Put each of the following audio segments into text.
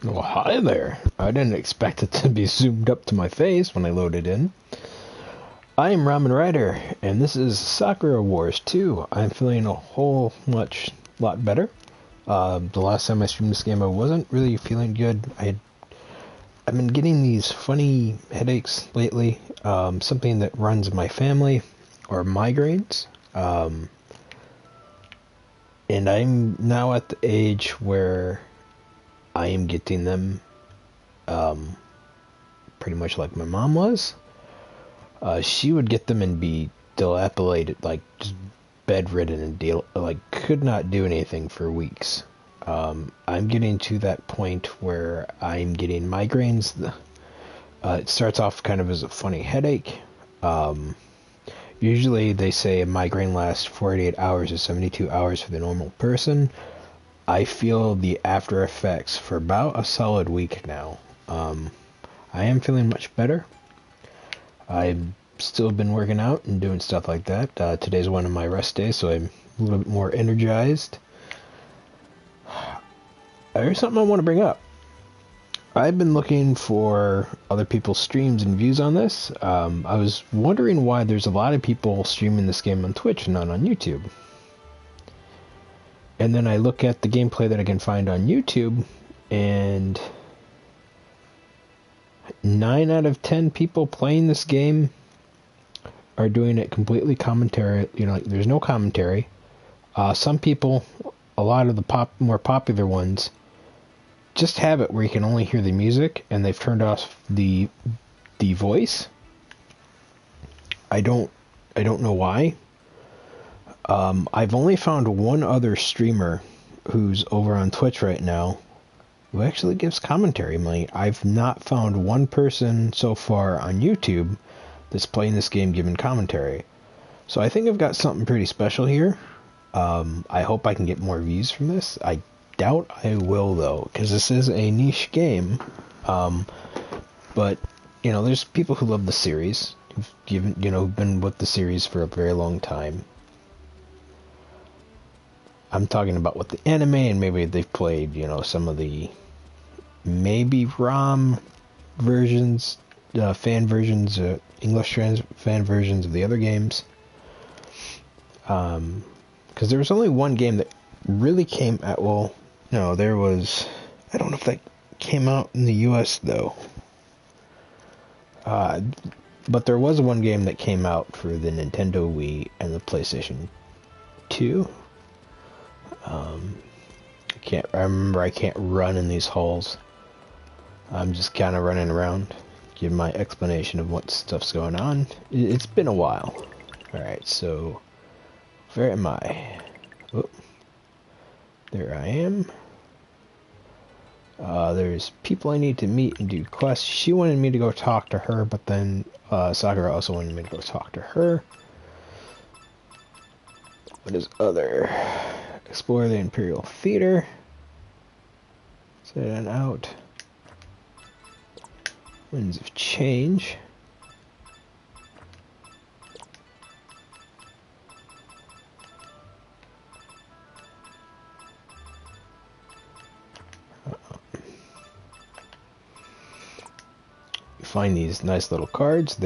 Well, hi there. I didn't expect it to be zoomed up to my face when I loaded in. I am Ramen Rider, and this is Sakura Wars 2. I'm feeling a whole lot better. The last time I streamed this game, I wasn't really feeling good. I've been getting these funny headaches lately. Something that runs in my family, or migraines. And I'm now at the age where I am getting them pretty much like my mom was. She would get them and be dilapidated, like just bedridden and could not do anything for weeks. I'm getting to that point where I'm getting migraines. It starts off kind of as a funny headache. Usually they say a migraine lasts 48 hours to 72 hours for the normal person. I feel the after effects for about a solid week now. I am feeling much better. I've still been working out and doing stuff like that. Today's one of my rest days, so I'm a little bit more energized. There's something I want to bring up. I've been looking for other people's streams and views on this. I was wondering why there's a lot of people streaming this game on Twitch and not on YouTube. And then I look at the gameplay that I can find on YouTube, and 9 out of 10 people playing this game are doing it completely commentary. There's no commentary. Some people, a lot of the more popular ones, just have it where you can only hear the music, and they've turned off the voice. I don't know why. I've only found one other streamer who's over on Twitch right now who actually gives commentary. I've not found one person so far on YouTube that's playing this game giving commentary. So I think I've got something pretty special here. I hope I can get more views from this. I doubt I will, though, because this is a niche game. But there's people who love the series, who've been with the series for a very long time. I'm talking about with the anime, and maybe they've played, some of the maybe ROM versions, fan versions, English fan versions of the other games. Because there was only one game that really came out. Well, no, there was. I don't know if that came out in the U.S. though. But there was one game that came out for the Nintendo Wii and the PlayStation 2. I remember I can't run in these halls. I'm just kind of running around, giving my explanation of what stuff's going on. It's been a while. Alright, so where am I? Oh, there I am. There's people I need to meet and do quests. She wanted me to go talk to her, but then Sakura also wanted me to go talk to her. What is other? Explore the Imperial Theater. Set it out. Winds of Change. You find these nice little cards.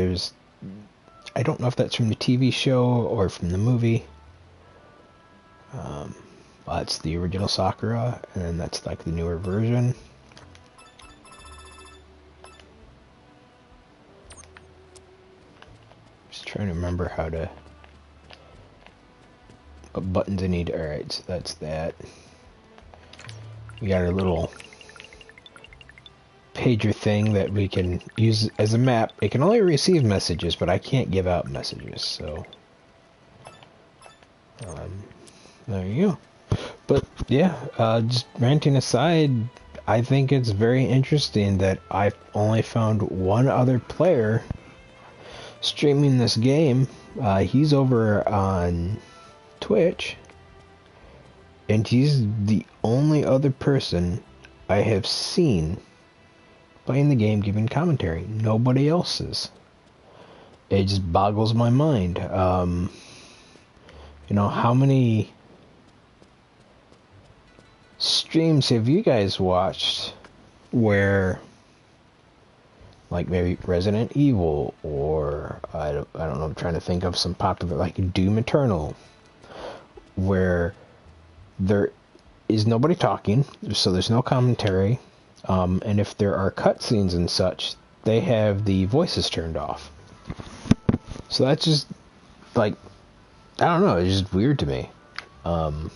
I don't know if that's from the TV show or from the movie. That's the original Sakura, and then that's like the newer version. Just trying to remember what buttons I need. Alright, so that's that. We got our little pager thing that we can use as a map. It can only receive messages, but I can't give out messages, so there you go. But yeah, just ranting aside, I think it's very interesting that I've only found one other player streaming this game. He's over on Twitch, and he's the only other person I have seen playing the game giving commentary. Nobody else is. It just boggles my mind. How many streams have you guys watched where, like maybe Resident Evil, or I don't know, I'm trying to think of some popular, like Doom Eternal, where there is nobody talking, so there's no commentary, and if there are cutscenes and such, they have the voices turned off. So that's just, like, I don't know, it's just weird to me. I'm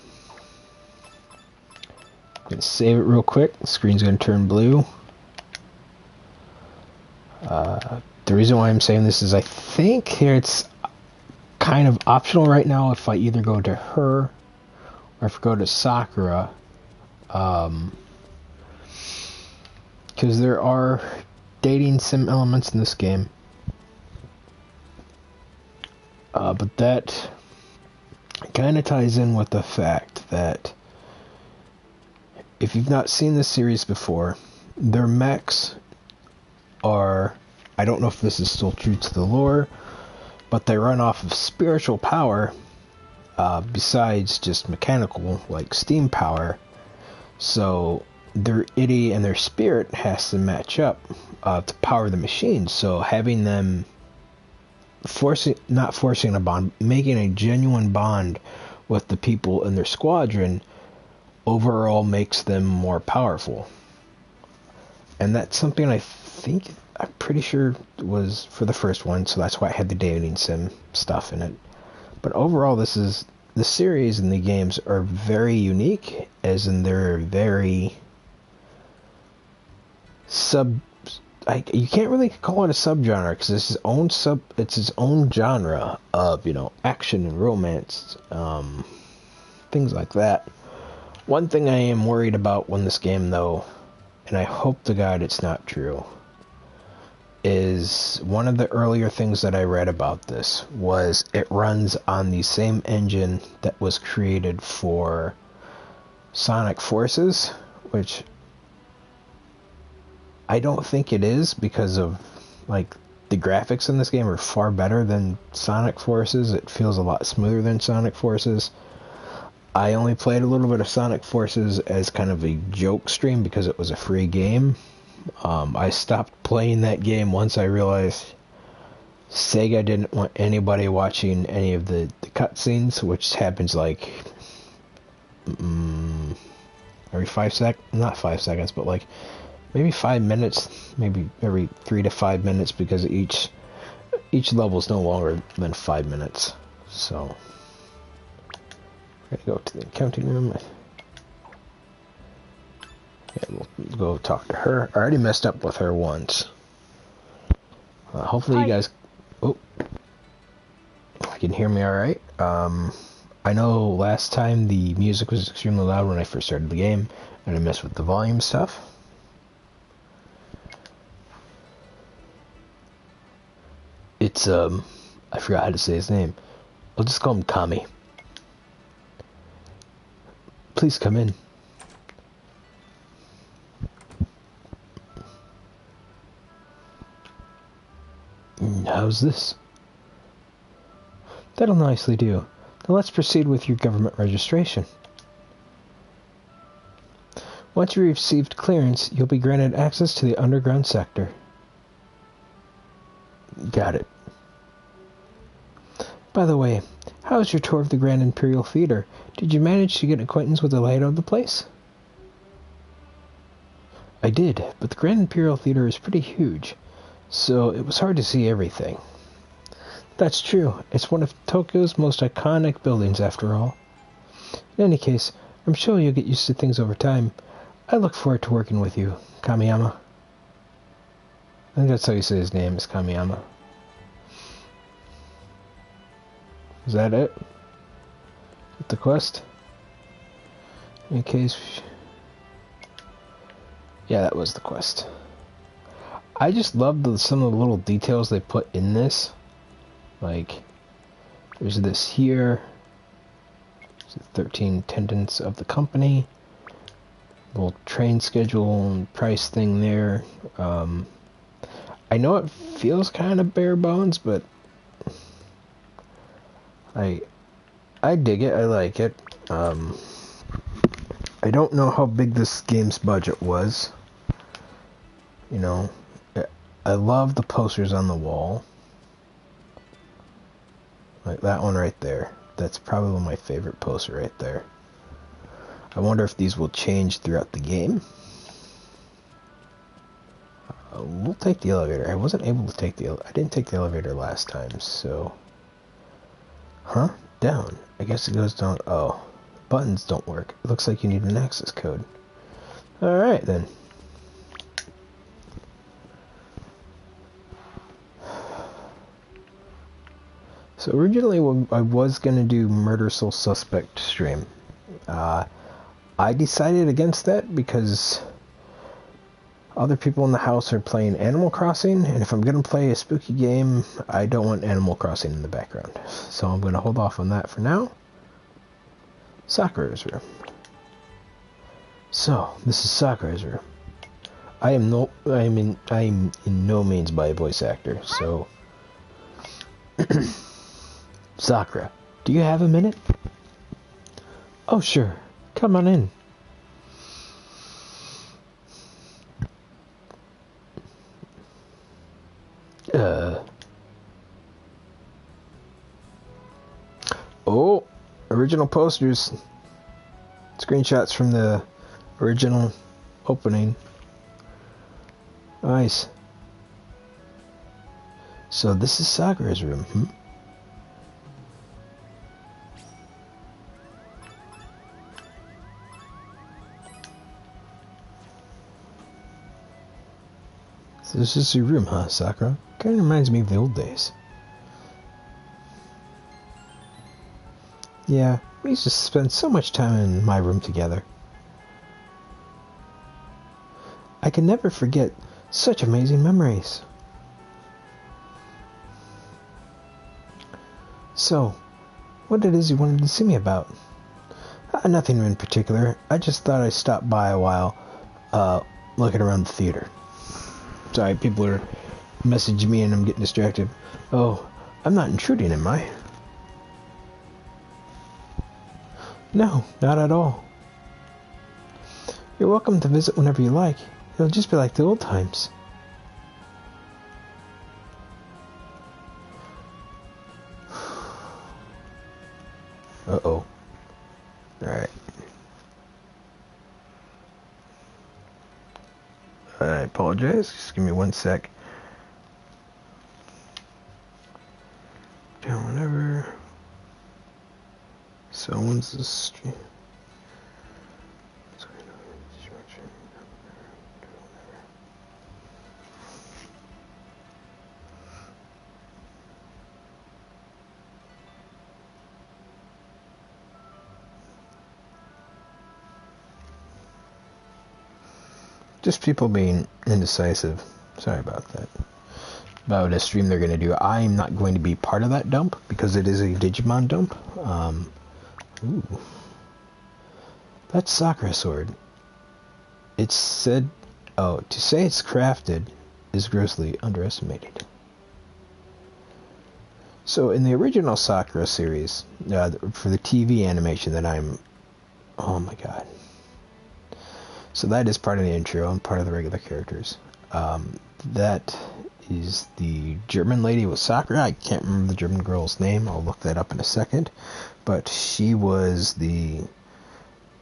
gonna save it real quick. The screen's gonna turn blue. The reason why I'm saying this is I think here it's kind of optional right now if I either go to her or if I go to Sakura, because there are dating sim elements in this game, but that kind of ties in with the fact that if you've not seen this series before, their mechs are, I don't know if this is still true to the lore, but they run off of spiritual power, besides just mechanical, like steam power. So their id and their spirit has to match up to power the machine. So having them not forcing a bond, making a genuine bond with the people in their squadron overall makes them more powerful. And that's something I'm pretty sure was for the first one, so that's why it had the dating sim stuff in it. But overall, the series and the games are very unique, as in they're very you can't really call it a subgenre, because it's its own genre of, action and romance, things like that. One thing I am worried about when this game, though, and I hope to God it's not true, is one of the earlier things that I read about this was it runs on the same engine that was created for Sonic Forces, which I don't think it is, because of, like, the graphics in this game are far better than Sonic Forces. It feels a lot smoother than Sonic Forces. I only played a little bit of Sonic Forces as kind of a joke stream because it was a free game. I stopped playing that game once I realized Sega didn't want anybody watching any of the cutscenes, which happens like every not 5 seconds, but like maybe 5 minutes, maybe every 3 to 5 minutes, because each level is no longer than 5 minutes. So I'm gonna go to the accounting room. Yeah, we'll go talk to her. I already messed up with her once. Hopefully you guys... Oh. You can hear me alright. I know last time the music was extremely loud when I first started the game, and I messed with the volume stuff. It's, I forgot how to say his name. I'll just call him Kami. Please come in. How's this? That'll nicely do. Now let's proceed with your government registration. Once you received clearance, you'll be granted access to the underground sector. Got it. By the way, how was your tour of the Grand Imperial Theater? Did you manage to get acquaintance with the layout of the place? I did, but the Grand Imperial Theater is pretty huge, so it was hard to see everything. That's true. It's one of Tokyo's most iconic buildings, after all. In any case, I'm sure you'll get used to things over time. I look forward to working with you, Kamiyama. I think that's how you say his name, is Kamiyama. Is that it? With the quest? In case... Yeah, that was the quest. I just love some of the little details they put in this. Like, there's this here. There's the 13 attendants of the company. Little train schedule and price thing there. I know it feels kind of bare bones, but I dig it. I like it. I don't know how big this game's budget was. You know, I love the posters on the wall. Like that one right there. That's probably my favorite poster right there. I wonder if these will change throughout the game. We'll take the elevator. I wasn't able to take I didn't take the elevator last time, so... Huh? Down. I guess it goes down... Oh. Buttons don't work. It looks like you need an access code. Alright, then. So originally I was going to do Murder Soul Suspect stream. I decided against that because other people in the house are playing Animal Crossing, and if I'm going to play a spooky game, I don't want Animal Crossing in the background. So I'm going to hold off on that for now. Sakura's room. So, this is Sakura's room. I am in no means by a voice actor, so... Sakura, do you have a minute? Oh, sure. Come on in. Oh, original posters. Screenshots from the original opening. Nice. So this is Sakura's room, So this is your room, huh, Sakura? Kinda reminds me of the old days. Yeah, we used to spend so much time in my room together. I can never forget such amazing memories. So, what it is you wanted to see me about? Nothing in particular. I just thought I'd stop by a while, looking around the theater. Sorry, people are messaging me and I'm getting distracted. Oh, I'm not intruding, am I? No, not at all. You're welcome to visit whenever you like. It'll just be like the old times. Uh-oh. Alright. I apologize. Just give me 1 sec. Down whenever. So when's the stream? Just people being indecisive. Sorry about that. About a stream they're going to do. I'm not going to be part of that dump because it is a Digimon dump. Ooh. That's Sakura sword. It's said... Oh, to say it's crafted is grossly underestimated. So in the original Sakura series, for the TV animation that I'm... Oh my god. So that is part of the intro and part of the regular characters. That is the German lady with Sakura. I can't remember the German girl's name. I'll look that up in a second. But she was the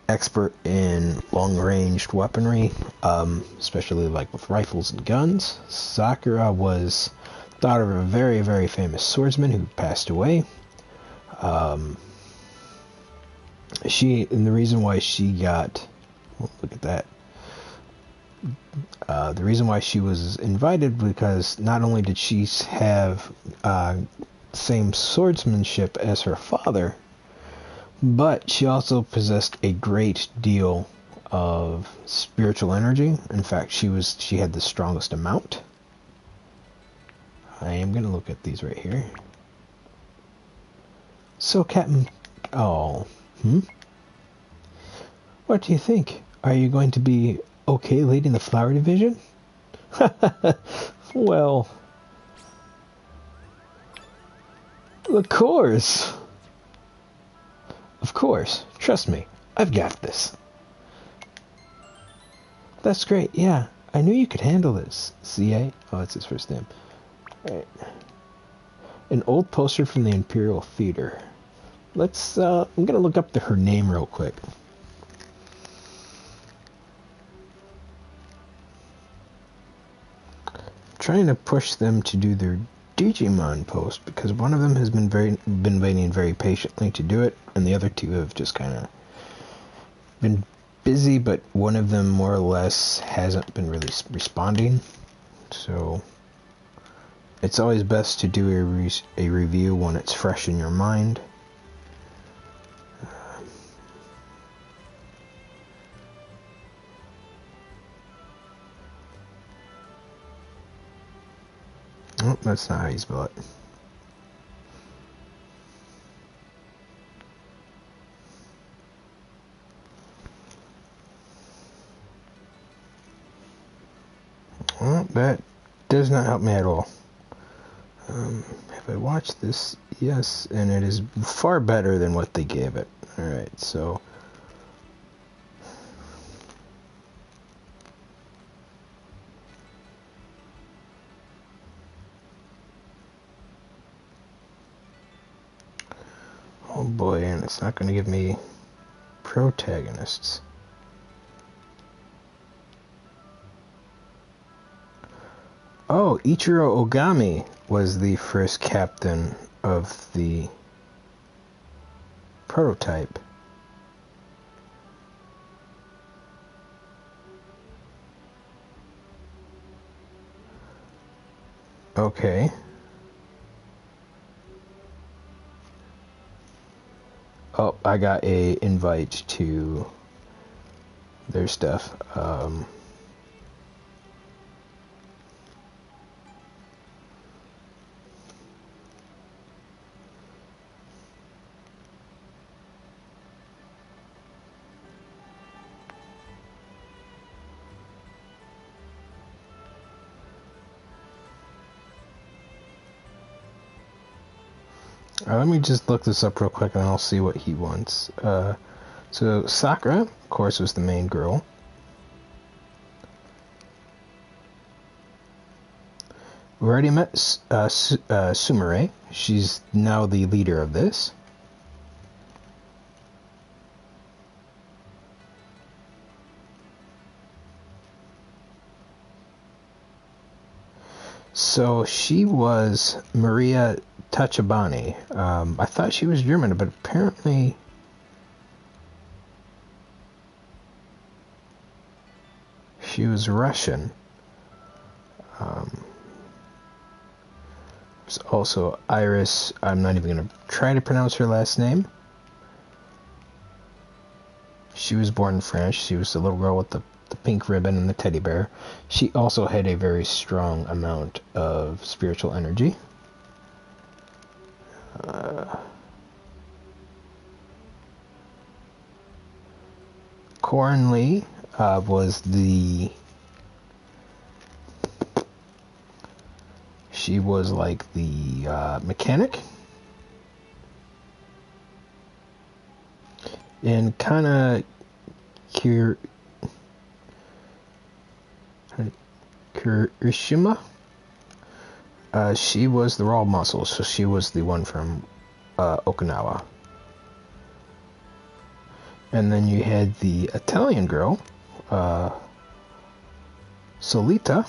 expert in long-ranged weaponry, especially like with rifles and guns. Sakura was daughter of a very, very famous swordsman who passed away. And the reason why she got... Oh, look at that. The reason why she was invited because not only did she have same swordsmanship as her father, but she also possessed a great deal of spiritual energy. In fact, she had the strongest amount. I am going to look at these right here. So, Captain... Oh, What do you think? Are you going to be okay leading the flower division? Well... Of course. Of course. Trust me. I've got this. That's great, yeah. I knew you could handle this. CA? Oh, that's his first name. Alright. An old poster from the Imperial Theater. Let's, I'm gonna look up her name real quick. Trying to push them to do their Digimon post because one of them has been waiting very patiently to do it, and the other two have just kind of been busy, but one of them more or less hasn't been really responding. So it's always best to do a review when it's fresh in your mind. Oh, that's not how you spell it. Well, that does not help me at all. Have I watched this? Yes, and it is far better than what they gave it. Alright, so... Oh boy, and it's not going to give me protagonists. Oh, Ichiro Ogami was the first captain of the prototype. Okay. Oh, I got a invite to their stuff. Let me just look this up real quick and I'll see what he wants. So Sakura, of course, was the main girl. We already met Sumire. She's now the leader of this. So she was Maria Tachibana. I thought she was German, but apparently she was Russian. There's also Iris. I'm not even going to try to pronounce her last name. She was born in France. She was the little girl with the pink ribbon and the teddy bear. She also had a very strong amount of spiritual energy. Corin Lee was the... She was like the mechanic. And Kana Kirishima, she was the raw muscle, so she was the one from Okinawa. And then you had the Italian girl, Solita.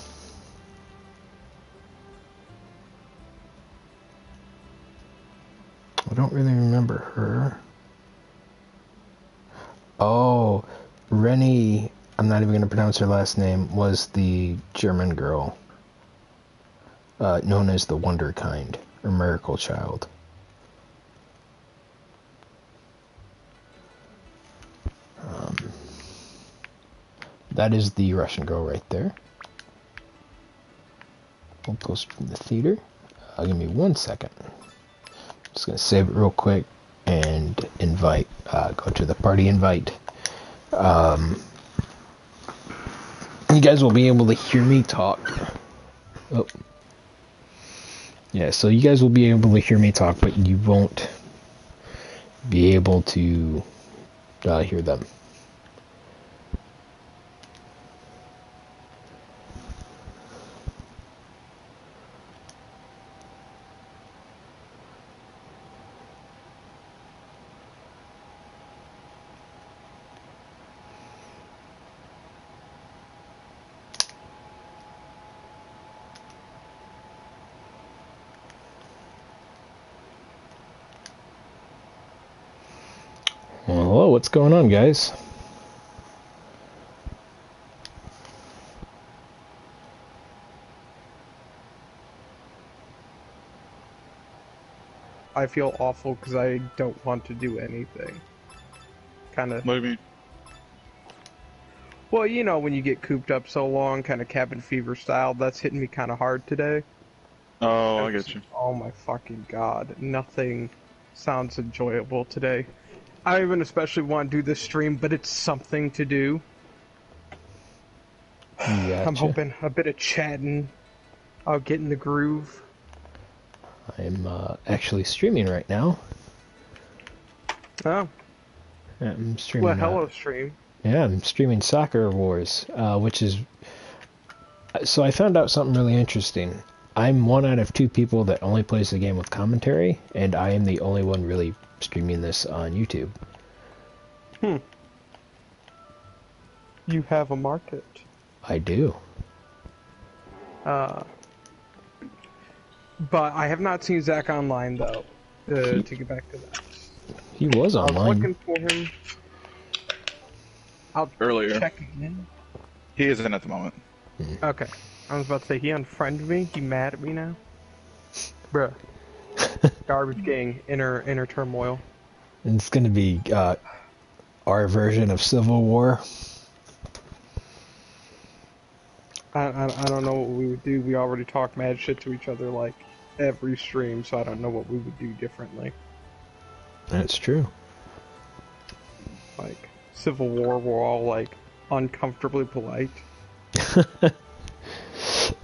I don't really remember her. Oh, Rennie, I'm not even going to pronounce her last name, was the German girl, known as the Wonder Kind, or Miracle Child. That is the Russian girl right there. We'll post from the theater. Give me 1 second. Just going to save it real quick and invite, go to the party invite. You guys will be able to hear me talk. Oh. Yeah, so you guys will be able to hear me talk, but you won't be able to hear them. Hello, what's going on, guys? I feel awful because I don't want to do anything. Kind of. What do you mean? Well, you know, when you get cooped up so long, kind of cabin fever style, that's hitting me kind of hard today. Oh, I get you. Oh my fucking god. Nothing sounds enjoyable today. I even especially want to do this stream, but it's something to do. Gotcha. I'm hoping a bit of chatting. I'll get in the groove. I'm actually streaming right now. Oh. I'm streaming. Well, hello, stream. Yeah, I'm streaming Sakura Wars, which is... So I found out something really interesting. I'm one out of two people that only plays the game with commentary, and I am the only one really streaming this on YouTube. You have a market. I do. But I have not seen Zach online, though, to get back to that. He was online. I was looking for him. I'll Earlier. check again. He isn't at the moment. Okay. I was about to say, he unfriended me? He mad at me now? Bruh. Garbage gang, inner turmoil. And it's gonna be our version of Civil War. I don't know what we would do. We already talk mad shit to each other, like, every stream, so I don't know what we would do differently. That's true. Like, Civil War, we're all, like, uncomfortably polite.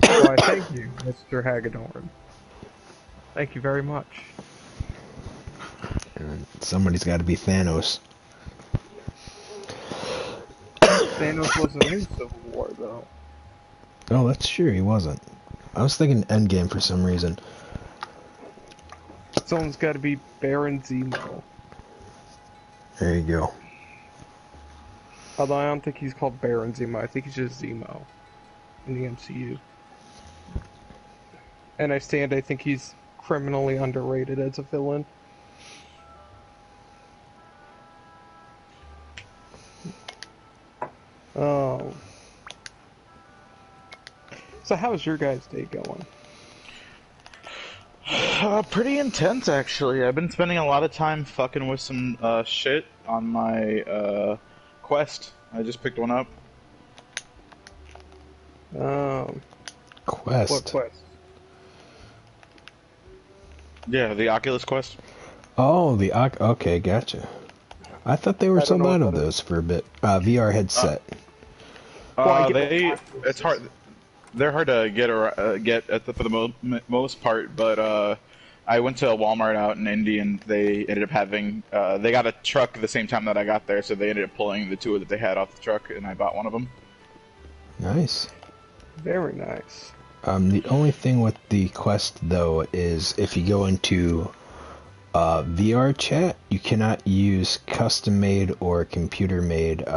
Why, thank you, Mr. Hagedorn. Thank you very much. And somebody's got to be Thanos. Thanos wasn't in Civil War, though. Oh, that's true, he wasn't. I was thinking Endgame for some reason. Someone's got to be Baron Zemo. There you go. Although I don't think he's called Baron Zemo, I think he's just Zemo in the MCU. And I think he's criminally underrated as a villain. Oh. So how's your guys' day going? Pretty intense, actually. I've been spending a lot of time fucking with some shit on my quest. I just picked one up. Quest. What quest? Yeah, the Oculus Quest. Oh, okay, gotcha. I thought they were sold out of those for a bit. VR headset. It's hard. They're hard to get for the most part, but I went to a Walmart out in Indy, and they ended up having they got a truck the same time that I got there, so they ended up pulling the two that they had off the truck, and I bought one of them. Nice. Very nice. The only thing with the Quest, though, is if you go into VR chat, you cannot use custom-made or computer-made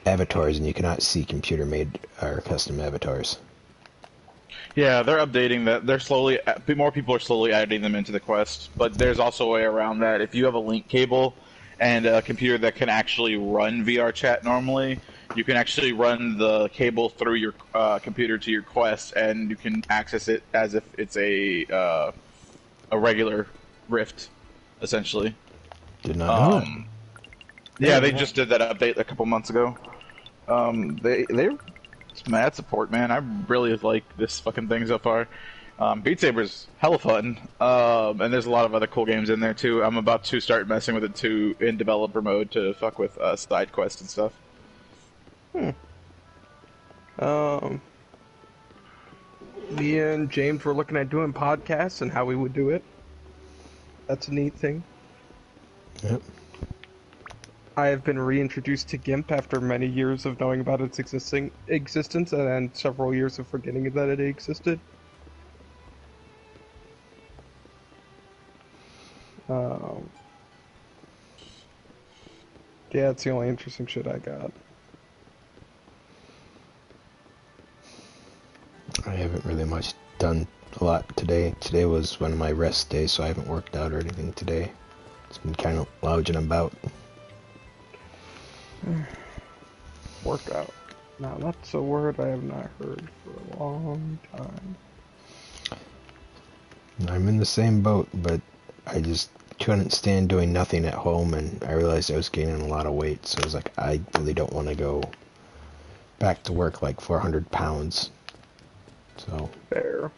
avatars, and you cannot see computer-made or custom avatars. Yeah, they're updating that. More people are slowly adding them into the Quest, but there's also a way around that. If you have a link cable and a computer that can actually run VR chat normally, you can actually run the cable through your computer to your Quest, and you can access it as if it's a regular Rift, essentially. Did not know that. Yeah, they just did that update a couple months ago. It's mad support, man. I really like this fucking thing so far. Beat Saber's hella fun, and there's a lot of other cool games in there too. I'm about to start messing with it too in developer mode to fuck with side quests and stuff. Me and James were looking at doing podcasts and how we would do it. That's a neat thing. Yep. I have been reintroduced to GIMP after many years of knowing about its existence and then several years of forgetting that it existed. Yeah, it's the only interesting shit I got. I haven't really done a lot today. Today was one of my rest days, so I haven't worked out or anything today. It's been kind of lounging about. Workout. Now that's a word I have not heard for a long time. I'm in the same boat, but I just couldn't stand doing nothing at home, and I realized I was gaining a lot of weight, so I was like, I really don't want to go back to work like 400 pounds. So. Fair.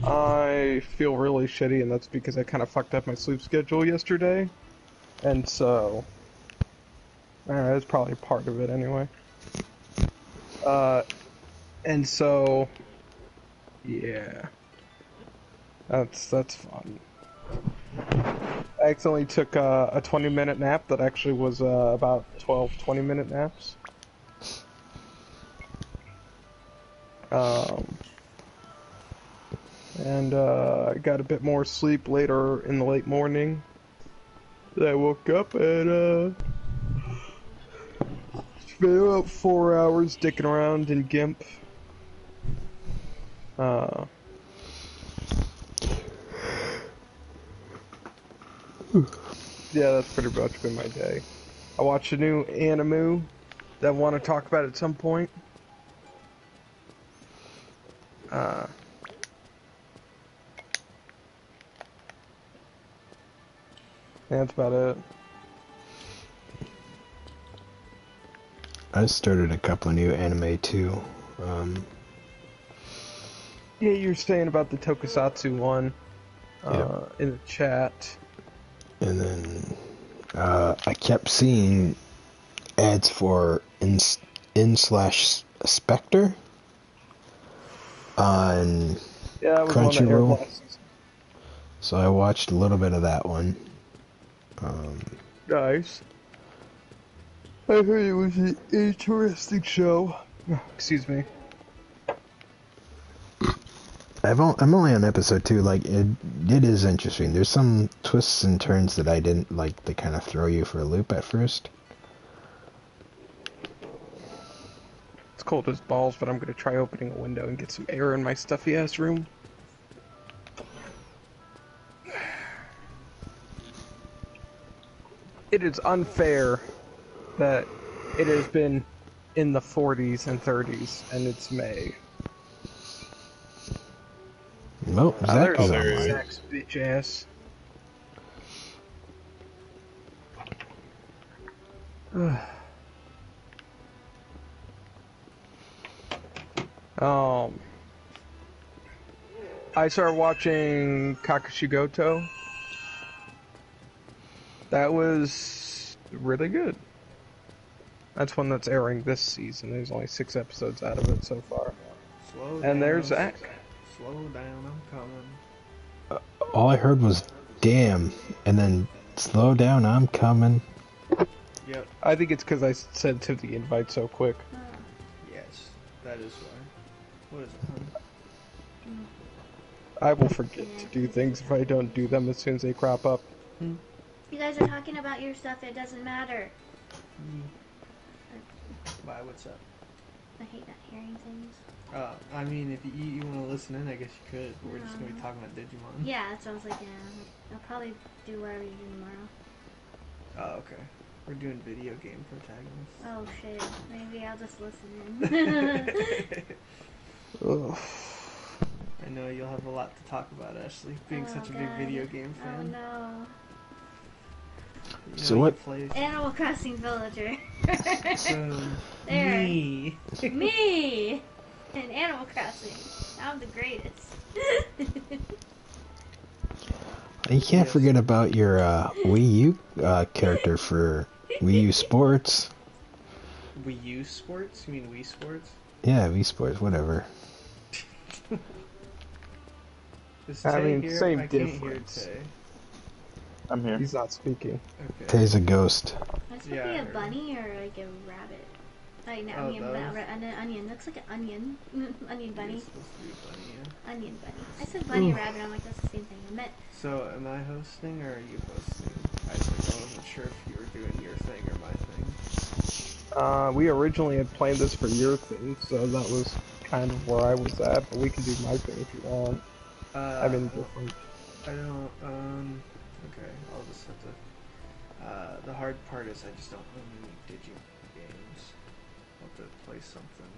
I feel really shitty, and that's because I kind of fucked up my sleep schedule yesterday. And so... that's probably part of it anyway. And so... Yeah. That's fun. I accidentally took a 20-minute nap that actually was about 12 20-minute naps. And I got a bit more sleep later in the late morning. Then I woke up and spent about 4 hours dicking around in GIMP. Yeah, that's pretty much been my day. I watched a new anime that I want to talk about at some point. Yeah, that's about it. I started a couple of new anime too. Yeah, you're saying about the Tokusatsu one in the chat. And then I kept seeing ads for in/Spectre on Yeah, that was one that aired Crunchyroll. last season. So I watched a little bit of that one. Nice. I heard it was an interesting show. Excuse me. I'm only on episode 2. Like it is interesting. There's some twists and turns that I didn't like. They kind of throw you for a loop at first. It's cold as balls, but I'm gonna try opening a window and get some air in my stuffy ass room. It is unfair that it has been in the 40s and 30s, and it's May. Well, Zach is online. Zach's bitch ass. I started watching Kakushigoto. That was really good. That's one that's airing this season. There's only 6 episodes out of it so far. Slow And down, there's Zach. Slow down, I'm coming. All I heard was "damn," and then "slow down, I'm coming." Yep. I think it's because I sent to the invite so quick. Yes, that is why. What is it, hon? I will forget to do things if I don't do them as soon as they crop up. You guys are talking about your stuff, it doesn't matter. Why, what's up? I hate not hearing things. I mean, if you want to listen in, I guess you could. But we're just going to be talking about Digimon. Yeah, that's what I was like, yeah. I'll probably do whatever you do tomorrow. Oh, okay. We're doing video game protagonists. Oh shit, maybe I'll just listen in. Ugh. I know you'll have a lot to talk about, Ashley, being such a big God. video game fan. Oh no. You So know, what- you play- Animal Crossing Villager. So, There. me. Me! In Animal Crossing. I'm the greatest. You can't forget about your Wii U character for Wii U Sports. Wii U Sports? You mean Wii Sports? Yeah, Wii Sports, whatever. Is I Tay mean, here? same I can't difference. hear Tay. I'm here. He's not speaking. Okay. Tay's a ghost. That's Yeah, I supposed to be a heard. bunny or like a rabbit. Like, no, Oh, I mean, those? an onion. Looks like an onion. Onion bunny. It's supposed to be funny, yeah. Onion bunny. I said bunny or rabbit. I'm like, that's the same thing. I meant. So, am I hosting or are you hosting? I wasn't sure if you were doing your thing or my thing. We originally had planned this for your thing, so that was kind of where I was at, but we can do my thing if you want. I'm indifferent. I don't, Okay, I'll just have to. The hard part is I just don't own any digi games. I'll have to play something.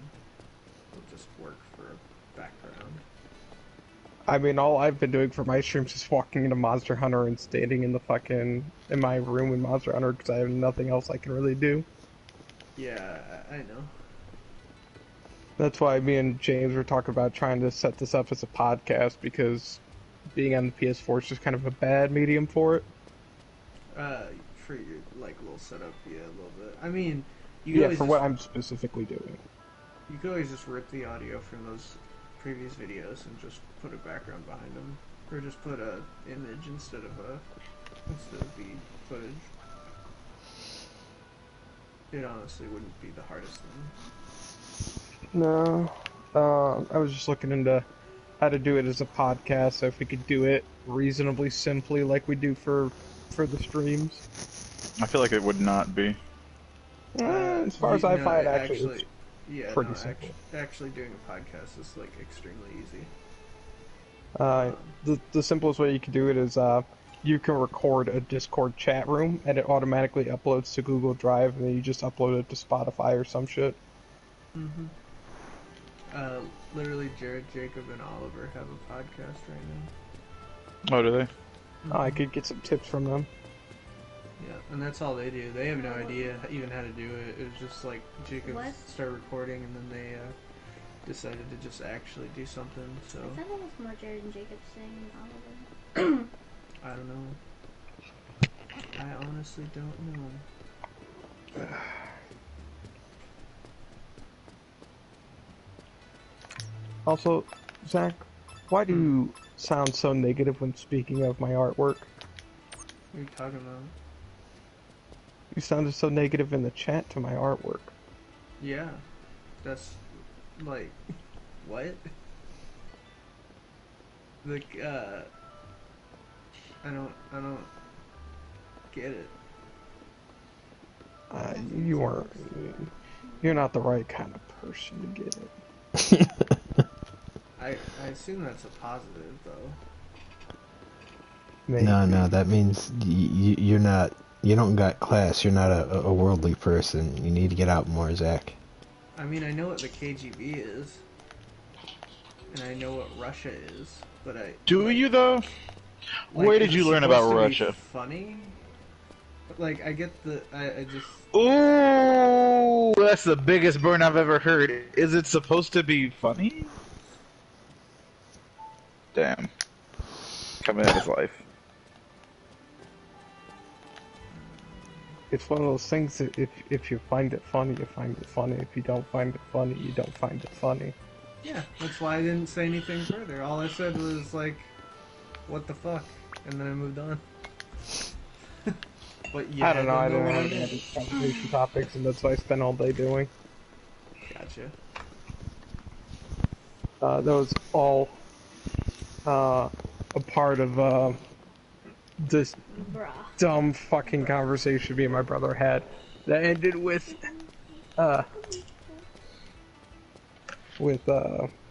It'll just work for a background. I mean, all I've been doing for my streams is walking into Monster Hunter and standing in in my room in Monster Hunter because I have nothing else I can really do. Yeah, I know. That's why me and James were talking about trying to set this up as a podcast because being on the PS4 is just kind of a bad medium for it. For your like little setup, yeah, a little bit. I mean, you could always for just, what I'm specifically doing. you could always just rip the audio from those previous videos and just put a background behind them, or just put a image instead of the footage. It honestly wouldn't be the hardest thing. No, I was just looking into how to do it as a podcast. So if we could do it reasonably simply, like we do for the streams. I feel like it would not be. As far as I find, actually, yeah, pretty simple. Actually, doing a podcast is like extremely easy. The simplest way you can do it is you can record a Discord chat room and it automatically uploads to Google Drive, and then you just upload it to Spotify or some shit. Mm-hmm. Literally, Jared, Jacob, and Oliver have a podcast right now. Oh, do they? I could get some tips from them. Yeah, and that's all they do. They have no idea even how to do it. It was just like Jacob started recording, and then they decided to just actually do something. So I thought it was more Jared and Jacob saying Oliver. I don't know. I honestly don't know. Also, Zach, why do you sound so negative when speaking of my artwork? What are you talking about? You sounded so negative in the chat to my artwork. Yeah, that's like what? Like I don't get it. You weren't. You're not the right kind of person to get it. I assume that's a positive though. Maybe. No, that means you're not. You don't got class. You're not a worldly person. You need to get out more, Zach. I mean, I know what the KGB is, and I know what Russia is, but Do you though? like, Where is did you it learn about supposed to be Russia? Funny, but like I get I just. Ooh, that's the biggest burn I've ever heard. Is it supposed to be funny? Damn. Coming at his life. It's one of those things that if you find it funny, you find it funny. If you don't find it funny, you don't find it funny. Yeah, that's why I didn't say anything further. All I said was like, "What the fuck," and then I moved on. But yeah, I don't know. I don't have any conversation topics, and that's what I spend all day doing. Gotcha. That was all a part of this Bruh. dumb fucking conversation me and my brother had that ended with what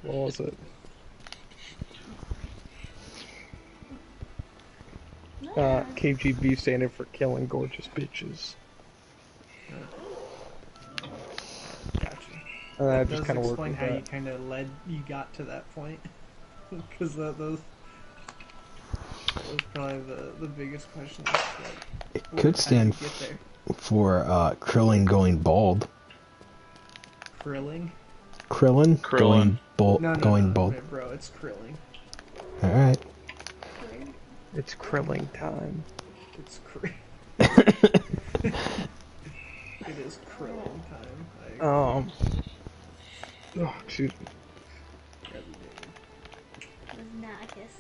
was it? KGB standing for killing gorgeous bitches. Gotcha. And I That just does kind of worked explain with how that. you kind of you got to that point, because that was probably the biggest question. Like, It how could did stand you get there? for Krillin going bald. Krilling? Krillin going bald. No, going bald. Wait, bro, it's Krilling. All right. It's Krilling time. It's it is Krilling time. Oh, excuse me. It was not a kiss.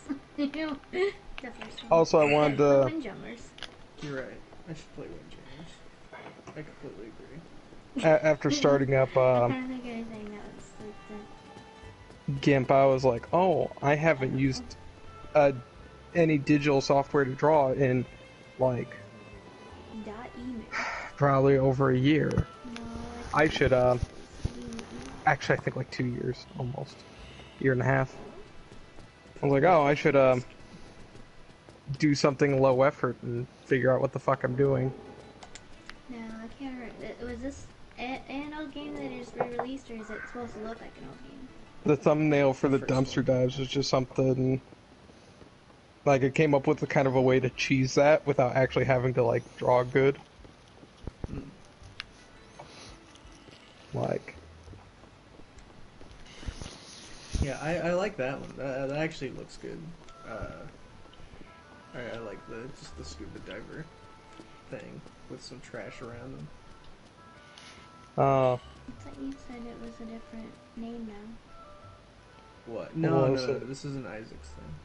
Definitely. Also, I wanted to. Windjammers. You're right. I should play Windjammers. I completely agree. After starting up I don't think anything that was like GIMP, I was like, oh, I haven't used any digital software to draw in like .email. probably over a year. No, I should actually I think like 2 years almost, year and a half. I was like, oh, I should do something low effort and figure out what the fuck I'm doing. No, I can't remember. Was this an old game that is re-released, or is it supposed to look like an old game? The thumbnail for the dumpster dives was just something... Like, it came up with a kind of a way to cheese that without actually having to, like, draw good. Like... Yeah, I like that one. That actually looks good. I like just the scuba diver thing with some trash around them. I thought you said it was a different name now. What? No, this isn't Isaac's thing.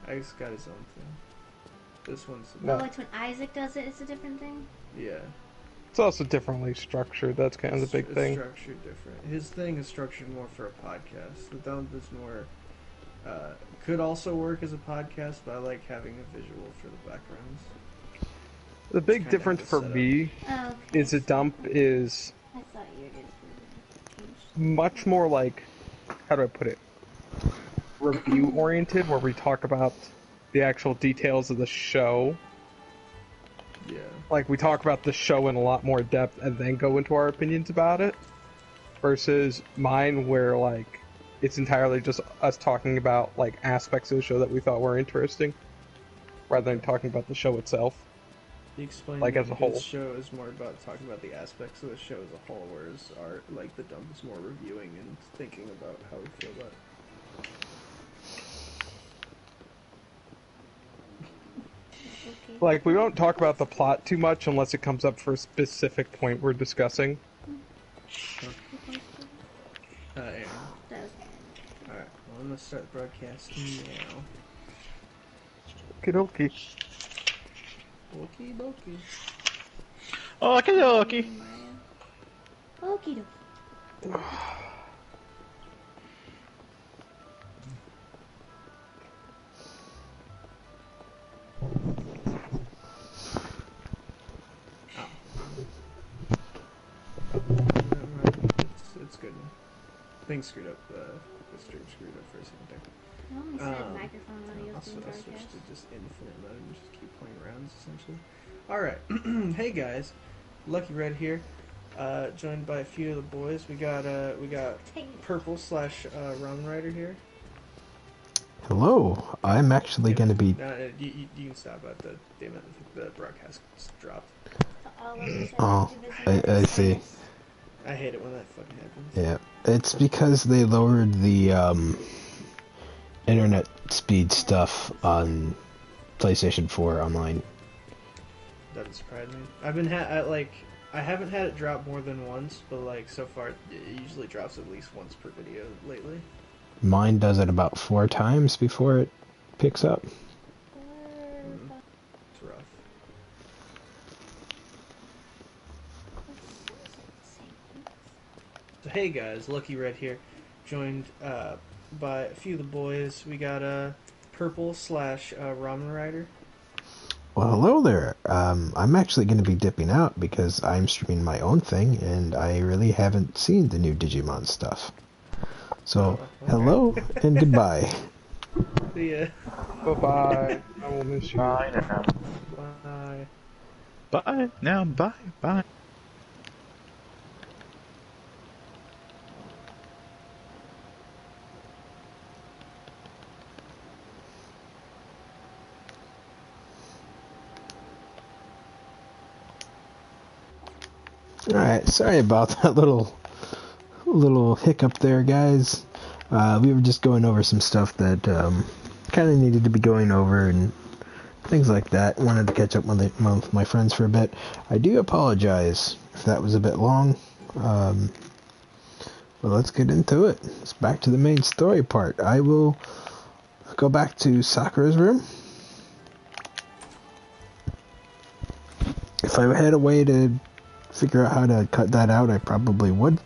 Isaac's got his own thing. This one's... No. Oh, it's when Isaac does it, it's a different thing? Yeah. It's also differently structured, that's kind of the big thing. It's structured different. His thing is structured more for a podcast. The dump is more... could also work as a podcast, but I like having a visual for the backgrounds. The big difference for me is a dump is I thought you were much more like, how do I put it, review oriented, where we talk about the actual details of the show. Yeah. Like, we talk about the show in a lot more depth and then go into our opinions about it, versus mine where, like, it's entirely just us talking about, like, aspects of the show that we thought were interesting, rather than talking about the show itself. You explain like, as a whole. The show is more about talking about the aspects of the show as a whole, whereas like the dump is more reviewing and thinking about how we feel about it. Okay. Like, we don't talk about the plot too much unless it comes up for a specific point we're discussing. Yeah. Alright, well, I'm gonna start broadcasting now. Okie dokie. Okie dokie. Okie dokie. Okie dokie. It's good. Things screwed up. The stream screwed up for a second there. I only said microphone audio I'll through switch broadcast. to just infinite mode and just keep playing rounds, essentially. Alright. Hey guys. Lucky Red here. Joined by a few of the boys. We got Purple / Ramen Rider here. Hello, I'm actually going to be... You can stop at the... Damn it, the broadcast dropped. Oh, I see. I hate it when that fucking happens. Yeah, it's because they lowered the internet speed stuff on PlayStation 4 online. Doesn't surprise me. I've been I haven't had it drop more than once, but like so far it usually drops at least once per video lately. Mine does it about 4 times before it picks up. It's rough. So hey guys, Lucky Red here, joined by a few of the boys. We got Purple / Ramen Rider. Well, hello there. I'm actually going to be dipping out because I'm streaming my own thing, and I really haven't seen the new Digimon stuff. So, hello and goodbye. See ya. Bye-bye. I will miss you. Bye now. Bye. Bye now. Bye. Bye. Alright, sorry about that little hiccup there, guys. We were just going over some stuff that kind of needed to be going over and things like that. Wanted to catch up with my friends for a bit. I do apologize if that was a bit long. But let's get into it. It's back to the main story part. I will go back to Sakura's room. If I had a way to figure out how to cut that out, I probably would.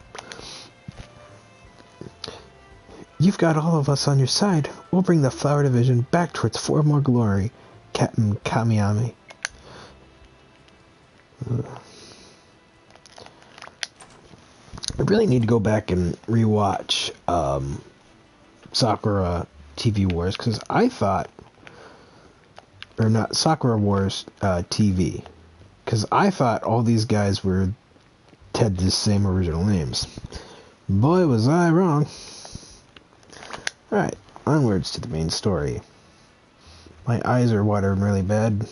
You've got all of us on your side. We'll bring the Flower Division back towards former glory, Captain Kamiyami. I really need to go back and rewatch Sakura TV Wars, because I thought or not Sakura Wars TV, because I thought all these guys had the same original names. Boy, was I wrong. Alright, onwards to the main story. My eyes are watering really bad.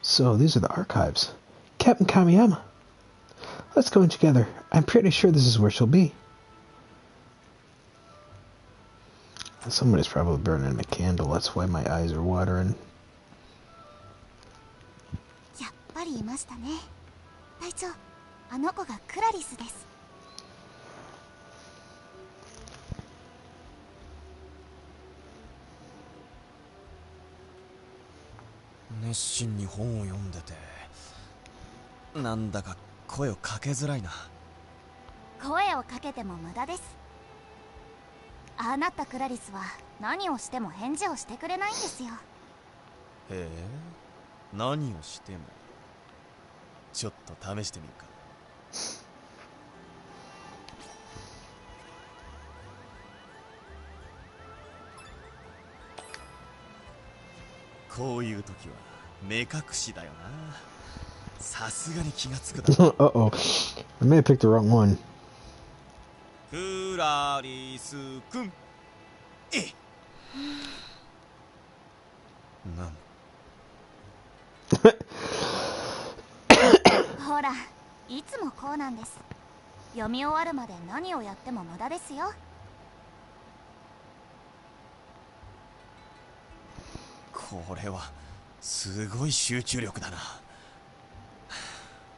So, these are the archives. Captain Kamiyama. Let's go in together. I'm pretty sure this is where she'll be. Somebody's probably burning a candle. That's why my eyes are watering. やっぱりいましたね。隊長、あの子がクラリスです。熱心に本を読んでて、なんだか声をかけづらいな。声をかけても無駄です。ああなったクラリスは何をしても返事をしてくれないんですよ。へえ、何をしても。ちょっと試してみるか。こういう時は目隠しだよな。さすがに気がつくだろ。Uh-oh. I may have picked the wrong one. クラリスくん。えなんほら、いつもこうなんです。読み終わるまで何をやっても無駄ですよ。これはすごい集中力だな。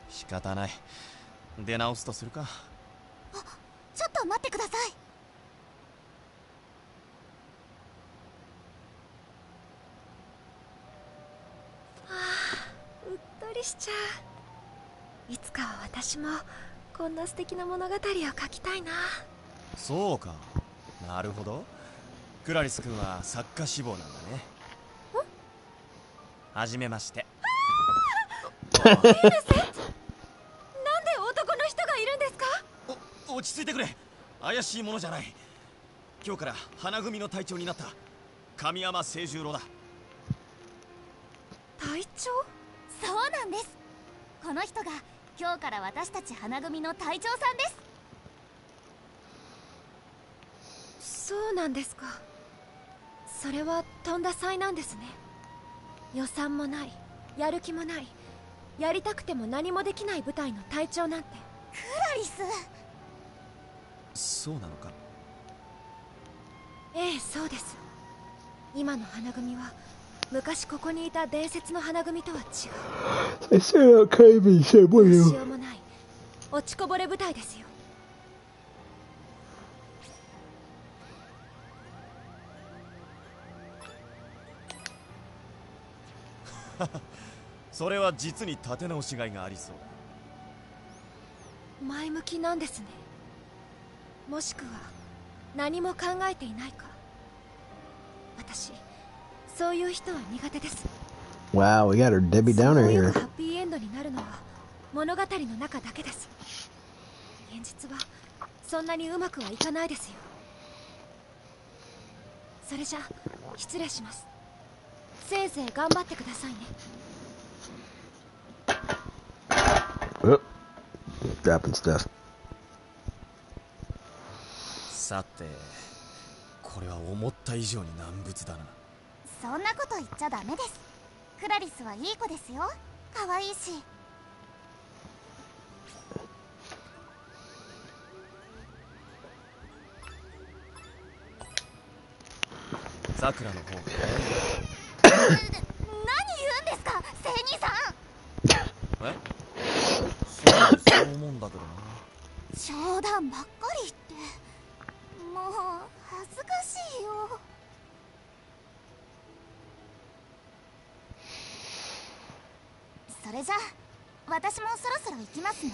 仕方ない。出直すとするか。ちょっと待ってください。うっとりしちゃう。いつかは私もこんな素敵な物語を書きたいな。そうか、なるほど。クラリス君は作家志望なんだね。はじめまして。なんで男の人がいるんですか？落ち着いてくれ。怪しいものじゃない。今日から花組の隊長になった神山清十郎だ。隊長？そうなんです。この人が今日から私たち花組の隊長さんです。そうなんですか。それはとんだ災難ですね。予算もない、やる気もない、やりたくても何もできない部隊の隊長なんて。クラリス。そうなのか。ええ、そうです。今の花組は昔ここにいた伝説の花組とは違う。I said out Kyrie said, どうしようもない落ちこぼれ部隊ですよ。それは実に立て直しがいがありそうだ。前向きなんですね。もしくは何も考えていないか。私そういう人は苦手です。 Wow, we got our Debbie Downer そういう here. ハッピーエンドになるのは物語の中だけです。現実はそんなにうまくはいかないですよ。それじゃ失礼します。せいぜい頑張ってくださいね。Oh, dropping stuff. さて、これは思った以上に難物だな。そんなこと言っちゃダメです。クラリスはいい子ですよ。可愛いし。さくらの方。何言うんですか、セイ兄さん。え？そう思うんだけどな。冗談ばっかり言って、もう恥ずかしいよ。それじゃ私もそろそろ行きますね。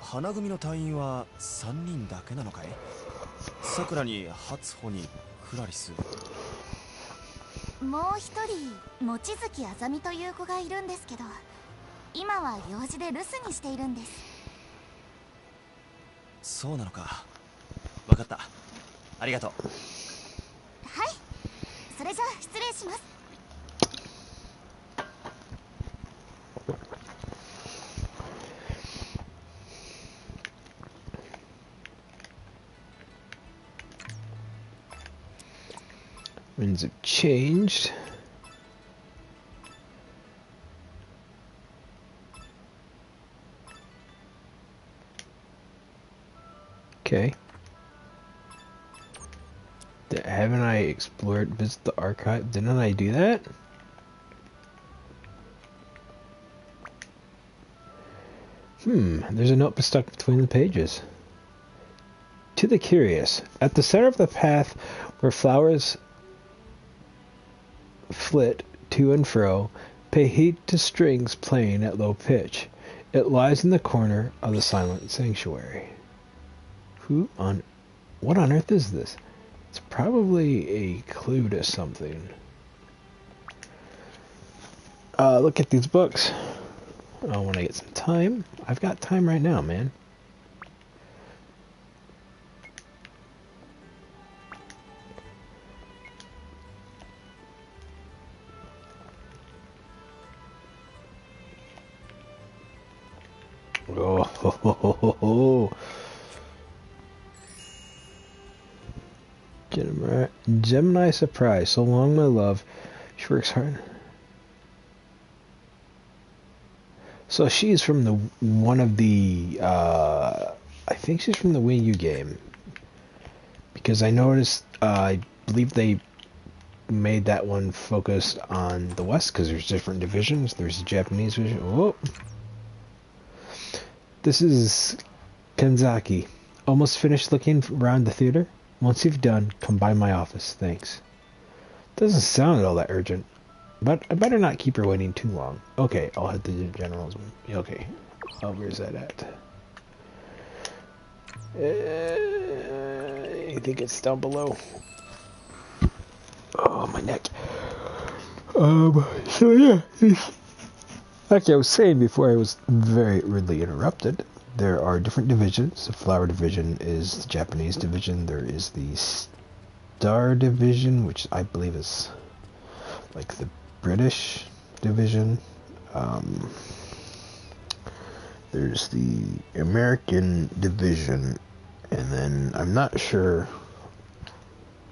花組の隊員は3人だけなのかい？さくらに初穂にクラリス。もう一人望月あざみという子がいるんですけど、今は用事で留守にしているんです。そうなのか。わかった。ありがとう。はい、失礼します。 Winds have changed. Okay. Haven't I explored, visit the archive? Didn't I do that? There's a note stuck between the pages. To the curious, at the center of the path where flowers flit to and fro, pay heed to strings playing at low pitch. It lies in the corner of the silent sanctuary. What on earth is this? It's probably a clue to something. Look at these books. I want to get some time. I've got time right now, man. Oh, ho, ho, ho, ho, ho. Gemini surprise. So long, my love. She works hard. So she's from the one of the. I think she's from the Wii U game. Because I noticed. I believe they made that one focus on the West. Because there's different divisions. There's a Japanese division. Oh. This is Kanzaki. Almost finished looking around the theater? Once you've done, come by my office. Thanks. Doesn't sound all that urgent. But I better not keep her waiting too long. Okay, I'll head to the general's room. Okay. Where's that at? I think it's down below. Oh, my neck. So yeah. Like I was saying before I was very rudely interrupted, there are different divisions. The Flower Division is the Japanese division. There is the Star Division, which I believe is like the British division. There's the American division, and then I'm not sure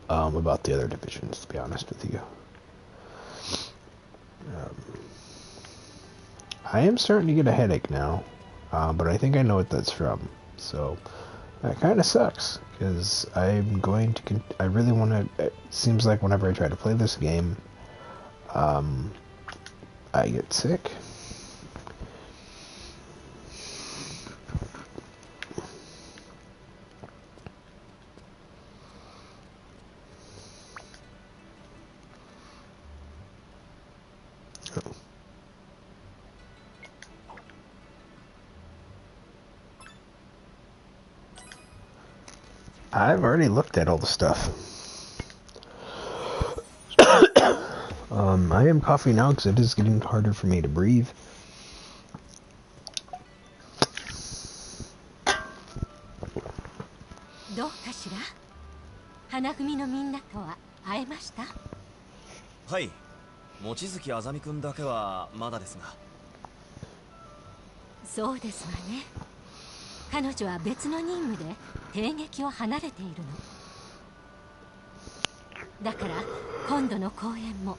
about the other divisions, to be honest with you. I am starting to get a headache now, but I think I know what that's from. So that kind of sucks, because I'm going to. I really want to. It seems like whenever I try to play this game, I get sick. I've already looked at all the stuff. I am coughing now because it is getting harder for me to breathe. どうかしら。花組のみんなとは会えました？はい。望月あざみくんだけはまだですが。そうですわね。彼女は別の任務で帝劇を離れているの。だから今度の公演も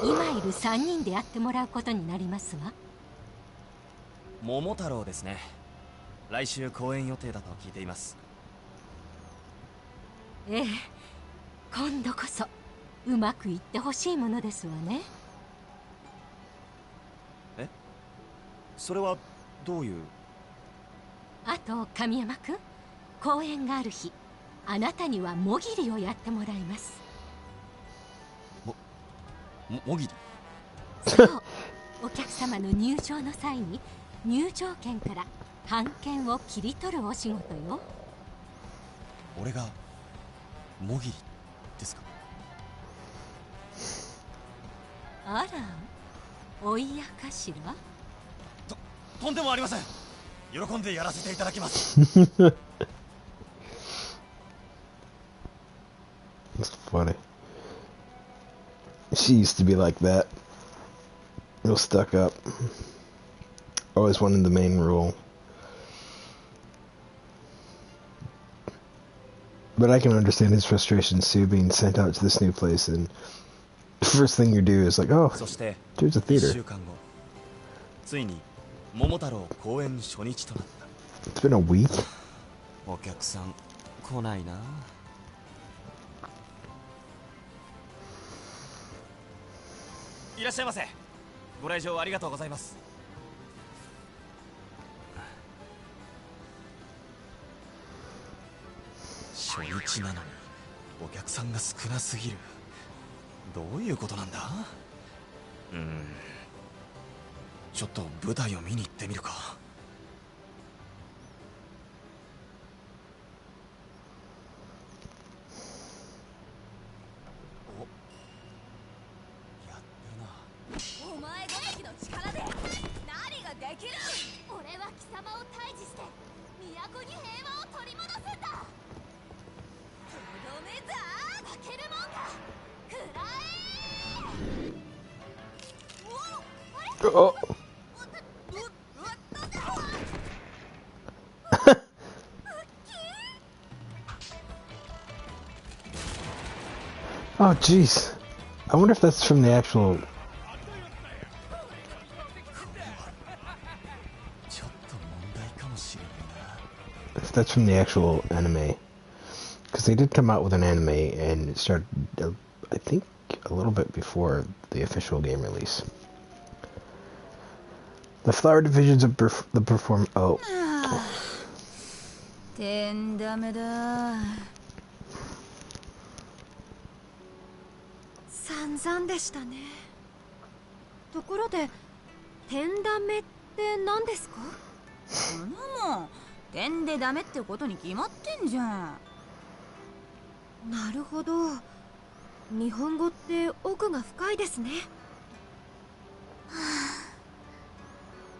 今いる3人でやってもらうことになりますわ。桃太郎ですね。来週公演予定だと聞いています。ええ、今度こそうまくいってほしいものですわね。え？それはどういう？あと神山くん、公演がある日、あなたにはもぎりをやってもらいます。もぎり？そう、お客様の入場の際に入場券から半券を切り取るお仕事よ。俺がもぎりですか？あら、お嫌かしら？とんでもありません。喜んでやらせていただきます。That's funny. She used to be like that. Real stuck up. Always wanted the main role. But I can understand his frustration too, being sent out to this new place, and the first thing you do is like, oh, そして there's a 1 theater. 週間後ついに桃太郎公演初日となった It's been a week. お客さん来ないな。いらっしゃいませ。ご来場ありがとうございます。初日なのにお客さんが少なすぎる。どういうことなんだ？ちょっと舞台を見に行ってみるか。お、やってるな。お前が駅の力で何ができる？俺は貴様を退治して都に平和を取り戻すんだ。とどめだ、負けるもんが食らえ。お、あれ？ Oh. Oh, jeez. I wonder if that's from the actual... ちょっと問題かもしれないな。 if that's from the actual anime. Because they did come out with an anime, and it started, I think, a little bit before the official game release. The flower divisions of the perform... Oh. てんだめだ。散々でしたね。ところで点ダメって何ですか？そんなもん点でダメってことに決まってんじゃん。なるほど。日本語って奥が深いですね。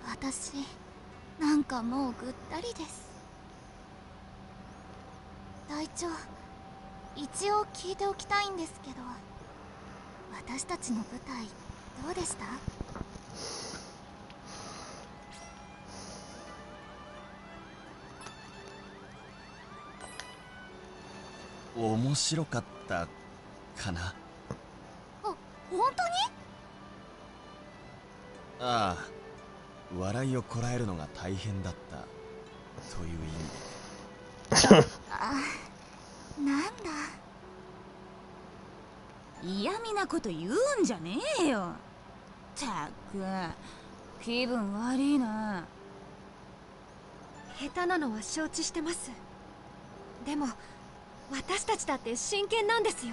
私なんかもうぐったりです。隊長、一応聞いておきたいんですけど、私たちの舞台どうでした？面白かったかな。本当に？ああ、笑いをこらえるのが大変だったという意味で。なんだ、嫌味なこと言うんじゃねえよ。ったく気分悪いな。下手なのは承知してます。でも私たちだって真剣なんですよ。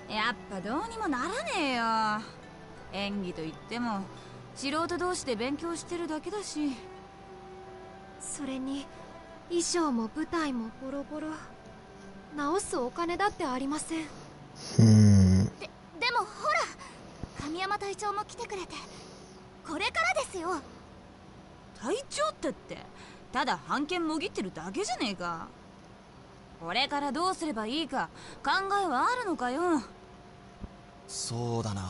やっぱどうにもならねえよ。演技といっても素人同士で勉強してるだけだし。それに衣装も舞台もボロボロ。直すお金だってありません。でもほら、神山隊長も来てくれて、これからですよ。隊長ってただ半券もぎってるだけじゃねえか。これからどうすればいいか考えはあるのかよ。そうだな。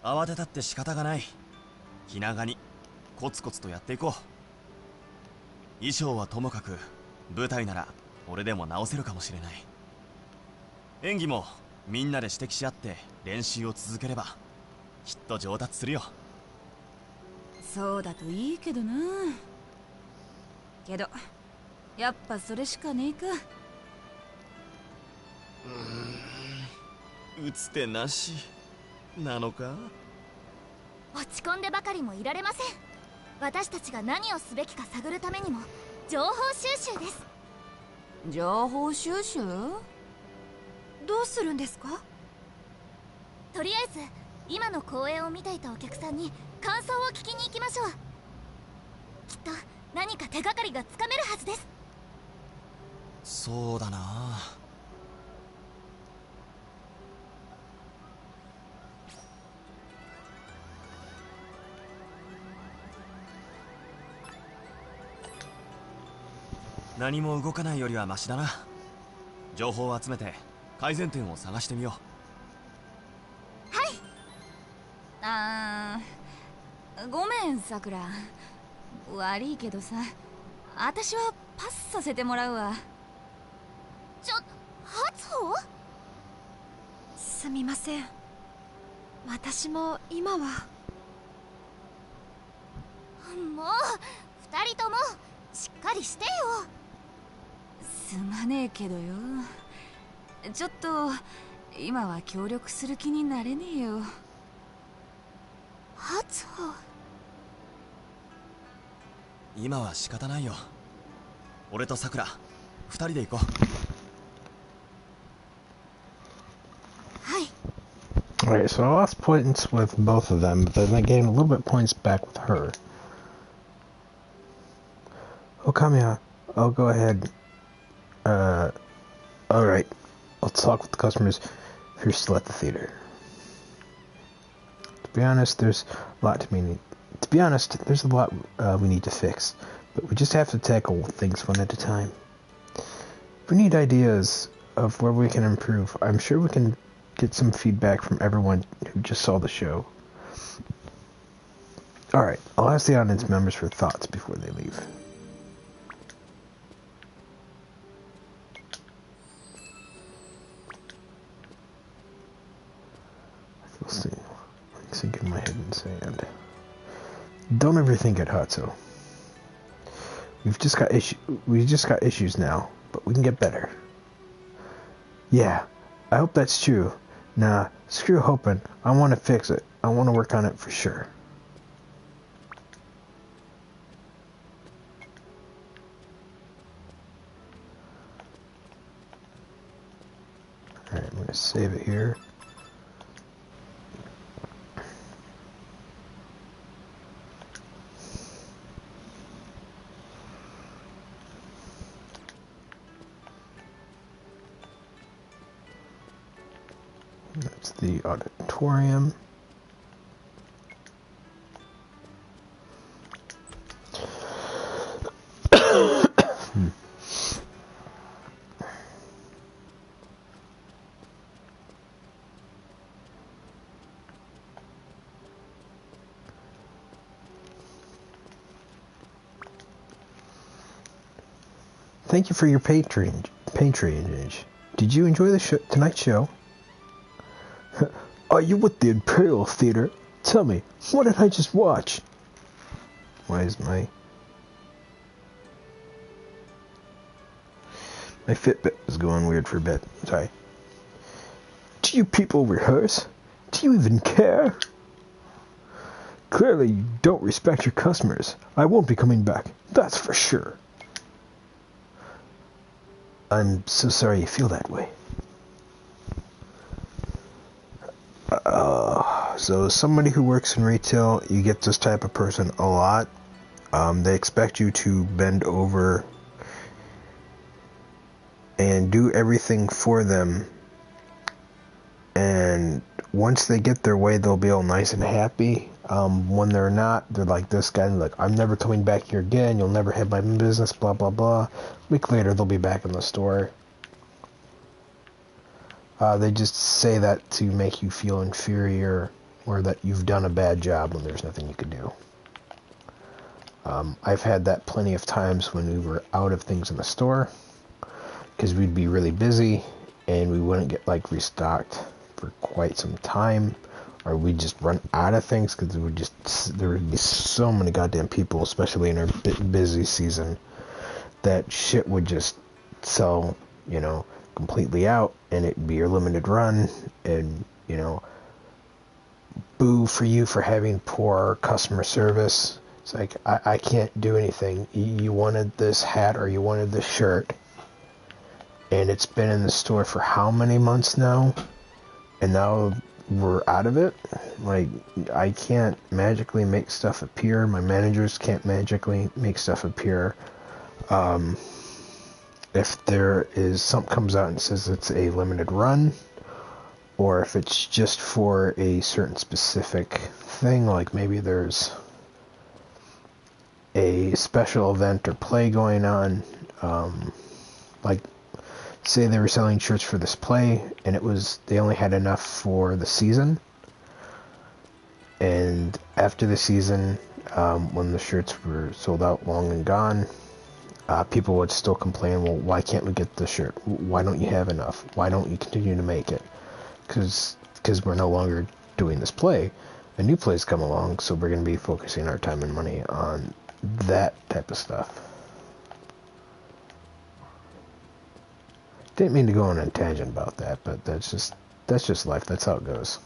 慌てたって仕方がない。気長にコツコツとやっていこう。衣装はともかく舞台なら俺でも直せるかもしれない。演技もみんなで指摘し合って練習を続ければきっと上達するよ。そうだといいけどな。けどやっぱそれしかねえか。打つ手なしなのか。落ち込んでばかりもいられません。私たちが何をすべきか探るためにも情報収集です。情報収集？どうするんですか？とりあえず今の公演を見ていたお客さんに感想を聞きに行きましょう。きっと何か手がかりがつかめるはずです。そうだな。何も動かないよりはマシだな。情報を集めて改善点を探してみよう。はい。ごめんさくら。悪いけどさ、私はパスさせてもらうわ。初歩？すみません。私も今は。もう二人ともしっかりしてよ。すまねえけどよ。ちょっと今は協力する気になれねえよ。初歩？う。今は仕方ないよ。俺とさくら2人で行こう。Alright, so I lost points with both of them, but then I gained a little bit points back with her. Oh, Kamiya, I'll go ahead. Alright. Let's talk with the customers if you're still at the theater. To be honest, there's a lot we need to fix, but we just have to tackle things one at a time. We need ideas of where we can improve. I'm sure we can get some feedback from everyone who just saw the show. Alright, I'll ask the audience members for thoughts before they leave. Let's see. I'm sinking my head in sand. Don't overthink it, Hatsu. We just got issues now, but we can get better. Yeah, I hope that's true. Nah, screw hoping. I want to fix it. I want to work on it for sure. Alright, I'm going to save it here. That's the auditorium. Thank you for your patronage. Did you enjoy the tonight's show? Are you with the Imperial Theater? Tell me, what did I just watch? Why is my Fitbit was going weird for a bit. Sorry. Do you people rehearse? Do you even care? Clearly you don't respect your customers. I won't be coming back, that's for sure. I'm so sorry you feel that way. So as somebody who works in retail, you get this type of person a lot. They expect you to bend over and do everything for them. And once they get their way, they'll be all nice and happy. When they're not, they're like this guy, like, I'm never coming back here again, you'll never have my business, blah, blah, blah. A week later, they'll be back in the store. They just say that to make you feel inferior or that you've done a bad job when there's nothing you can do. I've had that plenty of times when we were out of things in the store because we'd be really busy and we wouldn't get like restocked for quite some time, or we'd just run out of things because there would be so many goddamn people, especially in our busy season, that shit would just sell, completely out, and it'd be your limited run, and boo for you for having poor customer service. It's like, I can't do anything. You wanted this hat or you wanted this shirt, and it's been in the store for how many months now, and now we're out of it. Like, I can't magically make stuff appear. My managers can't magically make stuff appear. If there is something comes out and says it's a limited run, or if it's just for a certain specific thing, like maybe there's a special event or play going on, Like, say they were selling shirts for this play, and they only had enough for the season. And after the season, when the shirts were sold out long and gone, people would still complain, well, why can't we get the shirt? Why don't you have enough? Why don't you continue to make it? Because we're no longer doing this play. A new play's come along, so we're going to be focusing our time and money on that type of stuff. Didn't mean to go on a tangent about that, but that's just life. That's how it goes.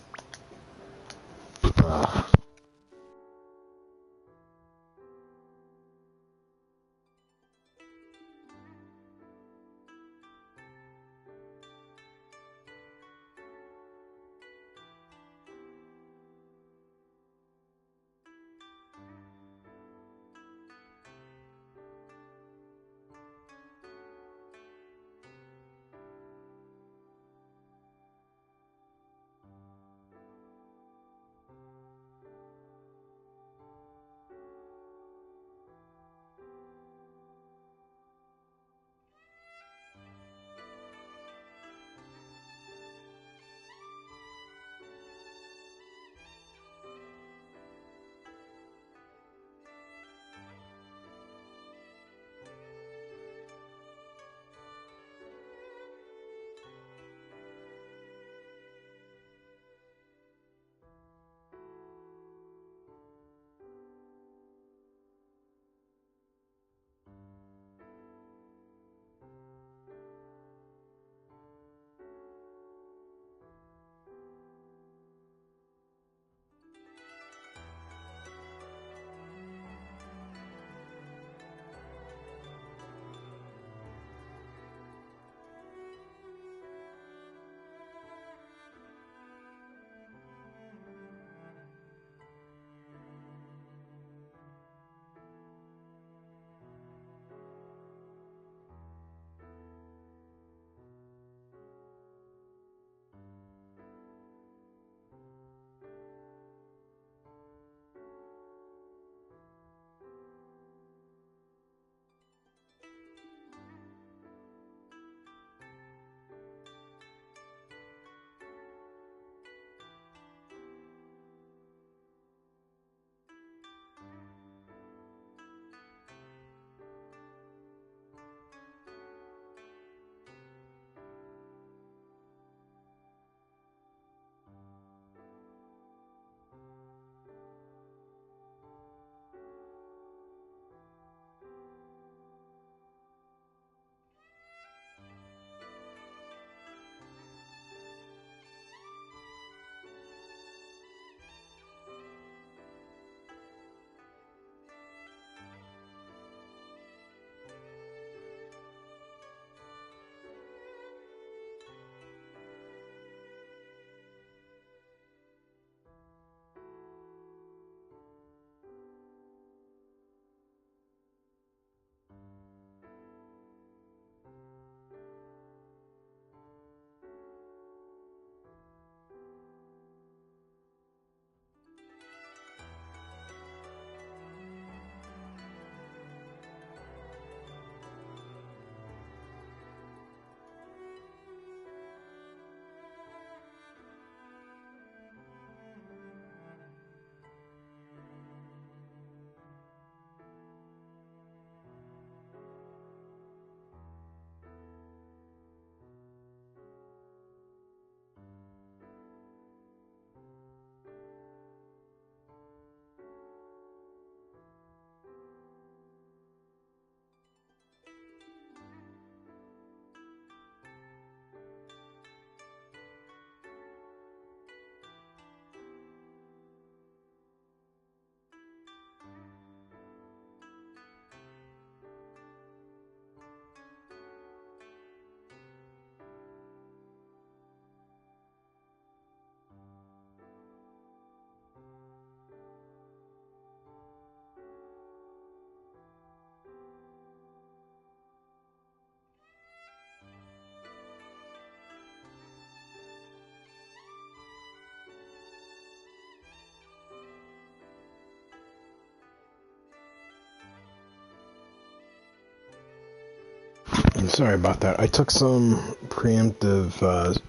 Sorry about that. I took some preemptive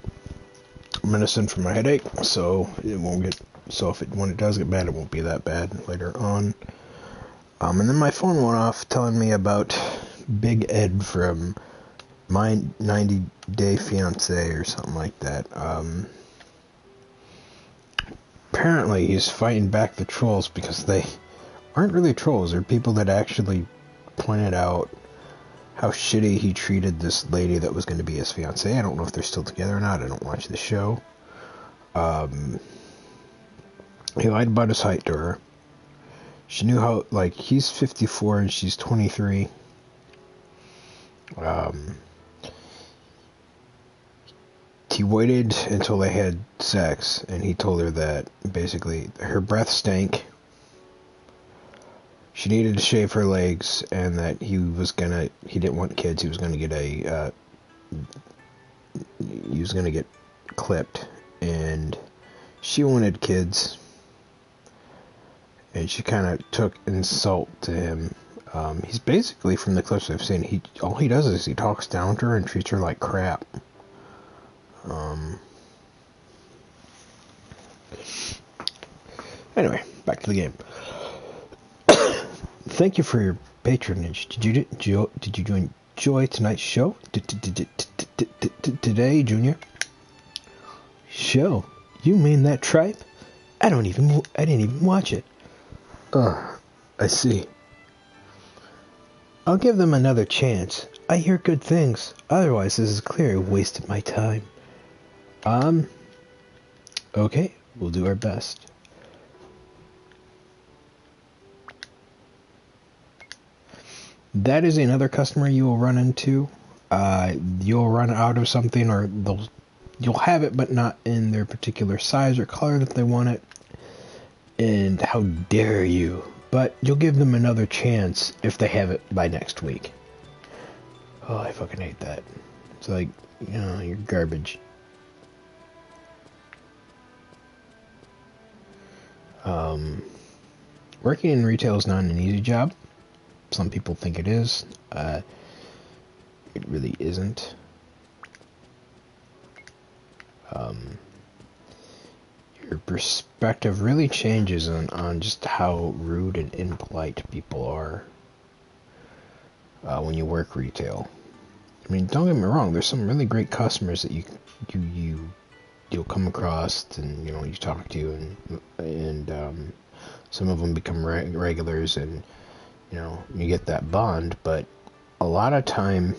medicine for my headache, so it won't get. So when it does get bad, it won't be that bad later on. And then my phone went off telling me about Big Ed from My 90 Day Fiance or something like that. Apparently he's fighting back the trolls because they aren't really trolls. They're people that actually pointed out how shitty he treated this lady that was going to be his fiance. I don't know if they're still together or not. I don't watch the show. He lied about his height to her. She knew how, like, he's 54 and she's 23. He waited until they had sex, and he told her that, basically, her breath stank. She needed to shave her legs, and that he didn't want kids, he was gonna get clipped, and she wanted kids, and she kind of took insult to him. He's basically, from the clips I've seen, all he does is he talks down to her and treats her like crap. Anyway, back to the game. Thank you for your patronage. Did you enjoy tonight's show? Today, Junior? Show? You mean that tripe? I didn't even watch it. I see. I'll give them another chance. I hear good things. Otherwise, this is clearly a waste of my time. Okay, we'll do our best. That is another customer you will run into. You'll run out of something, or you'll have it, but not in their particular size or color that they want it. And how dare you? But you'll give them another chance if they have it by next week. Oh, I fucking hate that. It's like, you're garbage. Working in retail is not an easy job. Some people think it is. It really isn't. Your perspective really changes on just how rude and impolite people are when you work retail. I mean, don't get me wrong. There's some really great customers that you'll come across, and you talk to, and some of them become regulars, and you get that bond. But a lot of time,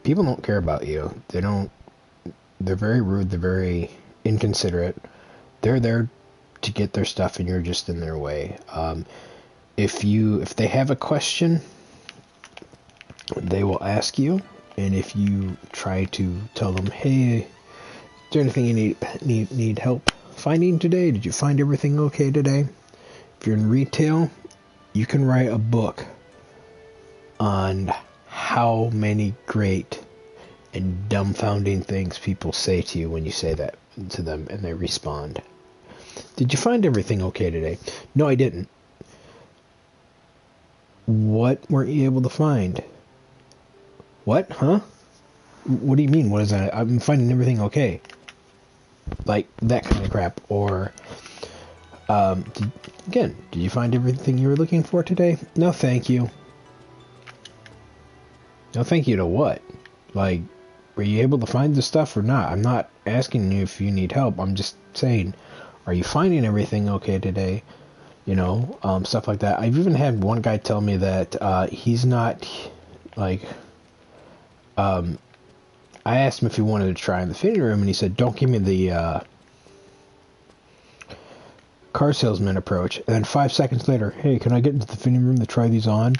people don't care about you. They're very rude. They're very inconsiderate. They're there to get their stuff, and you're just in their way. If they have a question, they will ask you, and if you try to tell them, hey, is there anything you need help finding today? Did you find everything okay today? If you're in retail, you can write a book on how many great and dumbfounding things people say to you when you say that to them, and they respond. Did you find everything okay today? No, I didn't. What weren't you able to find? What? Huh? What do you mean? What is that? I'm finding everything okay. Like, that kind of crap. Or, did you find everything you were looking for today? No, thank you. No, thank you to what? Like, were you able to find the stuff or not? I'm not asking you if you need help. I'm just saying, are you finding everything okay today? Stuff like that. I've even had one guy tell me that he's not, like, I asked him if he wanted to try in the fitting room, and he said, don't give me the car salesman approach. And then 5 seconds later, hey, can I get into the fitting room to try these on?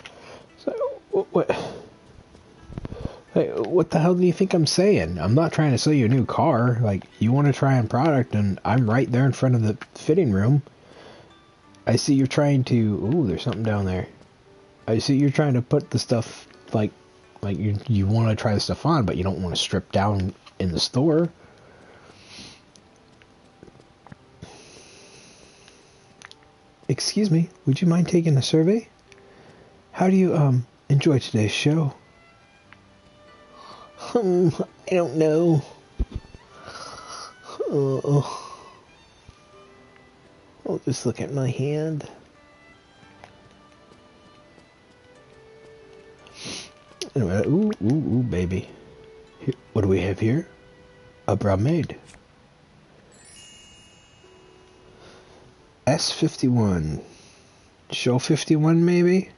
So, what? Hey, what the hell do you think I'm saying? I'm not trying to sell you a new car. Like, you want to try on product, and I'm right there in front of the fitting room. I see you're trying to... Ooh, there's something down there. I see you're trying to put the stuff, like you want to try the stuff on, but you don't want to strip down in the store. Excuse me, would you mind taking a survey? How do you enjoy today's show? I don't know. I'll just look at my hand. Anyway, ooh, baby. Here, what do we have here? A bromade. S51. Show 51, maybe?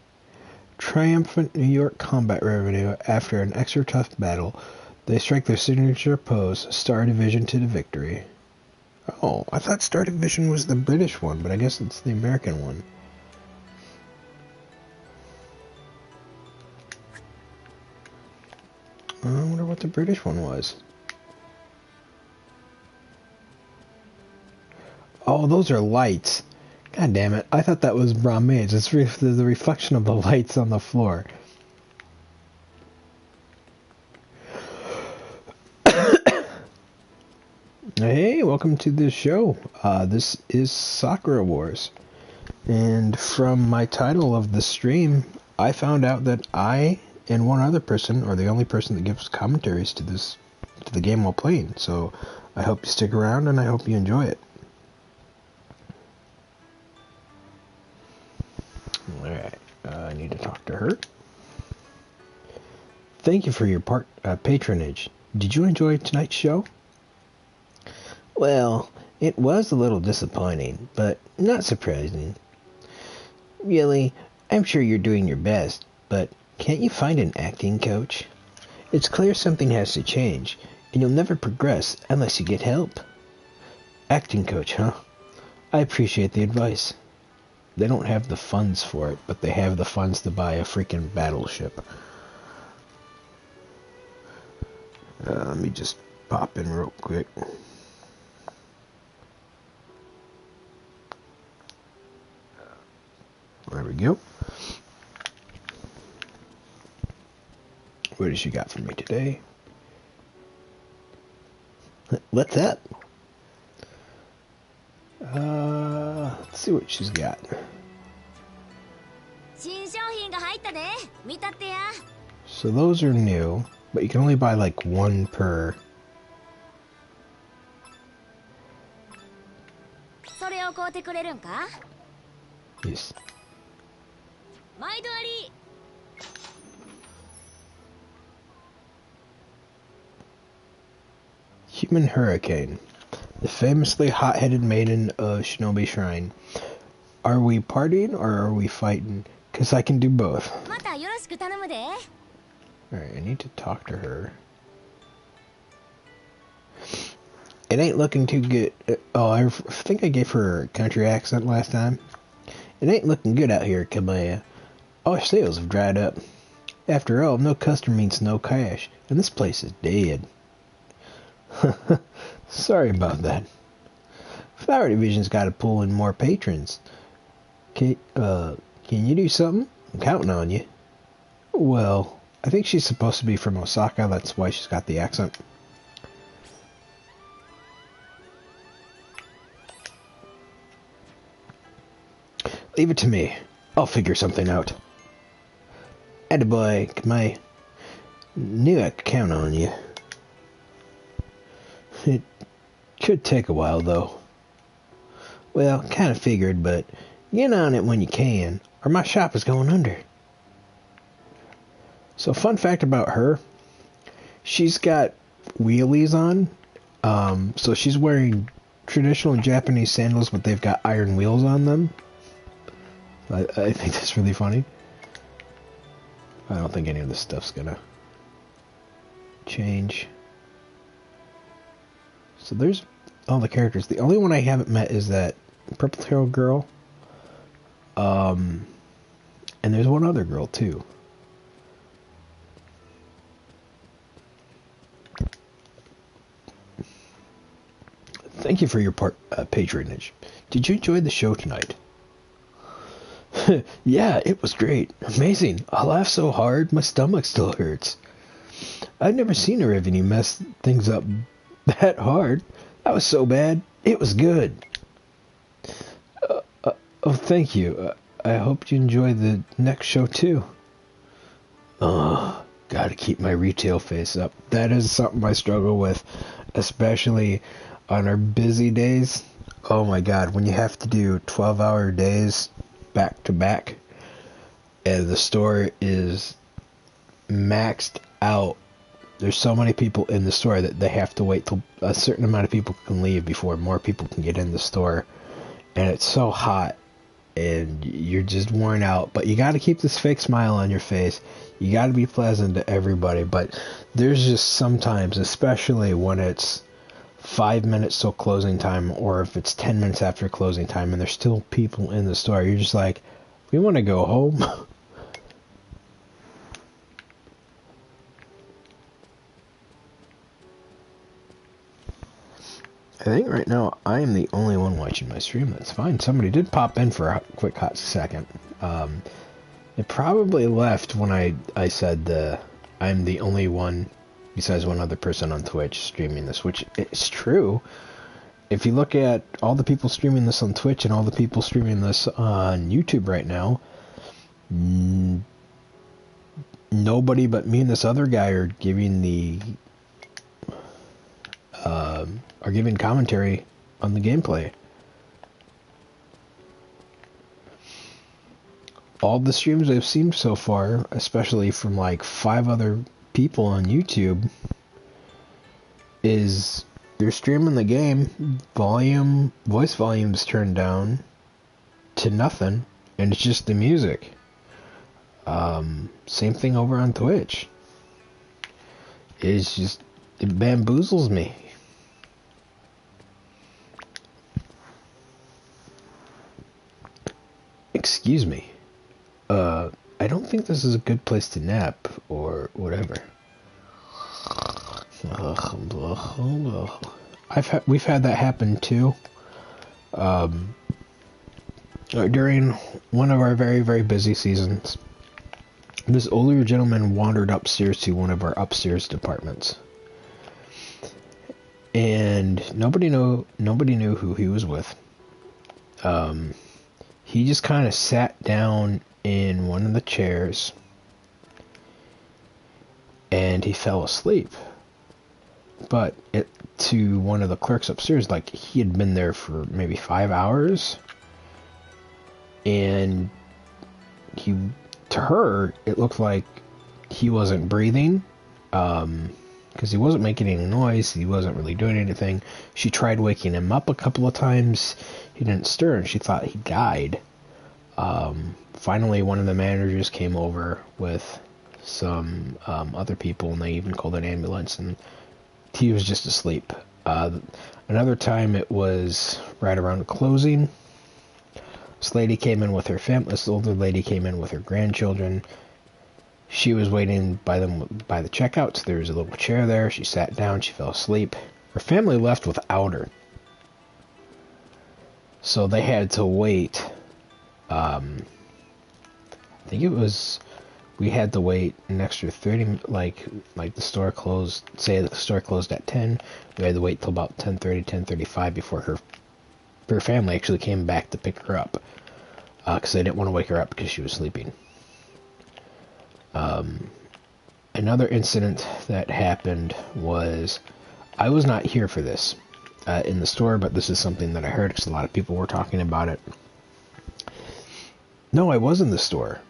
Triumphant New York combat revenue. After an extra tough battle, they strike their signature pose, Star Division to the victory. Oh, I thought Star Division was the British one, but I guess it's the American one. I wonder what the British one was. Oh, those are lights. God damn it. I thought that was bromades. It's the reflection of the lights on the floor. Hey, welcome to the show. This is Sakura Wars. And from my title of the stream, I found out that I and one other person are the only person that gives commentaries to the game while playing. So I hope you stick around and I hope you enjoy it. Alright, I need to talk to her. Thank you for your patronage. Did you enjoy tonight's show? Well, it was a little disappointing, but not surprising. Really, I'm sure you're doing your best, but can't you find an acting coach? It's clear something has to change, and you'll never progress unless you get help. Acting coach, huh? I appreciate the advice. They don't have the funds for it, but they have the funds to buy a freaking battleship. Let me just pop in real quick. There we go. What has she got for me today? What's up? Let's see what she's got. So those are new, but you can only buy like one per. Yes. Human Hurricane, the famously hot-headed maiden of Shinobi Shrine. Are we partying or are we fighting? 'Cause I can do both. Alright, I need to talk to her. It ain't looking too good. Oh, I think I gave her a country accent last time. It ain't looking good out here, Kamaya. Our sales have dried up. After all, no customer means no cash, and this place is dead. Sorry about that. Flower Division's got to pull in more patrons. Can you do something? I'm counting on you. Well, I think she's supposed to be from Osaka, that's why she's got the accent. Leave it to me. I'll figure something out. Attaboy, Kamai. Knew I could count on you. It could take a while, though. Well, kind of figured, but get on it when you can, or my shop is going under. So, fun fact about her, she's got wheelies on. So she's wearing traditional Japanese sandals, but they've got iron wheels on them. I think that's really funny. I don't think any of this stuff's gonna change. So there's all the characters. The only one I haven't met is that purple tail girl. And there's one other girl too. Thank you for your patronage. Did you enjoy the show tonight? Yeah, it was great. Amazing. I laughed so hard, my stomach still hurts. I've never seen a revenue mess things up that hard. That was so bad. It was good. Oh, thank you. I hope you enjoy the next show, too. Gotta keep my retail face up. That is something I struggle with, especially on our busy days. Oh my god, when you have to do 12-hour days back to back, and the store is maxed out. There's so many people in the store that they have to wait till a certain amount of people can leave before more people can get in the store. And it's so hot, and you're just worn out. But you got to keep this fake smile on your face. You got to be pleasant to everybody. But there's just sometimes, especially when it's 5 minutes till closing time, or if it's 10 minutes after closing time, and there's still people in the store, you're just like, we want to go home. I think right now I am the only one watching my stream. That's fine. Somebody did pop in for a quick hot second. It probably left when I said I'm the only one besides one other person on Twitch streaming this, which is true. If you look at all the people streaming this on Twitch and all the people streaming this on YouTube right now, nobody but me and this other guy are giving commentary on the gameplay. All the streams I've seen so far, especially from like 5 other people on YouTube, is they're streaming the game, voice volume's turned down to nothing, and it's just the music. Same thing over on Twitch. It bamboozles me. Excuse me. I don't think this is a good place to nap or whatever. We've had that happen too. During one of our very, very busy seasons, this older gentleman wandered upstairs to one of our upstairs departments, and nobody knew who he was with. He just kind of sat down in one of the chairs and he fell asleep. But to one of the clerks upstairs, like, he had been there for maybe 5 hours, and to her, it looked like he wasn't breathing, because he wasn't making any noise, he wasn't really doing anything. She tried waking him up a couple of times, he didn't stir, and she thought he died. Finally, one of the managers came over with some other people, and they even called an ambulance, and he was just asleep. Another time, it was right around closing. This lady came in with her family. This older lady came in with her grandchildren. She was waiting by the checkout, so there was a little chair there. She sat down, she fell asleep. Her family left without her, so they had to wait. I think it was, we had to wait an extra 30, like the store closed, say the store closed at 10, we had to wait till about 10:30, 10:35 before her family actually came back to pick her up, because they didn't want to wake her up because she was sleeping. Another incident that happened was, I was not here for this in the store, but this is something that I heard because a lot of people were talking about it. No, I was in the store.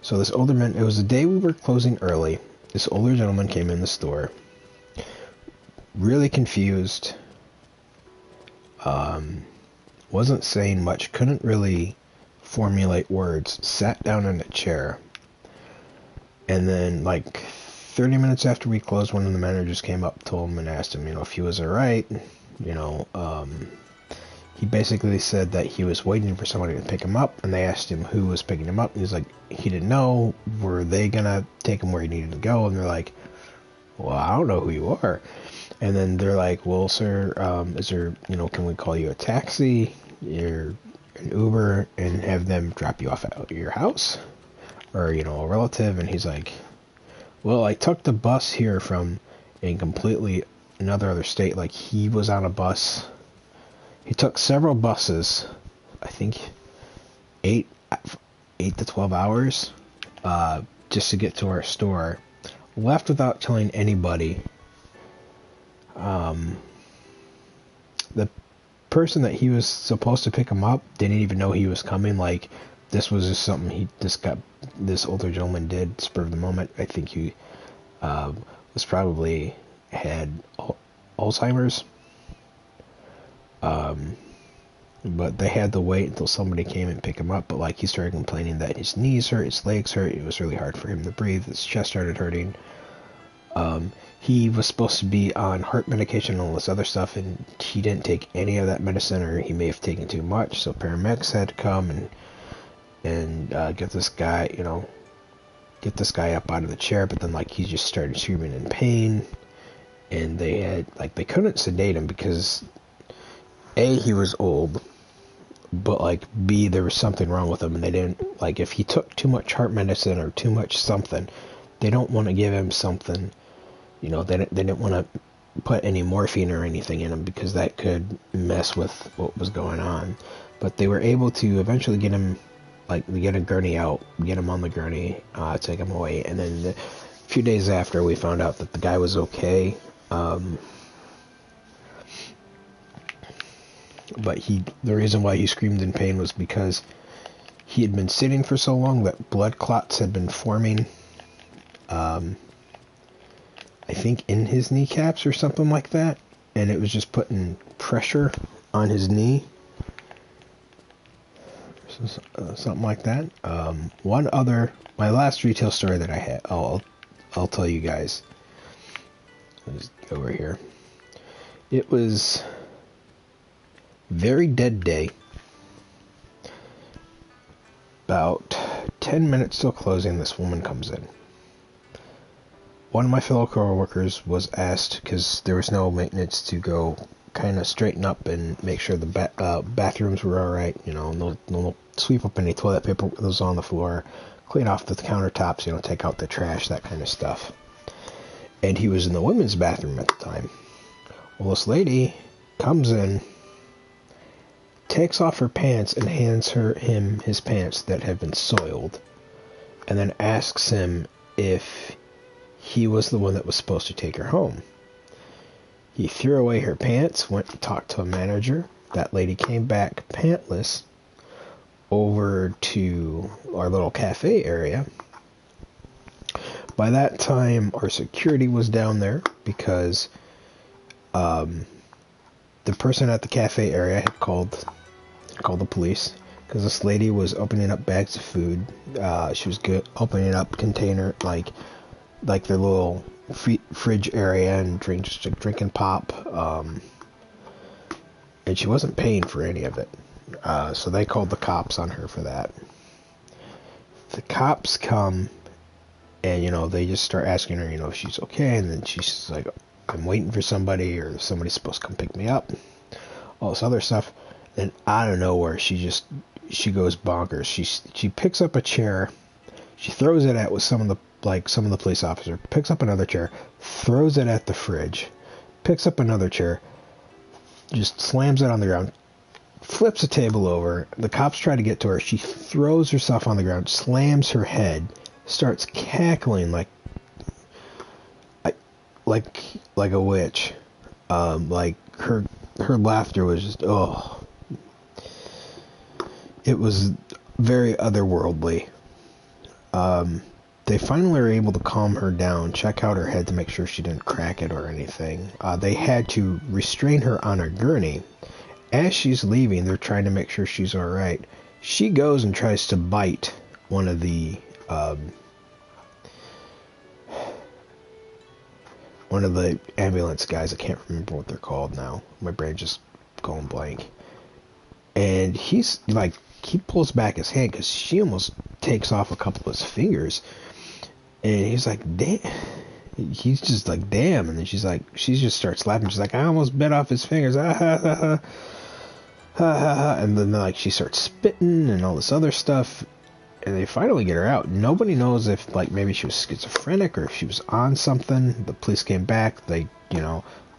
So this older man, it was the day we were closing early. This older gentleman came in the store, really confused, wasn't saying much, couldn't really formulate words, sat down in a chair, and then like 30 minutes after we closed, one of the managers came up, told him, and asked him, if he was alright. He basically said that he was waiting for somebody to pick him up, and they asked him who was picking him up, and he's like, he didn't know. Were they gonna take him where he needed to go? And they're like, well, I don't know who you are. And then they're like, well, sir, is there, can we call you a taxi, or an Uber, and have them drop you off at your house, or, a relative? And he's like, well, I took the bus here from a completely other state. Like, he was on a bus. He took several buses, I think 8 8 to 12 hours just to get to our store. Left without telling anybody. The person that he was supposed to pick him up didn't even know he was coming. Like, this was just something this older gentleman did, spur of the moment. I think he was probably had Alzheimer's. But they had to wait until somebody came and pick him up. But like, he started complaining that his knees hurt, his legs hurt. It was really hard for him to breathe. His chest started hurting. He was supposed to be on heart medication and all this other stuff, and he didn't take any of that medicine, or he may have taken too much. So paramedics had to come and get this guy, up out of the chair. But then, like, he just started screaming in pain, and they couldn't sedate him because A, he was old, but like B, there was something wrong with him, and they didn't, like, if he took too much heart medicine or too much something, they don't want to give him something, they didn't want to put any morphine or anything in him because that could mess with what was going on. But they were able to eventually get him, get a gurney out, get him on the gurney, take him away, and then a few days after, we found out that the guy was okay. But the reason why he screamed in pain was because he had been sitting for so long that blood clots had been forming, I think in his kneecaps or something like that, and it was just putting pressure on his knee, something like that. My last retail story that I had, I'll tell you guys. Let's go over here. It was very dead day. About 10 minutes till closing, this woman comes in. One of my fellow co-workers was asked, because there was no maintenance, to go kind of straighten up and make sure the bathrooms were alright, no sweep up any toilet paper that was on the floor, clean off the countertops, take out the trash, that kind of stuff. And he was in the women's bathroom at the time. Well, this lady comes in, takes off her pants and hands him his pants that have been soiled, and then asks him if he was the one that was supposed to take her home. He threw away her pants, went and talked to a manager. That lady came back pantless over to our little cafe area. By that time, our security was down there because the person at the cafe area had called the police because this lady was opening up bags of food. She was opening up container like their little fridge area and drinking pop, and she wasn't paying for any of it. So they called the cops on her for that. The cops come, and they just start asking her, if she's okay, and then she's like, I'm waiting for somebody, or somebody's supposed to come pick me up, all this other stuff. And out of nowhere, she goes bonkers. She picks up a chair, she throws it at some of the police officer, picks up another chair, throws it at the fridge, picks up another chair, just slams it on the ground, flips the table over. The cops try to get to her. She throws herself on the ground, slams her head, starts cackling like a witch. Like her laughter was just, it was very otherworldly. They finally were able to calm her down, check out her head to make sure she didn't crack it or anything. They had to restrain her on her gurney. As she's leaving, they're trying to make sure she's alright. She goes and tries to bite one of the ambulance guys. I can't remember what they're called now. My brain's just going blank. And he pulls back his hand because she almost takes off a couple of his fingers. And he's like, damn. He's just like, damn. And then she just starts laughing. She's like, I almost bit off his fingers. Ah, ha, ha, ha. Ha, ha, ha. And then she starts spitting and all this other stuff. And they finally get her out. Nobody knows if maybe she was schizophrenic or if she was on something. The police came back. They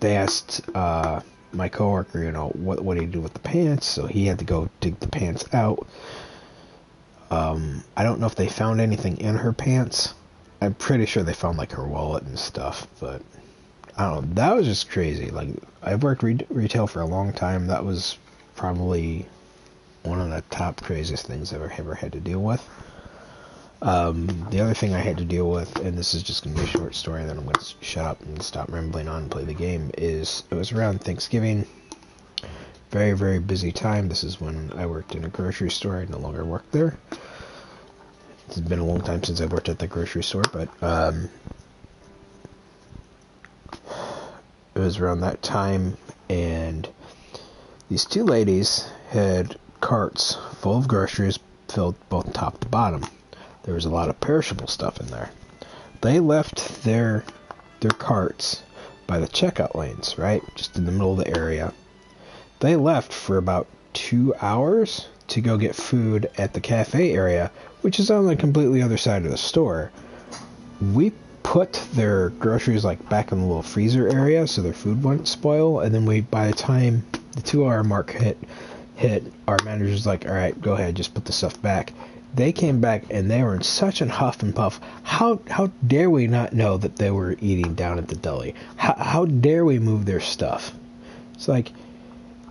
asked my coworker, what do you do with the pants? So he had to go dig the pants out. I don't know if they found anything in her pants. I'm pretty sure they found like her wallet and stuff, but I don't know. That was just crazy. Like, I've worked retail for a long time. That was probably one of the top craziest things I've ever had to deal with. The other thing I had to deal with, and this is just going to be a short story, then I'm going to shut up and stop rambling on and play the game, is it was around Thanksgiving. Very, very busy time. This is when I worked in a grocery store. I no longer work there. It's been a long time since I worked at the grocery store, but it was around that time, and these two ladies had carts full of groceries filled both top to bottom. There was a lot of perishable stuff in there. They left their carts by the checkout lanes, right? Just in the middle of the area. They left for about 2 hours to go get food at the cafe area, which is on the completely other side of the store. We put their groceries like back in the little freezer area so their food wouldn't spoil, and then by the time the 2-hour mark hit, our manager's like, alright, go ahead, just put the stuff back. They came back and they were in such a huff and puff. How dare we not know that they were eating down at the deli? How dare we move their stuff? It's like,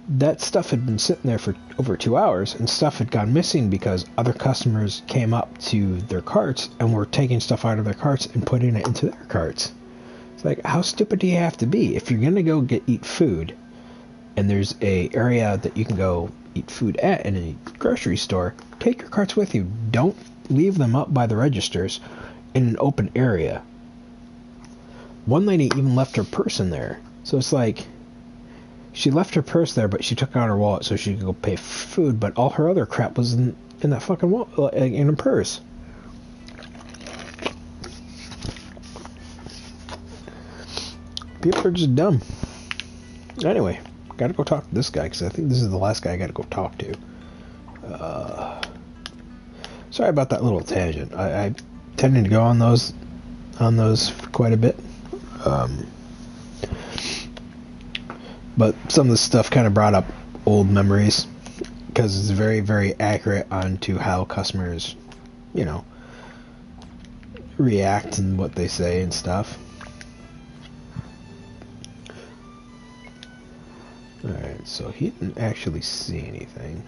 that stuff had been sitting there for over 2 hours, and stuff had gone missing because other customers came up to their carts and were taking stuff out of their carts and putting it into their carts. It's like, how stupid do you have to be? If you're going to go eat food, and there's a area that you can go eat food at in a grocery store, take your carts with you. Don't leave them up by the registers in an open area. One lady even left her purse in there. So it's like, she left her purse there, but she took out her wallet so she could go pay for food, but all her other crap was in that fucking wallet, in her purse. People are just dumb. Anyway, gotta go talk to this guy, because I think this is the last guy I gotta go talk to. Sorry about that little tangent. I tended to go on those quite a bit. But some of the stuff kind of brought up old memories, because it's very, very accurate onto how customers, react and what they say and stuff. Alright, so he didn't actually see anything.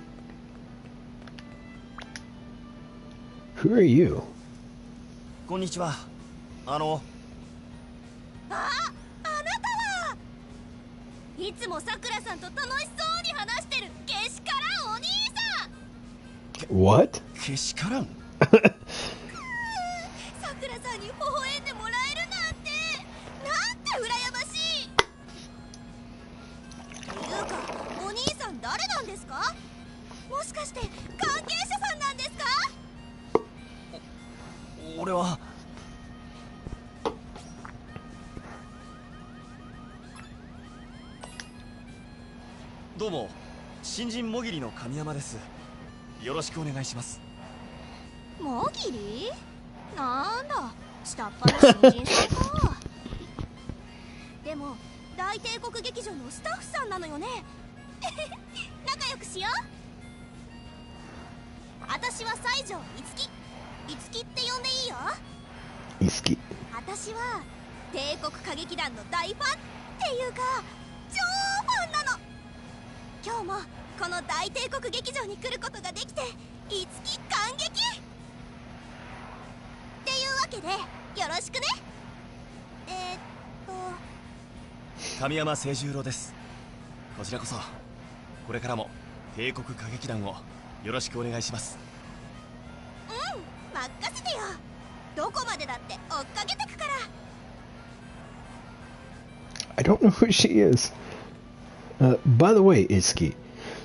Who are you? こんにちは。いつもさくらさんと楽しそうに話してるけしからんお兄さん。 What? けしからん。さくらさんに微笑んでもらえるなんて羨ましい。っていうかお兄さん誰なんですか？もしかして関係者さんなんですか？俺はどうも、新人もぎりの神山です。よろしくお願いします。もぎり？なんだ、下っ端の新人さんか。でも大帝国劇場のスタッフさんなのよね。仲良くしよう。私は西条いつき。いつきって呼んでいいよ。いつき。私は帝国歌劇団の大ファンっていうか超ファンなの。今日もこの大帝国劇場に来ることができていつき感激っていうわけでよろしくね。神山清十郎です。こちらこそこれからも帝国歌劇団をよろしくお願いします。任せてよ。どこまでだって追っかけてくから。 I don't know who she is. By the way, Itsuki,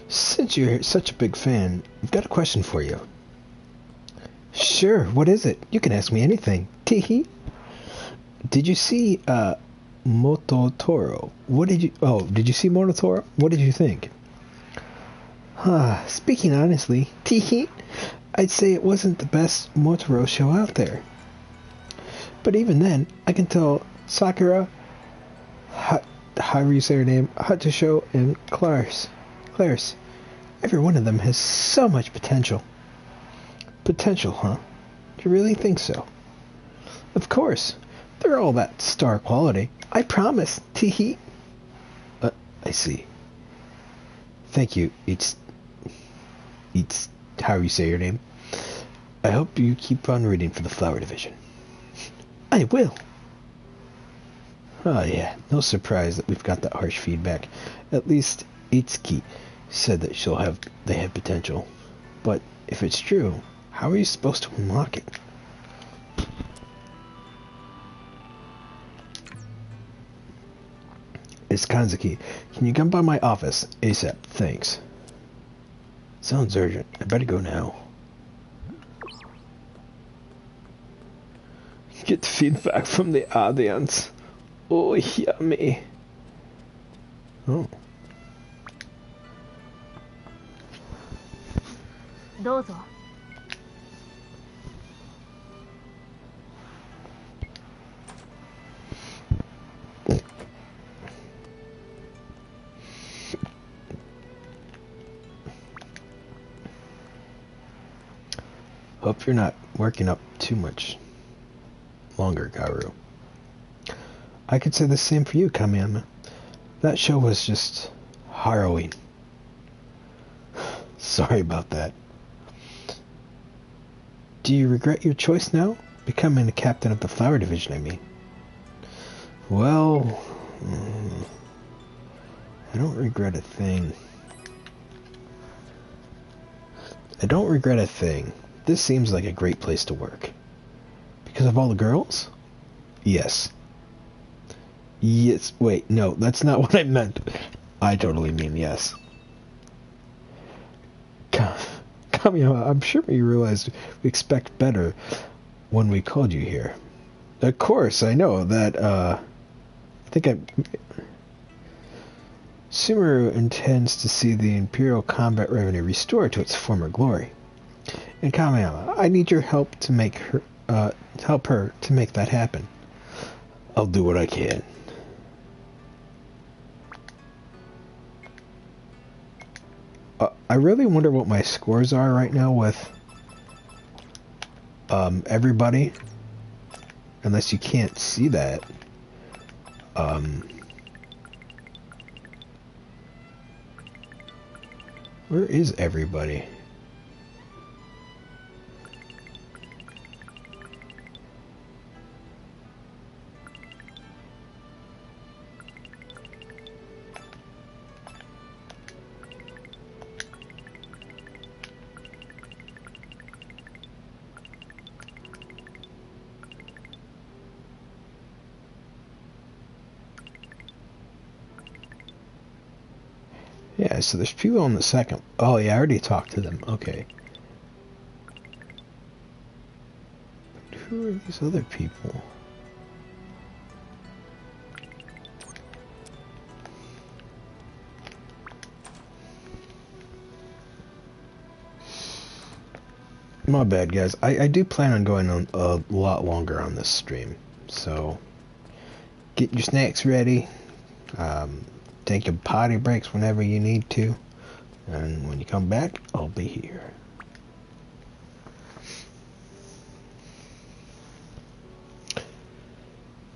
since you're such a big fan, I've got a question for you. Sure, what is it? You can ask me anything. Teehee. Did you see Mototoro? Did you see Mototoro? What did you think? Speaking honestly, teehee, I'd say it wasn't the best Motoro show out there. But even then, I can tell Sakura, however you say her name, Hatasho, and Claris. Every one of them has so much potential. Potential, huh? You really think so? Of course. They're all that star quality. I promise. Teehee. I see. Thank you. It's how you say your name. I hope you keep on reading for the flower division. I will. Oh yeah, no surprise that we've got that harsh feedback. At least Itsuki said that they have potential. But if it's true, how are you supposed to unlock it? It's Kanzuki. Can you come by my office ASAP? Thanks. Sounds urgent. I better go now. Get feedback from the audience. Oh, yummy. Oh. どうぞ。 Hope you're not working up too much longer, Garu. I could say the same for you, Kamiyama. That show was just harrowing. Sorry about that. Do you regret your choice now? Becoming the captain of the flower division, I mean. Well, I don't regret a thing. I don't regret a thing. This seems like a great place to work. Because of all the girls? Yes. Yes, wait, no, that's not what I meant. I totally mean yes. Kamiyama, I'm sure you realized we expect better when we called you here. Of course, I know that, Sumeru intends to see the Imperial combat revenue restored to its former glory. And Kamiyama, I need your help to help her to make that happen. I'll do what I can. I really wonder what my scores are right now with everybody. Unless you can't see that. Where is everybody? Yeah, so there's people on the second. Oh, yeah, I already talked to them. Okay. Who are these other people? My bad, guys. I do plan on going on a lot longer on this stream. So, get your snacks ready. Take your potty breaks whenever you need to. And when you come back, I'll be here.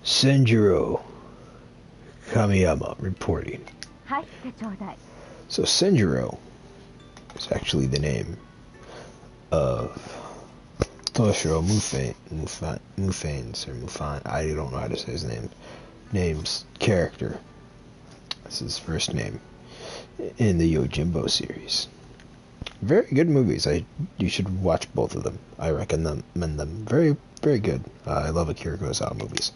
Senjuro Kamiyama reporting. So Senjuro is actually the name of Toshiro Mufan, I don't know how to say his name's character. That's his first name in the Yojimbo series. Very good movies. You should watch both of them. I recommend them. Very, very good. I love Akira Kurosawa movies.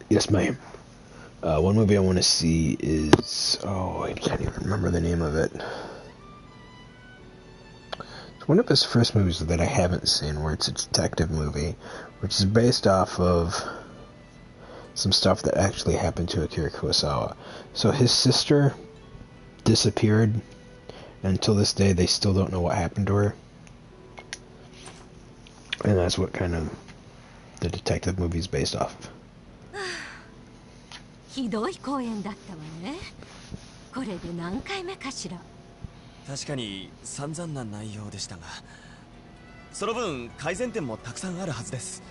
Yes, ma'am. One movie I want to see is... Oh, I can't even remember the name of it. It's one of his first movies that I haven't seen, where it's a detective movie, which is based off of some stuff that actually happened to Akira Kurosawa. So his sister disappeared, and until this day they still don't know what happened to her. And that's what kind of the detective movie is based off of. ひどい公演だったわね。これで何回目かしら。確かに散々な内容でしたが、その分改善点もたくさんあるはずです。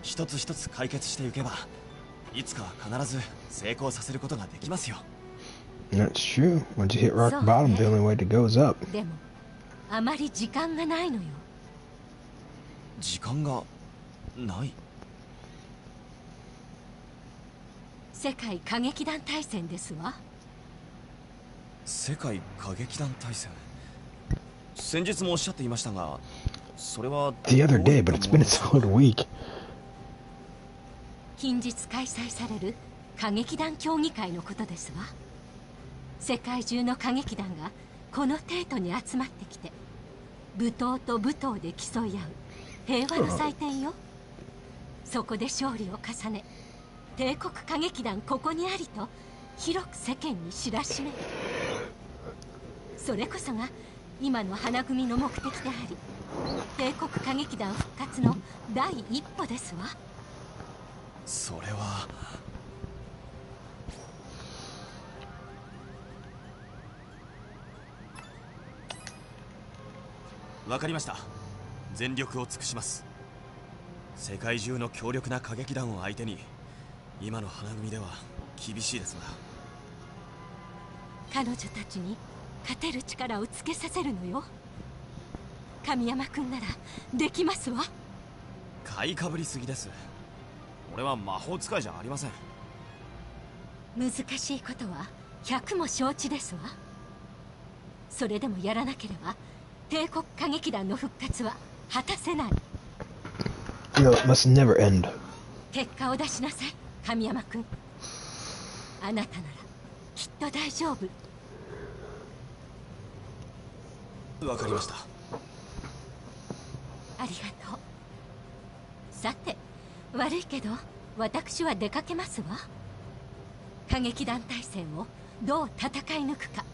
一つ一つ解決していけば、いつかは必ず成功させることができますよ。That's true. Once you hit rock bottom, the only way to go is up. でもあまり時間がないのよ。時間がない。世界歌劇団大戦ですわ。世界歌劇団大戦。先日もおっしゃっていましたが、それは The other day, but it's been a solid week. 近日開催される歌劇団協議会のことですわ。世界中の歌劇団がこの帝都に集まってきて、舞踏と舞踏で競い合う平和の祭典よ。そこで勝利を重ね、帝国歌劇団ここにありと広く世間に知らしめる。それこそが今の花組の目的であり、帝国歌劇団復活の第一歩ですわ。それはわかりました。全力を尽くします。世界中の強力な歌劇団を相手に今の花組では厳しいですが、彼女たちに勝てる力をつけさせるのよ。神山君ならできますわ。買いかぶりすぎです。俺は魔法使いじゃありません。難しいことは100も承知ですわ。それでもやらなければ帝国歌劇団の復活は果たせない。 You know, it must never end. 結果を出しなさい、神山君。あなたならきっと大丈夫。わかりました。ありがとう。さて、悪いけど私は出かけますわ。歌劇団大戦をどう戦い抜くか、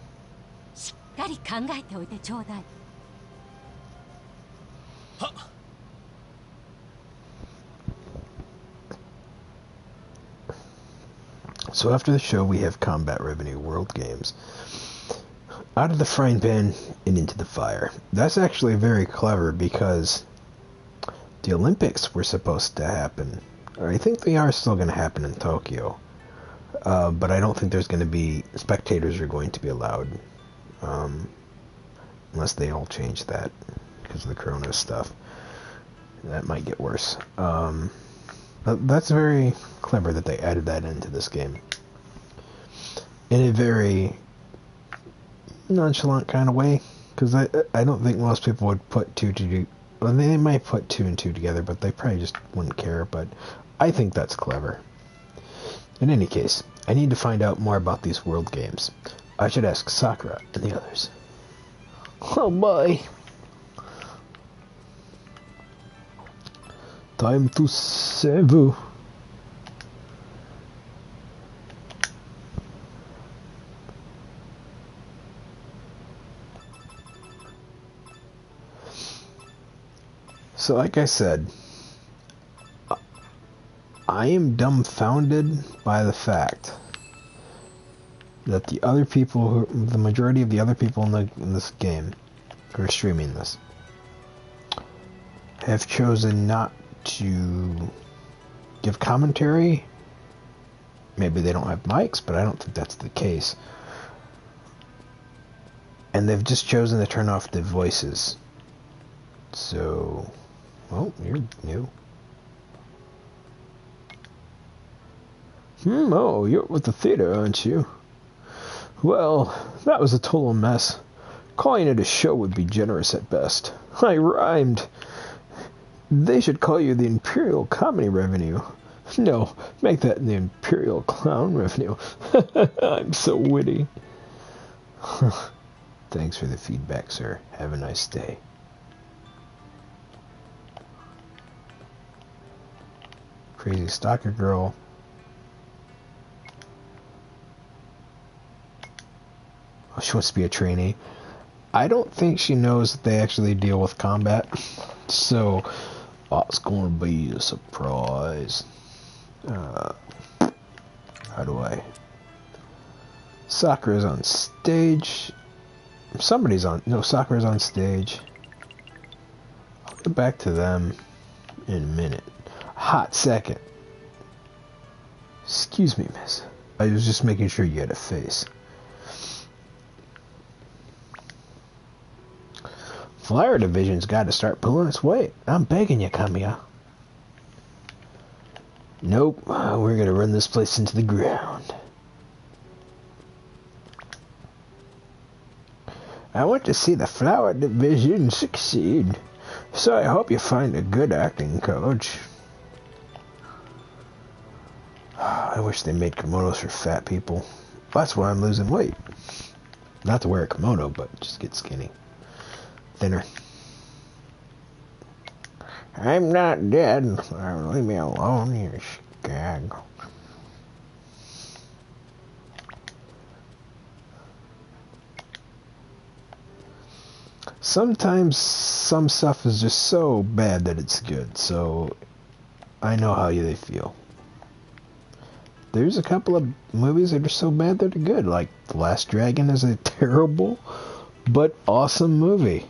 しっかり考えておいてちょうだい。はっ。So after the show, we have Combat Revenue World Games. Out of the frying pan and into the fire. That's actually very clever because the Olympics were supposed to happen. I think they are still going to happen in Tokyo. But I don't think there's going to be... spectators are going to be allowed. Unless they all change that because of the Corona stuff. That might get worse. That's very clever that they added that into this game. In a very nonchalant kind of way. Because I don't think most people would put two to do... Well, they might put 2 and 2 together, but they probably just wouldn't care. But I think that's clever. In any case, I need to find out more about these world games. I should ask Sakura and the others. Oh boy! Time to save. So like I said, I am dumbfounded by the fact that the other people, the majority of the other people in this game who are streaming this, have chosen not to give commentary. Maybe they don't have mics, but I don't think that's the case. And they've just chosen to turn off the voices. So, well, you're new. Oh, you're with the theater, aren't you? Well, that was a total mess. Calling it a show would be generous at best. I rhymed. They should call you the Imperial Comedy Revenue. No, make that the Imperial Clown Revenue. I'm so witty. Thanks for the feedback, sir. Have a nice day. Crazy stalker girl. Oh, she wants to be a trainee. I don't think she knows that they actually deal with combat. So, it's going to be a surprise. How do I... Sakura's on stage. somebody's on. No, Sakura's on stage. I'll get back to them in a minute. Hot second. Excuse me, miss. I was just making sure you had a face. Flower Division's got to start pulling its weight. I'm begging you, Kamiya. Nope, we're gonna run this place into the ground. I want to see the Flower Division succeed, so I hope you find a good acting coach. I wish they made kimonos for fat people. That's why I'm losing weight. Not to wear a kimono, but just get skinny. Thinner. I'm not dead. Leave me alone, you skag. Sometimes some stuff is just so bad that it's good, so I know how they feel. There's a couple of movies that are so bad that they're good, like The Last Dragon is a terrible but awesome movie.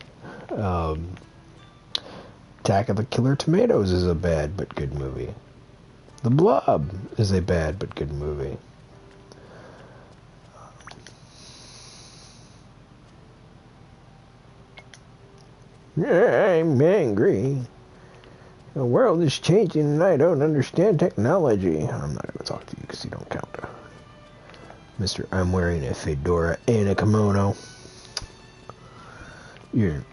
Attack of the Killer Tomatoes is a bad but good movie. The Blob is a bad but good movie. I'm angry. The world is changing and I don't understand technology. I'm not going to talk to you because you don't count. Mister, I'm wearing a fedora and a kimono. You're...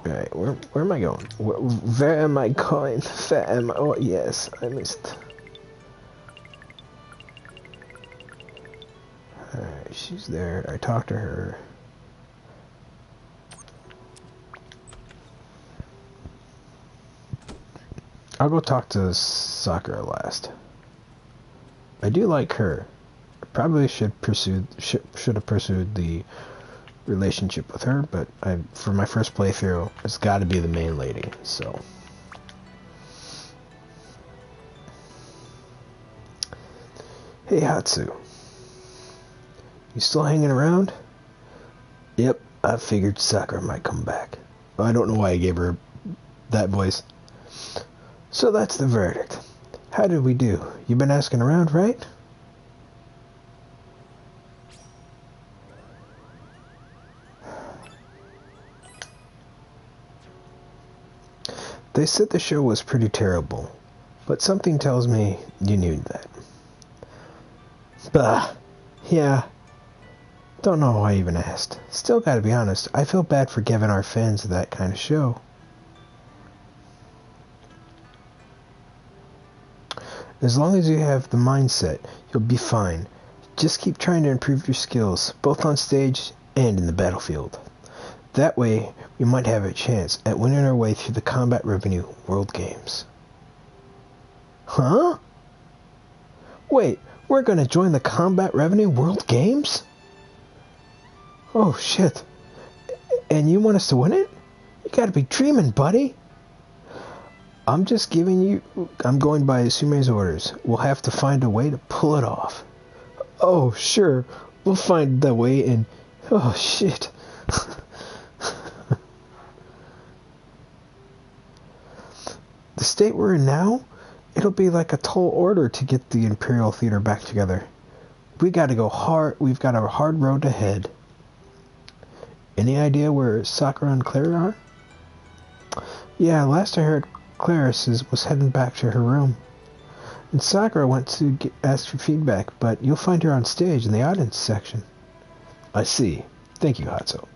Alright, where am I going? Where am I going? Oh, yes, I missed. Alright, she's there. I talked to her. I'll go talk to Sakura last. I do like her. I probably should have pursued the relationship with her, but for my first playthrough, it's got to be the main lady. So, hey Hatsu, you still hanging around? Yep, I figured Sakura might come back. I don't know why I gave her that voice. So that's the verdict. How did we do? You've been asking around, right? They said the show was pretty terrible, but something tells me you knew that. Bah. Yeah. Don't know why I even asked. Still gotta be honest, I feel bad for giving our fans that kind of show. As long as you have the mindset, you'll be fine. Just keep trying to improve your skills, both on stage and in the battlefield. That way, we might have a chance at winning our way through the Combat Revenue World Games. Huh? Wait, we're gonna join the Combat Revenue World Games? Oh shit. And you want us to win it? You gotta be dreaming, buddy. I'm just giving you... I'm going by Sume's orders. We'll have to find a way to pull it off. Oh, sure. We'll find the way and... Oh, shit. The state we're in now, it'll be like a tall order to get the Imperial Theater back together. We gotta go hard. We've got a hard road ahead. Any idea where Sakura and Claire are? Yeah, last I heard, Clarice was heading back to her room. And Sakura went to ask for feedback, but you'll find her on stage in the audience section. I see. Thank you, Hatsu.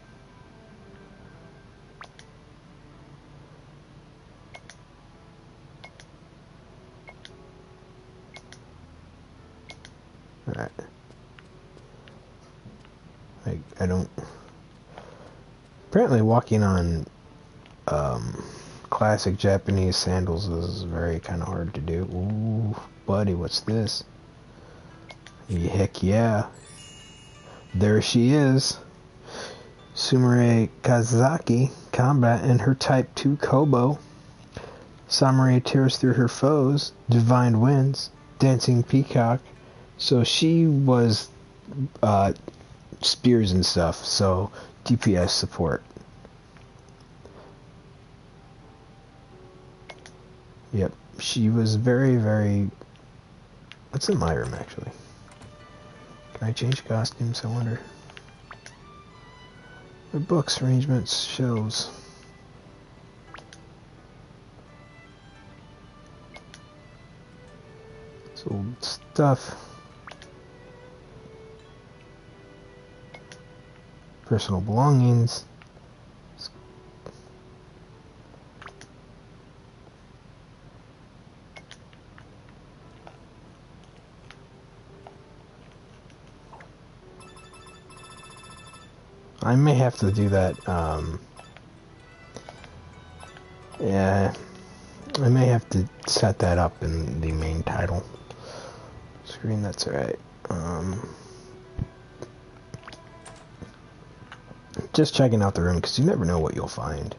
Alright. I don't... Apparently walking on classic Japanese sandals is very kind of hard to do. Ooh, buddy, what's this? Heck yeah. There she is. Sumire Kazaki, combat in her Type 2 Kobo. Samurai tears through her foes. Divine winds. Dancing Peacock. So she was spears and stuff, so DPS support. Yep, she was very, very... What's in my room, actually? Can I change costumes, I wonder? My books, arrangements, shelves. It's old stuff. Personal belongings. I may have to do that, yeah, I may have to set that up in the main title screen, that's alright. Just checking out the room, because you never know what you'll find.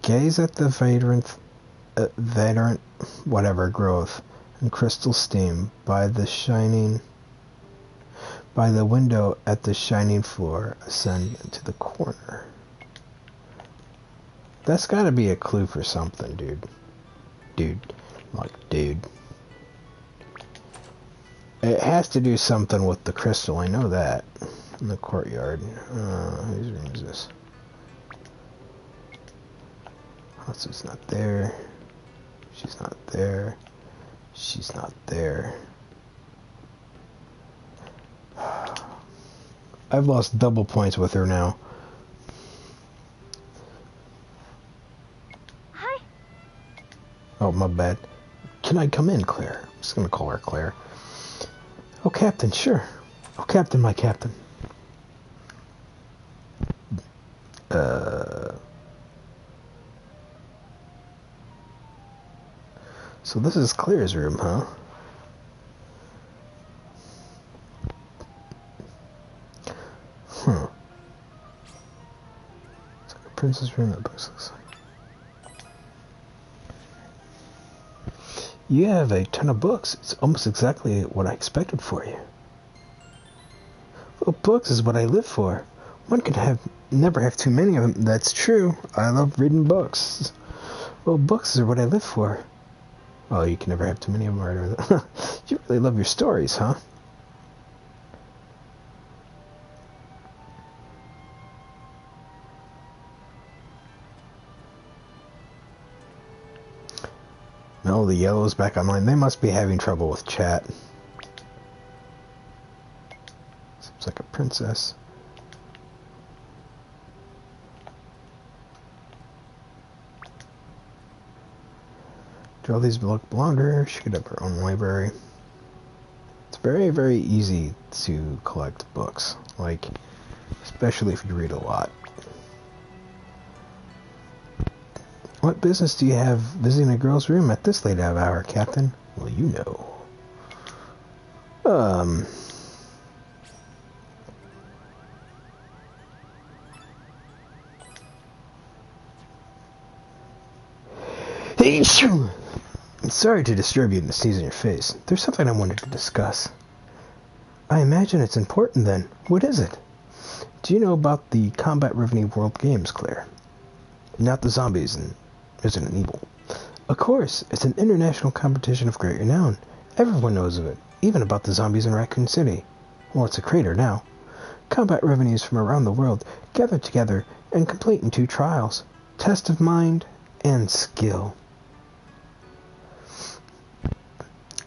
Gaze at the vagrant, whatever, growth and crystal steam by the window at the shining floor. Ascend to the corner. That's gotta be a clue for something, dude. Dude. It has to do something with the crystal, I know that. In the courtyard. Whose room is this? Hotsu's not there. She's not there. She's not there. I've lost double points with her now. Hi. Oh, my bad. Can I come in, Claire? I'm just gonna call her Claire. Oh, Captain, sure. Oh, Captain, my Captain. So this is Claire's room, huh? It's like a princess room, that box looks like. You have a ton of books. It's almost exactly what I expected for you. Well, books is what I live for. One can never have too many of them. That's true. I love reading books. Well, books are what I live for. Oh, you can never have too many of them, right? You really love your stories, huh? No, the yellow's back online. They must be having trouble with chat. Seems like a princess. Do all these belong to her? She could have her own library. It's very, very easy to collect books. Like, especially if you read a lot. What business do you have visiting a girl's room at this late hour, Captain? Well, you know. Sorry to disturb you and sneeze in your face. There's something I wanted to discuss. I imagine it's important then. What is it? Do you know about the Combat Revenue World Games, Claire? Not the zombies and Resident Evil. Of course, it's an international competition of great renown. Everyone knows of it, even about the zombies in Raccoon City. Well, it's a crater now. Combat revenues from around the world gather together and complete in 2 trials. Test of mind and skill.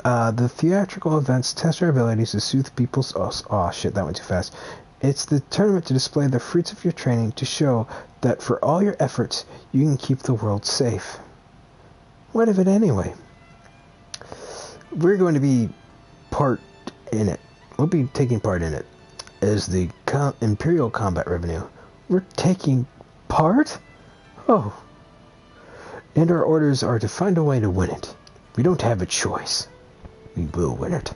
The theatrical events test our abilities to soothe people's... Oh, shit, that went too fast. It's the tournament to display the fruits of your training to show that for all your efforts, you can keep the world safe. What of it anyway? We're going to be part in it. We'll be taking part in it as the Imperial Combat Revenue. We're taking part? Oh. And our orders are to find a way to win it. We don't have a choice. We will win it.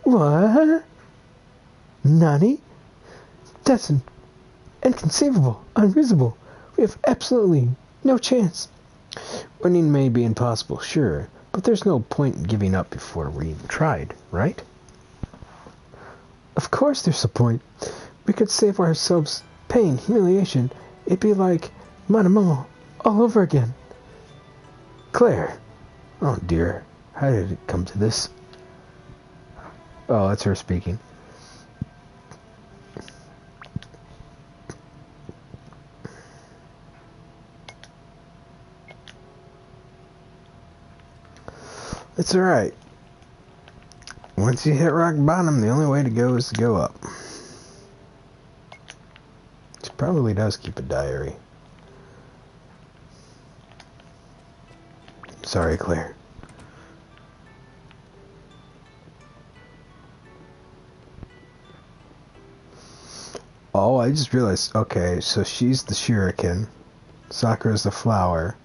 What? Nani? That's inconceivable, unreasonable. We have absolutely no chance. Winning may be impossible, sure, But there's no point in giving up before we even tried, right? Of course there's a point. We could save ourselves pain, humiliation. It'd be like Manamo all over again. Claire. Oh dear. How did it come to this? Oh, that's her speaking. It's alright. Once you hit rock bottom, the only way to go is to go up. She probably does keep a diary. Sorry, Claire. Oh, I just realized, okay, so she's the shuriken. Sakura's the flower.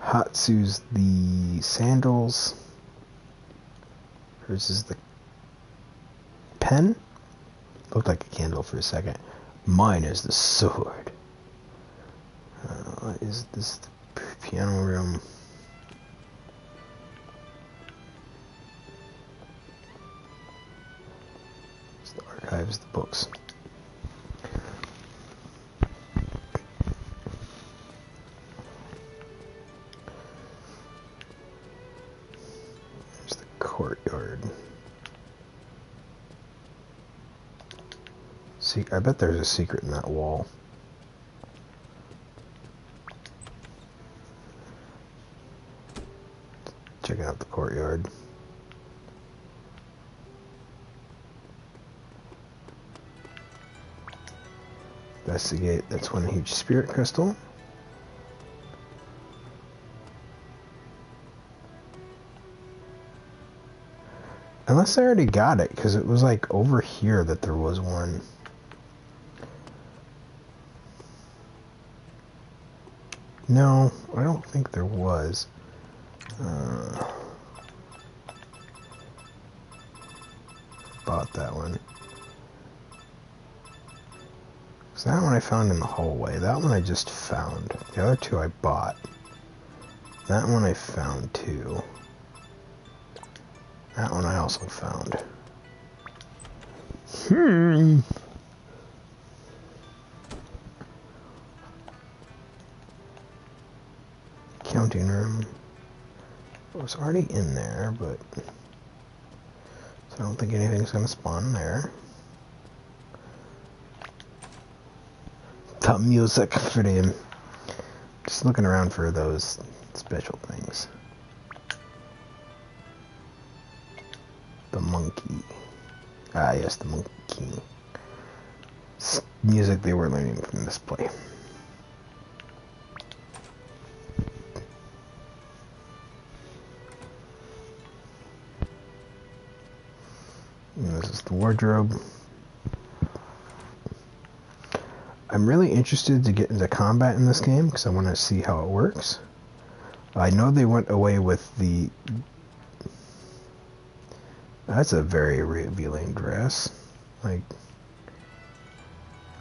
Hatsu's the sandals. Hers is the pen? Looked like a candle for a second. Mine is the sword. Is this the piano room? It's the archives, the books. There's the courtyard. See, I bet there's a secret in that wall. Checking out the courtyard. Investigate. That's one huge spirit crystal. Unless I already got it, because it was like over here that there was one. No, I don't think there was. Bought that one. So that one I found in the hallway. That one I just found. The other two I bought. That one I found too. That one I also found. Counting room. It was already in there, but so I don't think anything's gonna spawn there. The music video. Just looking around for those special things. The monkey. Ah, yes, the monkey. It's music they were learning from this play. And this is the wardrobe. I'm really interested to get into combat in this game because I want to see how it works. I know they went away with the... That's a very revealing dress. Like...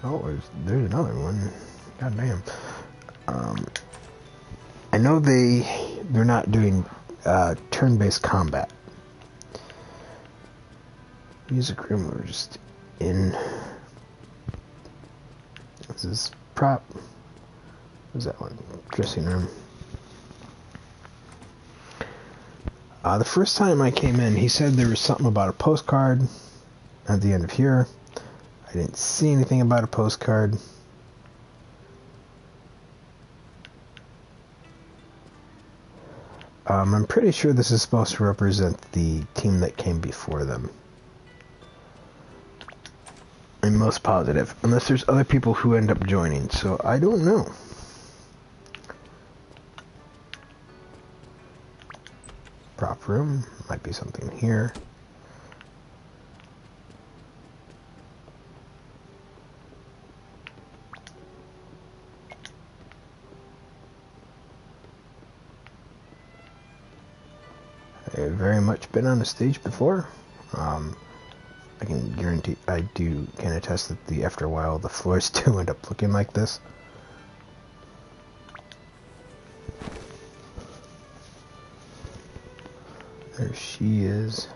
Oh, there's another one. God damn. I know they're not doing turn-based combat. Music room, we're just in... This is prop. What's that one? Dressing room. The first time I came in, he said there was something about a postcard at the end of here. I didn't see anything about a postcard. I'm pretty sure this is supposed to represent the team that came before them. I'm most positive, unless there's other people who end up joining, so I don't know. Prop room, might be something here. I've very much been on a stage before. I can guarantee, can attest that after a while the floors do end up looking like this. There she is.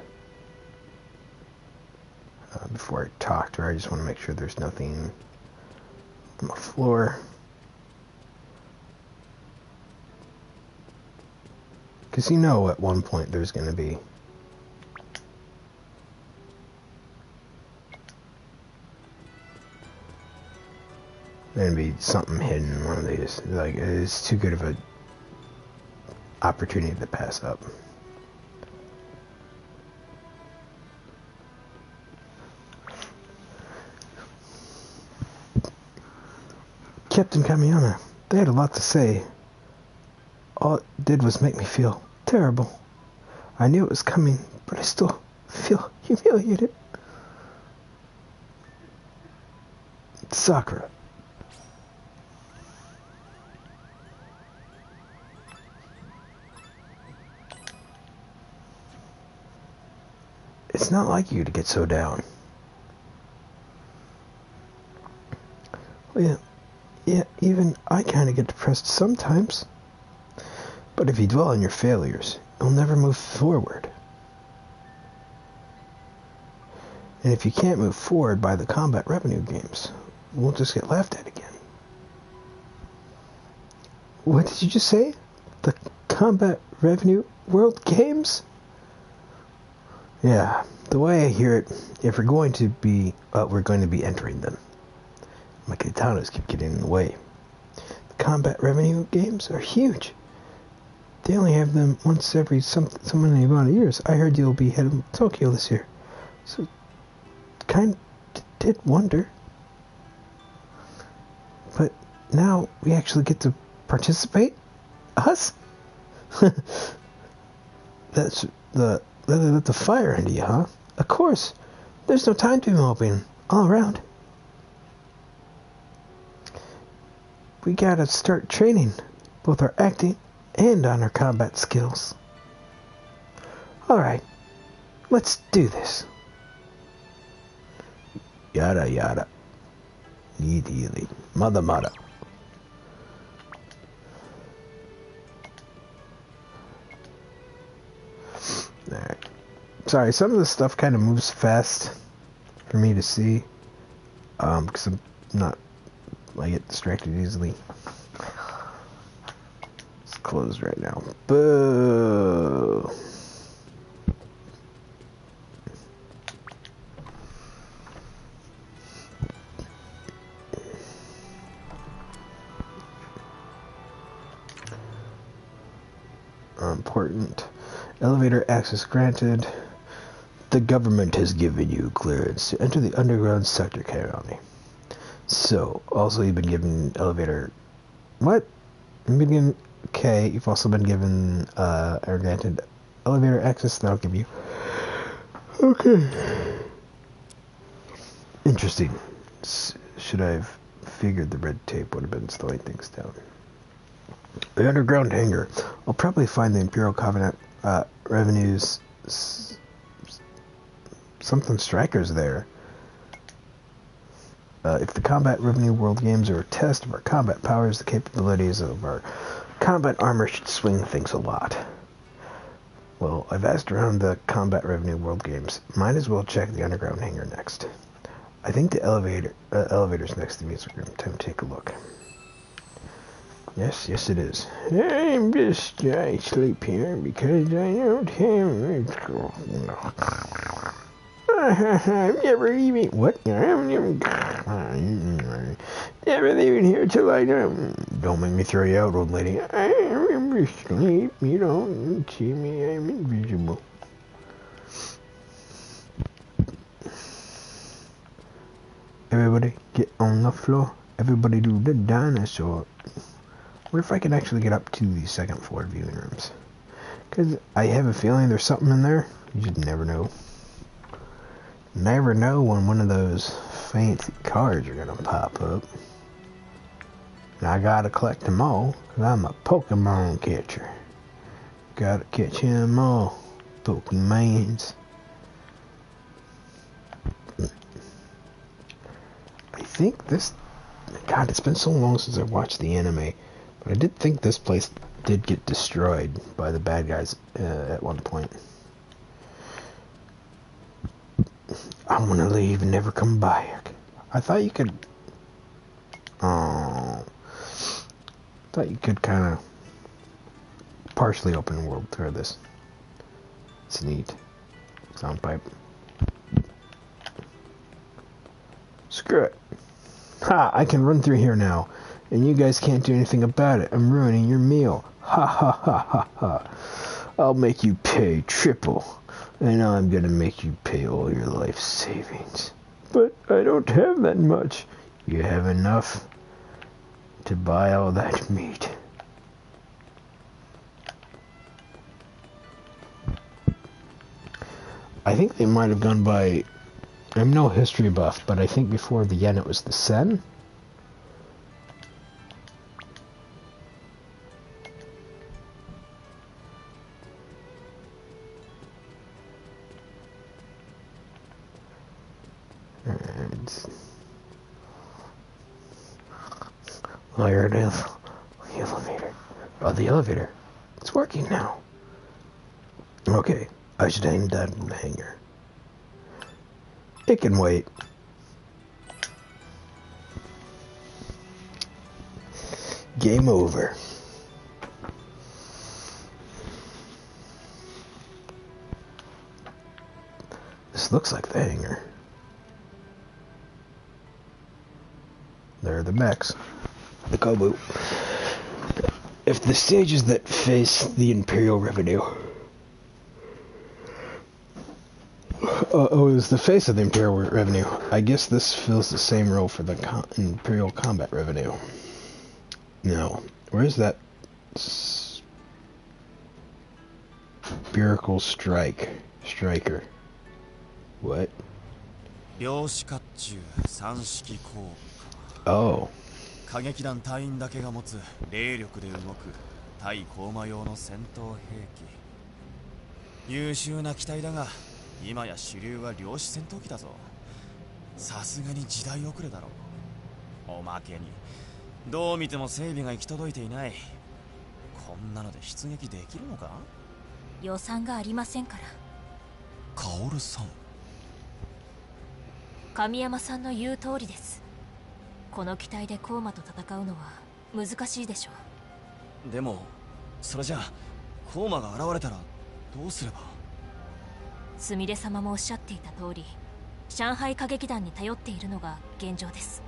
Before I talk to her, I just want to make sure there's nothing on the floor. Because you know at one point there's going to be. Going to be something hidden in one of these. Like, it's too good of a opportunity to pass up. Captain Kamiyama, they had a lot to say. All it did was make me feel terrible. I knew it was coming, but I still feel humiliated. Sakura. It's not like you to get so down. Well, yeah, even I kind of get depressed sometimes. But if you dwell on your failures, you'll never move forward. And if you can't move forward by the combat revenue games, we'll just get laughed at again. What did you just say? The combat revenue world games? Yeah, the way I hear it, if we're going to be entering them. My katanas keep getting in the way. The combat revenue games are huge. They only have them once every so many amount of years. I heard you'll be heading to Tokyo this year. So, kind of did wonder. But now we actually get to participate? Us? That's the... They let the fire into you, huh? Of course. There's no time to be moping all around. We gotta start training, both our acting and on our combat skills. Alright, let's do this. Yada yada. Yidi mother mother. Alright. Sorry, some of this stuff kind of moves fast for me to see. Because I get distracted easily. It's closed right now. Boo! Important. Elevator access granted. The government has given you clearance to enter the underground sector, County. So, also you've been given elevator... What? You've been given... Okay, you've also been given, or granted elevator access, that'll give you... Okay. Interesting. Should I have figured the red tape would have been slowing things down. The underground hangar. I'll probably find the Imperial Covenant, revenues... something strikers there. If the combat revenue world games are a test of our combat powers, the capabilities of our combat armor should swing things a lot. Well, I've asked around the combat revenue world games. Might as well check the underground hangar next. I think the elevator's next to me, so we're going to take a look. Yes, it is. I sleep here because I don't have... I'm never leaving. What? I'm never leaving here till I don't make me throw you out, old lady. I'm asleep. You don't see me. I'm invisible. Everybody get on the floor. Everybody do the dinosaur. What if I can actually get up to the second floor viewing rooms? Because I have a feeling there's something in there. You just never know. Never know when one of those fancy cards are gonna pop up. And I gotta collect them all, because I'm a Pokemon catcher. Gotta catch them all. Pokemons. I think this... God, it's been so long since I watched the anime. But I did think this place did get destroyed by the bad guys at one point. I'm gonna leave and never come back. I thought you could... Oh... thought you could kind of partially open world through this. It's neat. Sound pipe. Screw it. Ha! I can run through here now. And you guys can't do anything about it. I'm ruining your meal. Ha ha ha ha ha. I'll make you pay triple. And I'm gonna make you pay all your life savings. But I don't have that much. You have enough to buy all that meat. I think they might have gone by... I'm no history buff, but I think before the yen it was the sen. Oh, here it is. The elevator. Oh, the elevator. It's working now. Okay, I should hang that in the hangar. It can wait. Game over. This looks like the hangar. There are the mechs. The Kobu. If the stages that face the Imperial revenue... oh, it was the face of the Imperial revenue. I guess this fills the same role for the Imperial combat revenue. Now, where's that spherical striker? What? Oh. 過激団隊員だけが持つ霊力で動く対高魔用の戦闘兵器。優秀な機体だが、今や主流は量子戦闘機だぞ。さすがに時代遅れだろう。おまけに、どう見ても整備が行き届いていない。こんなので出撃できるのか？予算がありませんから。カオルさん。神山さんの言う通りです。この機体でコーマと戦うのは難しいでしょう。でもそれじゃあコーマが現れたらどうすれば。すみれ様もおっしゃっていた通り、上海歌劇団に頼っているのが現状です。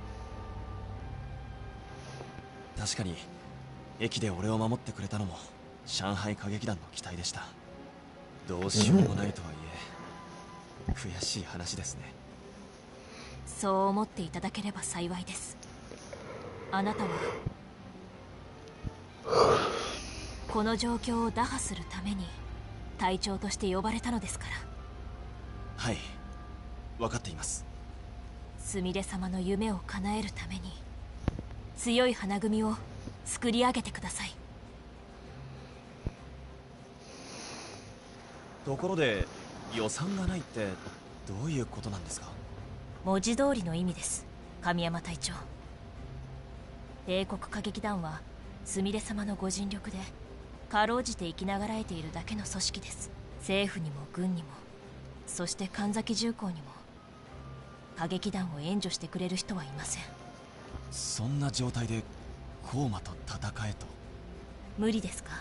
確かに駅で俺を守ってくれたのも上海歌劇団の機体でした。どうしようもないとはいえ、悔しい話ですね。そう思っていただければ幸いです。あなたはこの状況を打破するために隊長として呼ばれたのですから。はい、分かっています。すみれ様の夢を叶えるために強い花組を作り上げてください。ところで予算がないってどういうことなんですか？文字通りの意味です、神山隊長。帝国歌劇団はすみれ様のご尽力でかろうじて生きながらえているだけの組織です。政府にも軍にも、そして神崎重工にも歌劇団を援助してくれる人はいません。そんな状態でコーマと戦えと？無理ですか？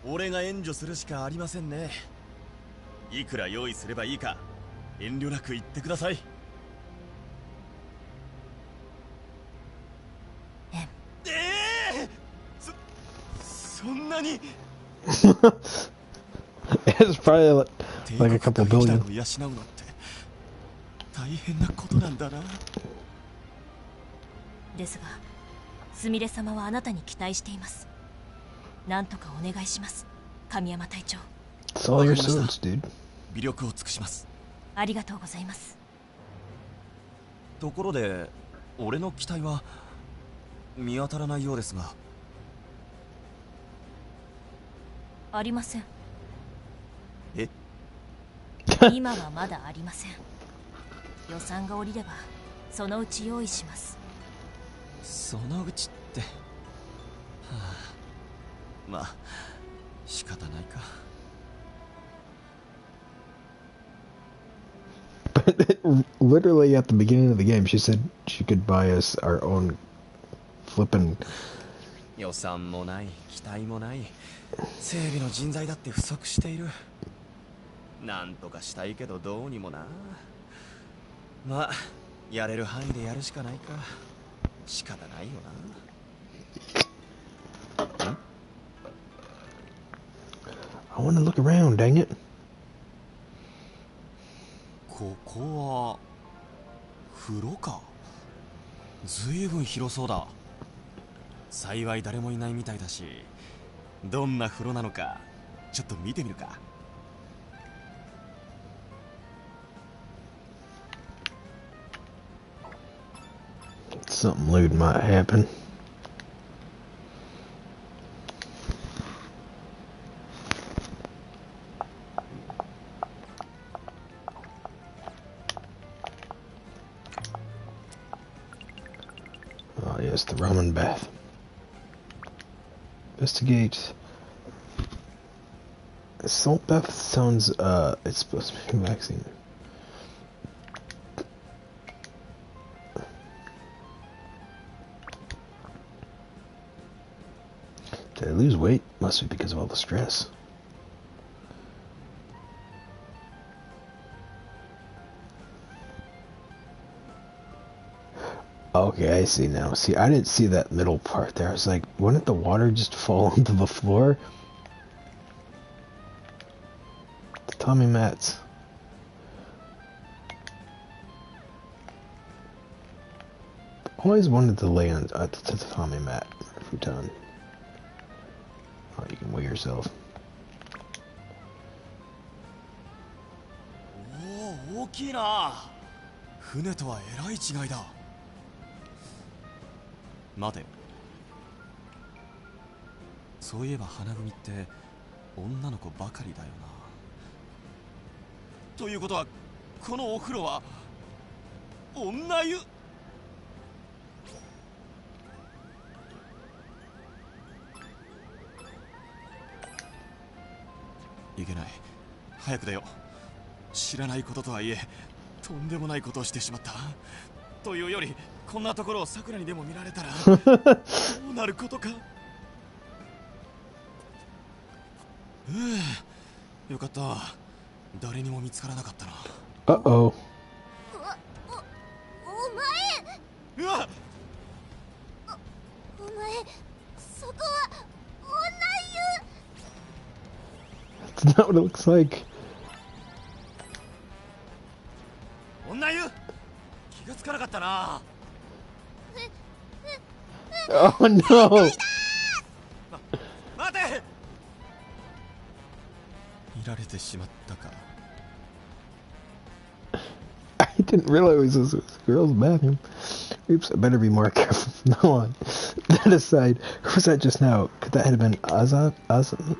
俺が援助するしかありませんね。いくら用意すればいいか遠慮なく言ってください。そんなにIt's probably like a couple billion. 養うのって大変なことなんだな。ですが、すみれ様はあなたに期待しています。なんとかお願いします、神山隊長。It's all your swords, dude. 微力を尽くします。ありがとうございます。ところで、俺の機体は見当たらないようですが。ありません。え？今はまだありません。予算が下りればそのうち用意します。そのうちって、はあ、まあ仕方ないか。But literally at the beginning of the game, she said she could buy us our own flippin'. 予算もない、期待もない、整備の人材だって不足している。なんとかしたいけどどうにもな。まあやれる範囲でやるしかないか。仕方ないよな。ん？ I want to look around, dang it. ここは風呂か。ずいぶん広そうだ。幸い誰もいないみたいだし、どんな風呂なのかちょっと見てみるか。Something lewd might happen. Oh yes, the ramen bath. Investigate. Salt bath sounds, it's supposed to be relaxing. Did I lose weight? Must be because of all the stress. Okay, I see now. See, I didn't see that middle part there. I was like, wouldn't the water just fall onto the floor? The Tommy mats. Always wanted to lay on the Tommy mat or futon. Oh, you can weigh yourself. おお、大きいな。船とはえらい違いだ。待てよ。そういえば花組って女の子ばかりだよな。ということはこのお風呂は女湯。いけない。早く出よう。知らないこととはいえとんでもないことをしてしまった。というよりこんなところを桜にでも見られたらどうなることか。よかった。誰にも見つからなかったな。Uh-oh. お前。うわっ。お前そこは女湯。 That's not what it looks like. 女湯。気がつかなかったな。Oh no! 待て。見られてしまったか。I didn't realize this was a girl's bathroom. Oops, I better be more careful from now on. That aside, who was that just now? Could that have been Azami?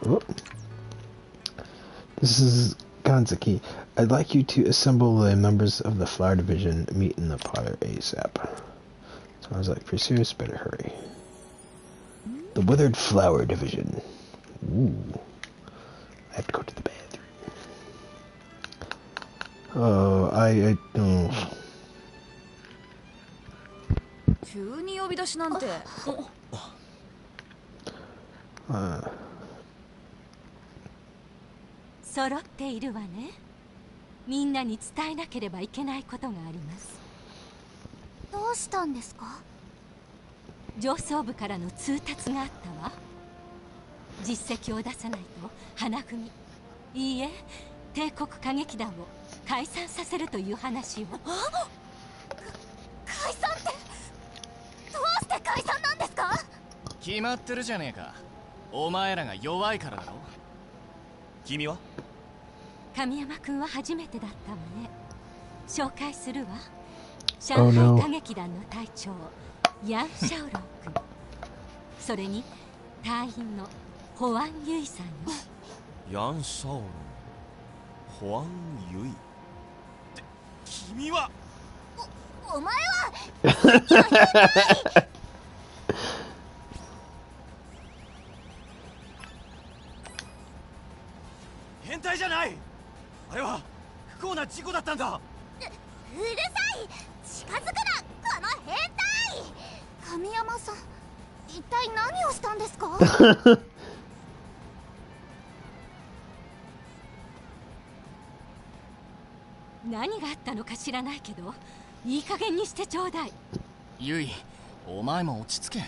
Oh. This is Ganzaki. I'd like you to assemble the members of the flower division, meet in the parlor ASAP. Sounds like pretty serious, better hurry. The withered flower division. Ooh. I have to go to the bathroom. Oh, I don't. 急に呼び出しなんて。揃っているわね。みんなに伝えなければいけないことがあります。どうしたんですか？上層部からの通達があったわ。実績を出さないと花組、いいえ帝国歌劇団を解散させるという話を。解散ってどうして解散なんですか？決まってるじゃねえか。お前らが弱いからだろ。君は？神山君は初めてだったわね。紹介するわ。上 Oh, no. 海歌劇団の隊長ヤン・シャオロン君、それに隊員のホアン・ユイさんよ。ヤン・シャオロン、ホアン・ユイ。って君は？お前はれは不幸な事故だったんだ。うるさい、近づくなこの変態。神山さん、一体何をしたんですか？何があったのか知らないけど、いい加減にしてちょうだい。ゆい、お前も落ち着け。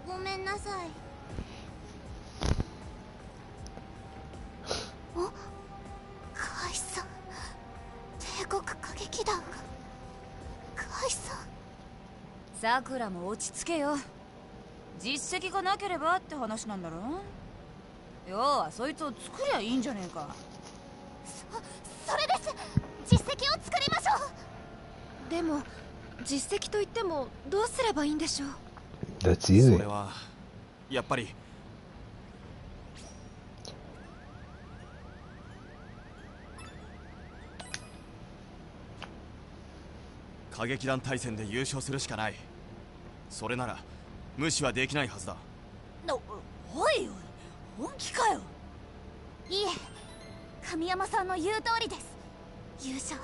ごめんなさい。お、解散。帝国歌劇団が解散。さくらも落ち着けよ。実績がなければって話なんだろ。要はそいつを作りゃいいんじゃねえか。それです。実績を作りましょう。でも実績といってもどうすればいいんでしょう。 That's easy. それはやっぱり歌劇団対戦で優勝するしかない。それなら無視はできないはずだ。おいおい、本気かよ。いいえ、神山さんの言う通りです。優勝、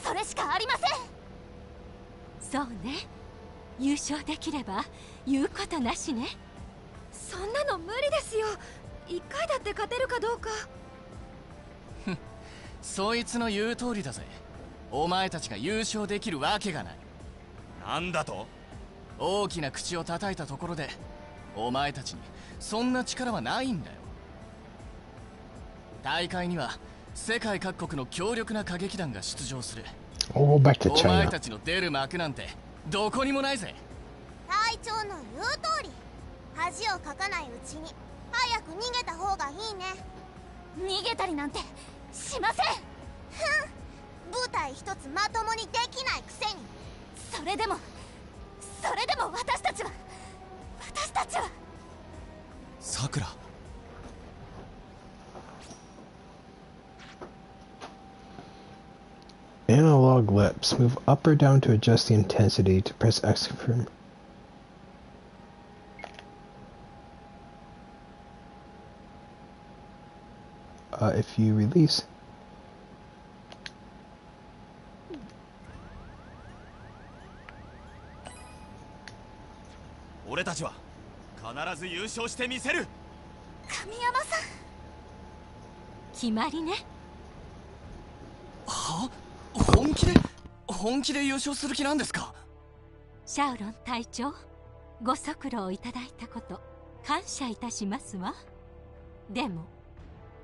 それしかありません。そうね、優勝できれば言うことなしね。そんなの無理ですよ。一回だって勝てるかどうか。そいつの言う通りだぜ。お前たちが優勝できるわけがない。なんだと？大きな口を叩いたところでお前たちにそんな力はないんだよ。大会には世界各国の強力な歌劇団が出場する。Oh, back to お前 China. たちの出る幕なんてどこにもないぜ。隊長の言う通り、恥をかかないうちに早く逃げた方がいいね。逃げたりなんてしません。舞台一つまともにできないくせに。それでも私たちはさくら。Analog lips. Move up or down to adjust the intensity. To press X confirm. If you release. 俺たちは必ず優勝してみせる。神山さん、決まりね。は？本気で優勝する気なんですか？シャオロン隊長、ご足労いただいたこと感謝いたしますわ。でも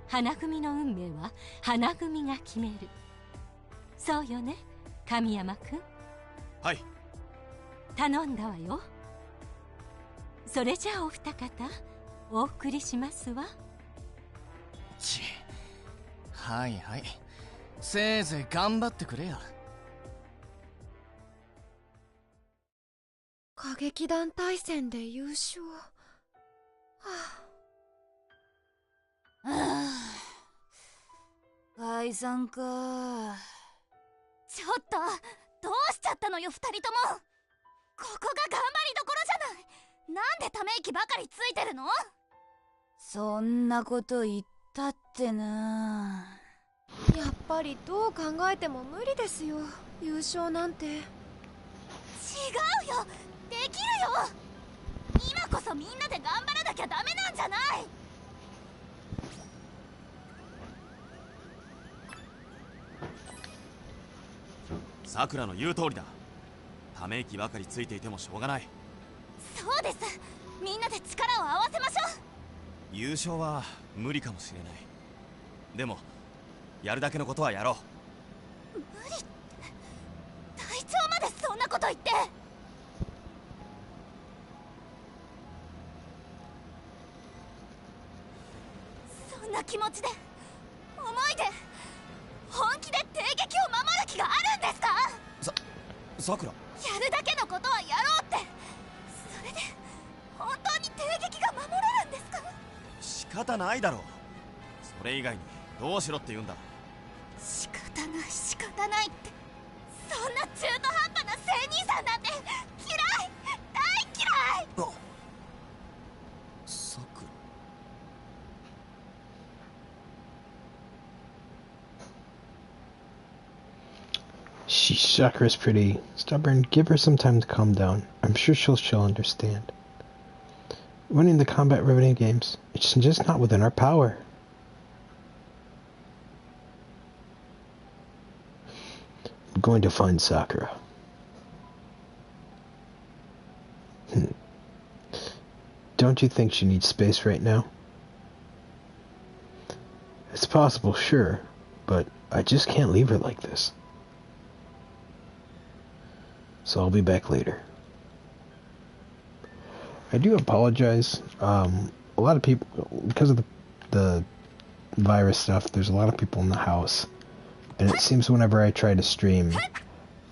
花組の運命は花組が決める。そうよね、神山くん。はい。頼んだわよ。それじゃあお二方お送りしますわ。はいはい、せいぜい頑張ってくれや。歌劇団対戦で優勝。解散か。ちょっとどうしちゃったのよ、二人とも。ここが頑張りどころじゃない。なんでため息ばかりついてるの？そんなこと言ったってな。やっぱりどう考えても無理ですよ、優勝なんて。違うよ、できるよ。今こそみんなで頑張らなきゃダメなんじゃない。さくらの言う通りだ。ため息ばかりついていてもしょうがない。そうです。みんなで力を合わせましょう。優勝は無理かもしれない。でもやるだけのことはやろう。無理って隊長までそんなこと言って。そんな気持ちで思いで本気で帝劇を守る気があるんですか？さくら、やるだけのことはやろうって。それで本当に帝劇が守れるんですか？仕方ないだろう。それ以外にどうしろって言うんだ。仕方ないって。そんな中途半端な聖兄さんなんて嫌い、大嫌い。さくら。Sakura's pretty stubborn. Give her some time to calm down. I'm sure she'll understand. Winning the combat revenue games, it's just not within our power. I'm going to find Sakura. Don't you think she needs space right now? It's possible, sure, but I just can't leave her like this. So I'll be back later. I do apologize. A lot of people, because of the virus stuff, there's a lot of people in the house. And it seems whenever I try to stream,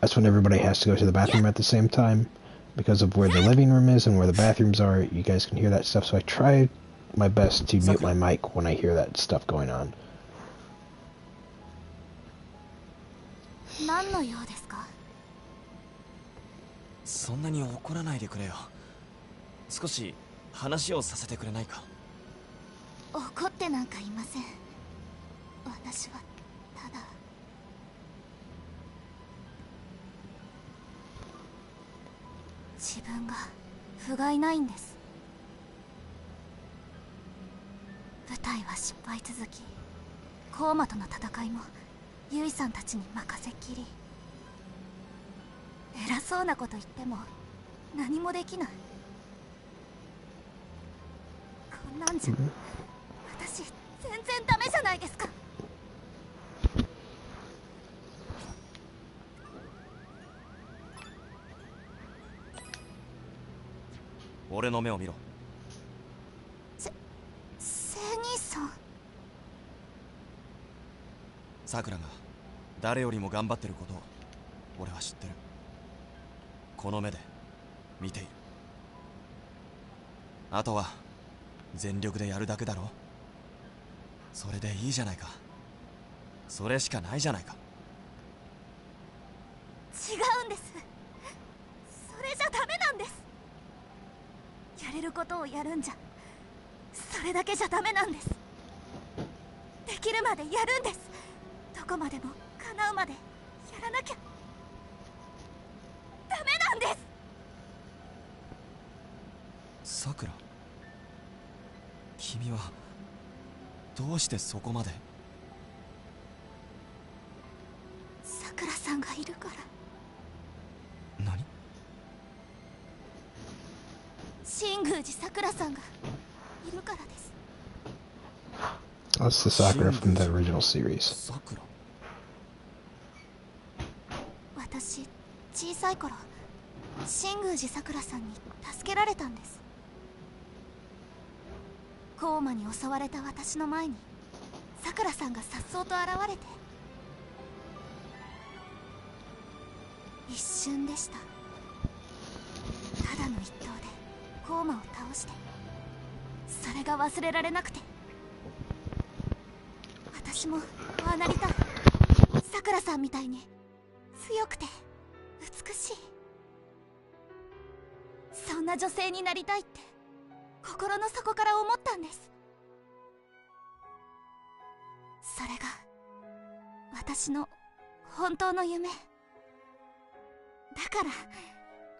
that's when everybody has to go to the bathroom at the same time. Because of where the living room is and where the bathrooms are, you guys can hear that stuff. So I try my best to mute my mic when I hear that stuff going on. 何の用ですか？そんなに怒らないでくれよ。少し話をさせてくれないか。怒ってなんかいません。私はただ自分が不甲斐ないんです。舞台は失敗続き、コーマとの戦いもユイさんたちに任せっきり。偉そうなこと言っても何もできない。こんなんじゃ私全然ダメじゃないですか。俺の目を見ろ。セ兄さん。さくらが誰よりも頑張ってることを俺は知ってる。この目で見ている。あとは全力でやるだけだろ。それでいいじゃないか。それしかないじゃないか。違うんです。それじゃダメなんです。やれることをやるんじゃ、それだけじゃダメなんです。できるまでやるんです。どこまでも叶うまでやらなきゃダメなんです。さくら、君はどうしてそこまで。さくらさんがいるから。何？新宮寺さくらさんがいるからです。That's the Sakura from the original series. さくら。私小さい頃、新宮寺さくらさんに助けられたんです。コーマに襲われた私の前にさくらさんが颯爽と現れて、一瞬でした。ただの一投でコーマを倒して、それが忘れられなくて、私もああなりたい。さくらさんみたいに強くて美しい、そんな女性になりたいって心の底から思ったんです。それが私の本当の夢だから、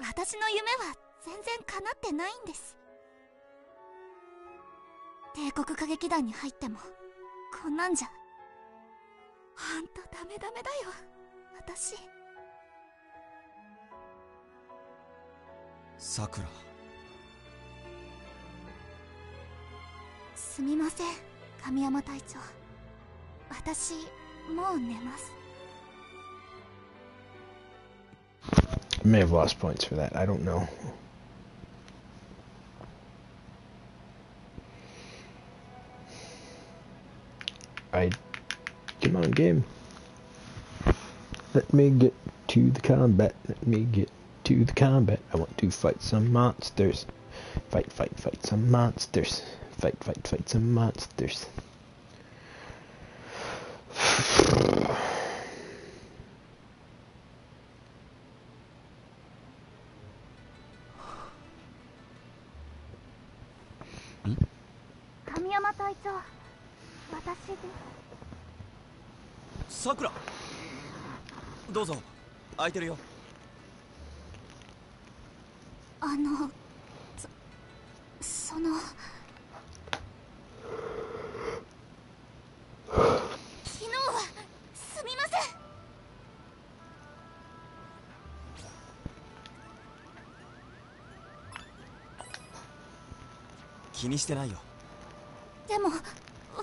私の夢は全然叶ってないんです。帝国歌劇団に入ってもこんなんじゃほんとダメダメだよ私。さくら、すみません神山隊長、私もう寝ます。 I may have lost points for that, I don't know. Come on, game. Let me get to the combat. Let me get to the combat. I want to fight some monsters. Fight, fight, fight some monsters. Fight, fight, fight some monsters. Hmm? 神山隊長、私です。さくら、どうぞ。空いてるよ。その昨日はすみません。気にしてないよ。でも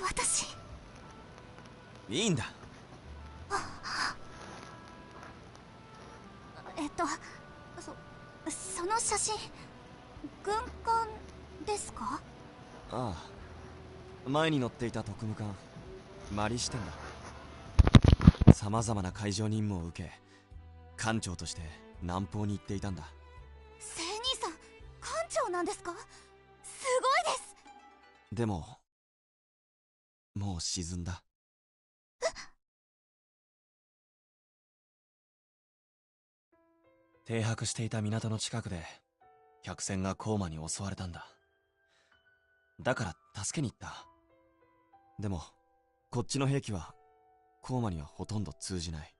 私いいんだ。その写真軍艦ですか？ああ、前に乗っていた特務艦マリ支店だ。さまざまな海上任務を受け、艦長として南方に行っていたんだ。聖兄さん艦長なんですか？すごいです。でももう沈んだ。停泊していた港の近くで客船がコーマに襲われたんだ。だから助けに行った。でもこっちの兵器はコーマにはほとんど通じない。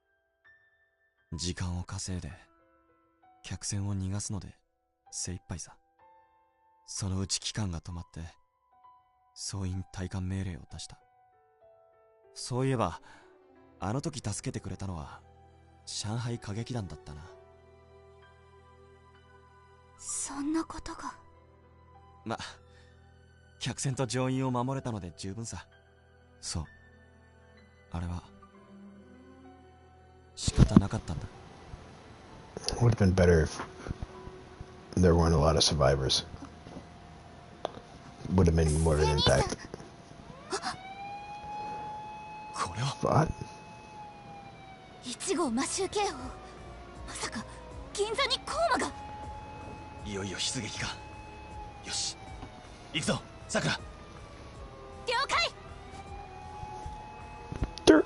時間を稼いで客船を逃がすので精一杯さ。そのうち機関が止まって総員退艦命令を出した。そういえばあの時助けてくれたのは上海歌劇団だったな。そんなことが。ま、客船と乗員を守れたので十分さ。そう、あれは仕方なかったんだ。 Would have been better if there weren't a lot of survivors. Would have been more of an impact. これは What? 1号魔州警報。まさか銀座にコーマが。いよいよ出撃か。よし行くぞさくら。了解。Dirt.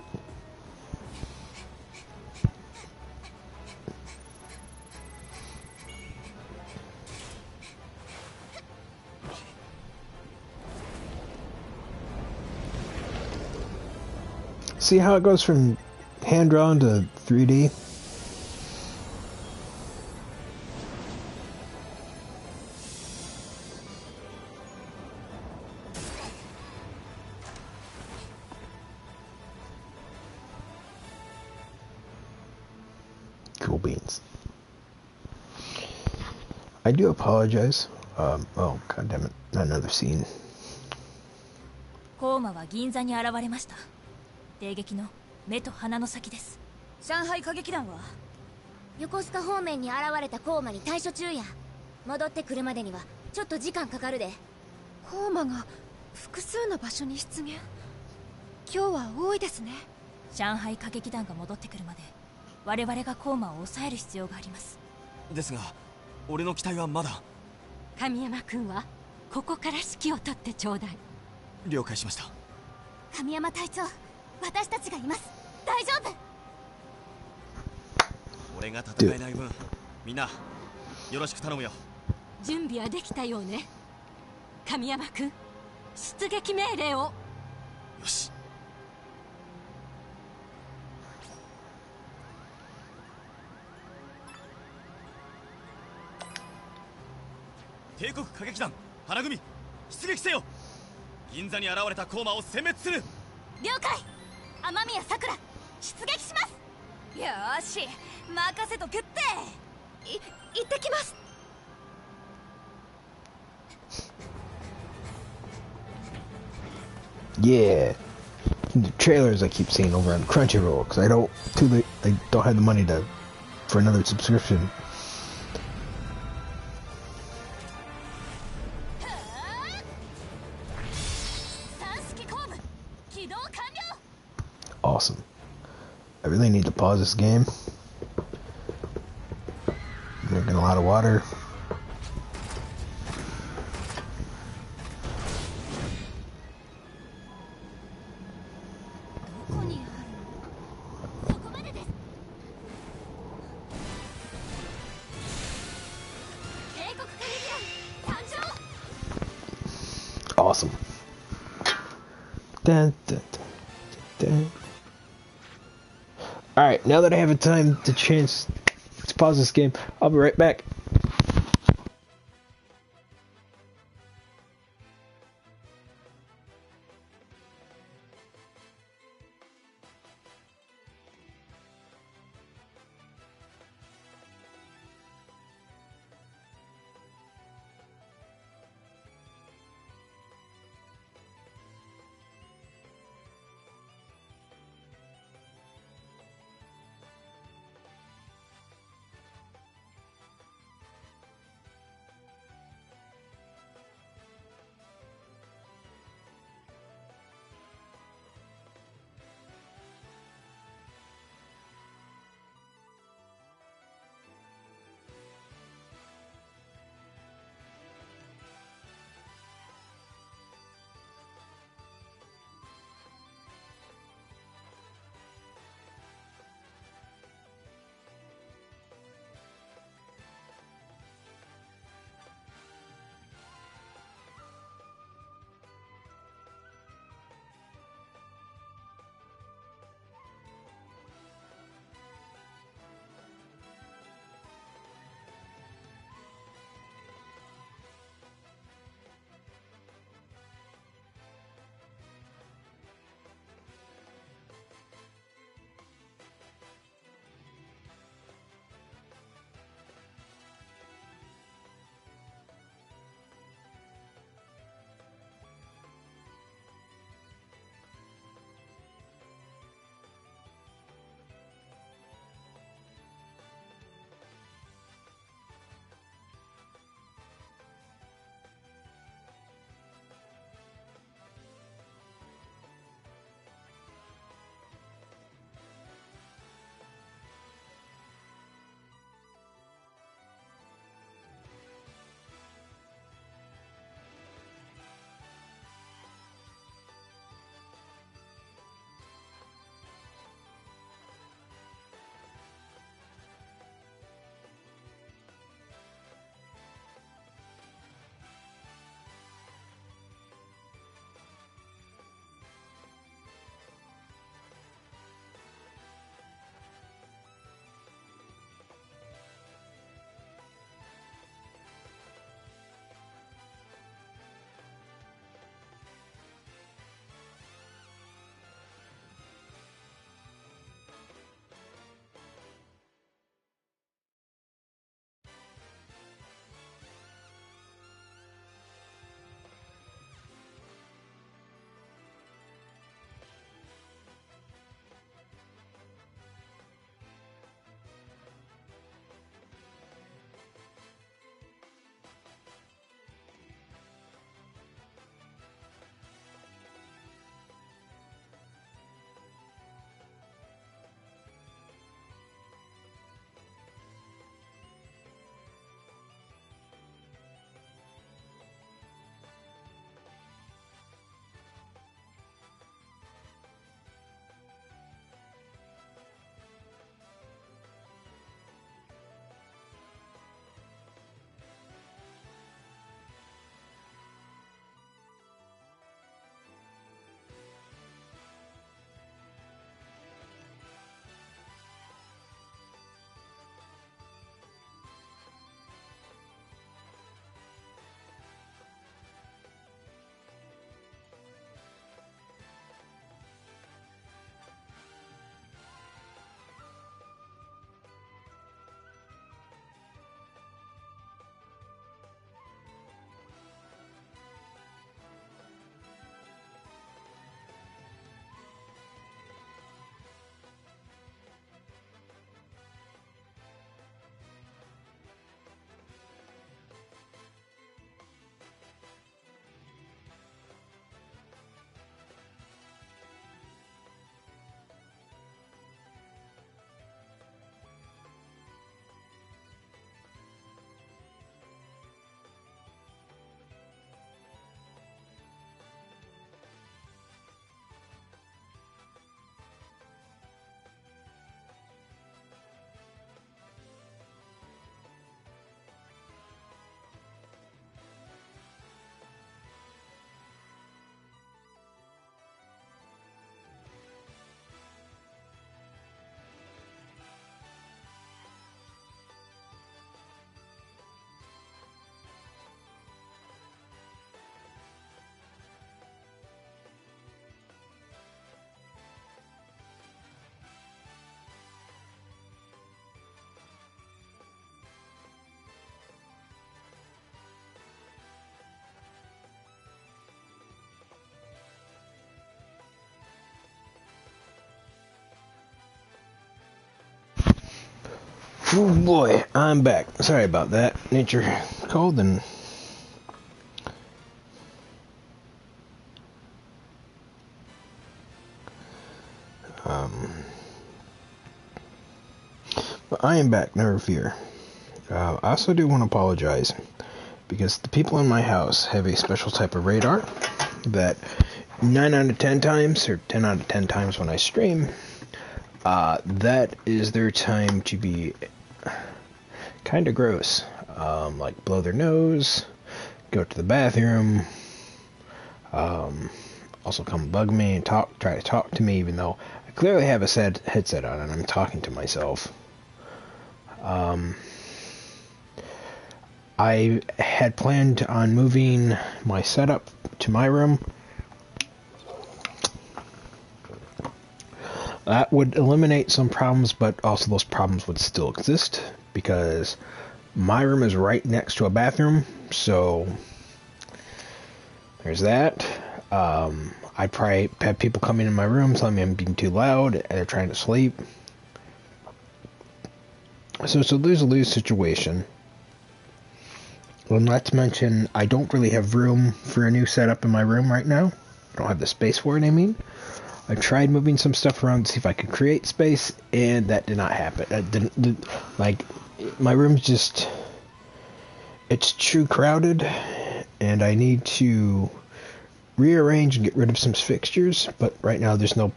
See how it goes from hand drawn to 3D? Cool beans. I do apologize. Oh, god damn it. Not another scene. コーマは銀座に現れました。迎撃の目と鼻の先です。上海歌劇団は横須賀方面に現れたコーマに対処中や。戻ってくるまでにはちょっと時間かかるで。コーマが複数の場所に出現。今日は多いですね。上海歌劇団が戻ってくるまで我々がコーマを抑える必要があります。ですが俺の期待はまだ。神山君はここから指揮を取ってちょうだい。了解しました。神山隊長、私たちがいます。大丈夫。俺が戦えない分みんなよろしく頼むよ。準備はできたようね。神山君、出撃命令を。よし。帝国歌劇団花組出撃せよ。銀座に現れたコーマを殲滅する。了解。雨宮さくら、出撃します。よーし、任せとけって。行ってきます。Yeah. The trailers I keep seeing over on Crunchyroll because I don't have the money for another subscription. Awesome. I really need to pause this game. I'm drinking a lot of water. Awesome. Dun, dun, dun, dun. All Alright, now that I have a time to chance, let's pause this game. I'll be right back. Oh boy, I'm back. Sorry about that. Nature cold and but I am back, never fear. I also do want to apologize because the people in my house have a special type of radar that 9 out of 10 times, or 10 out of 10 times when I stream, that is their time to be kind of gross. Like blow their nose, go to the bathroom, also come bug me and try to talk to me, even though I clearly have a sad headset on and I'm talking to myself. I had planned on moving my setup to my room. That would eliminate some problems, but also those problems would still exist because my room is right next to a bathroom, so there's that. I'd probably have people coming in my room telling me I'm being too loud and they're trying to sleep. So it's a lose-lose situation. Well, not to mention, I don't really have room for a new setup in my room right now. I don't have the space for it, I mean. I tried moving some stuff around to see if I could create space, and that did not happen. My room's just, it's too crowded, and I need to rearrange and get rid of some fixtures, but right now there's no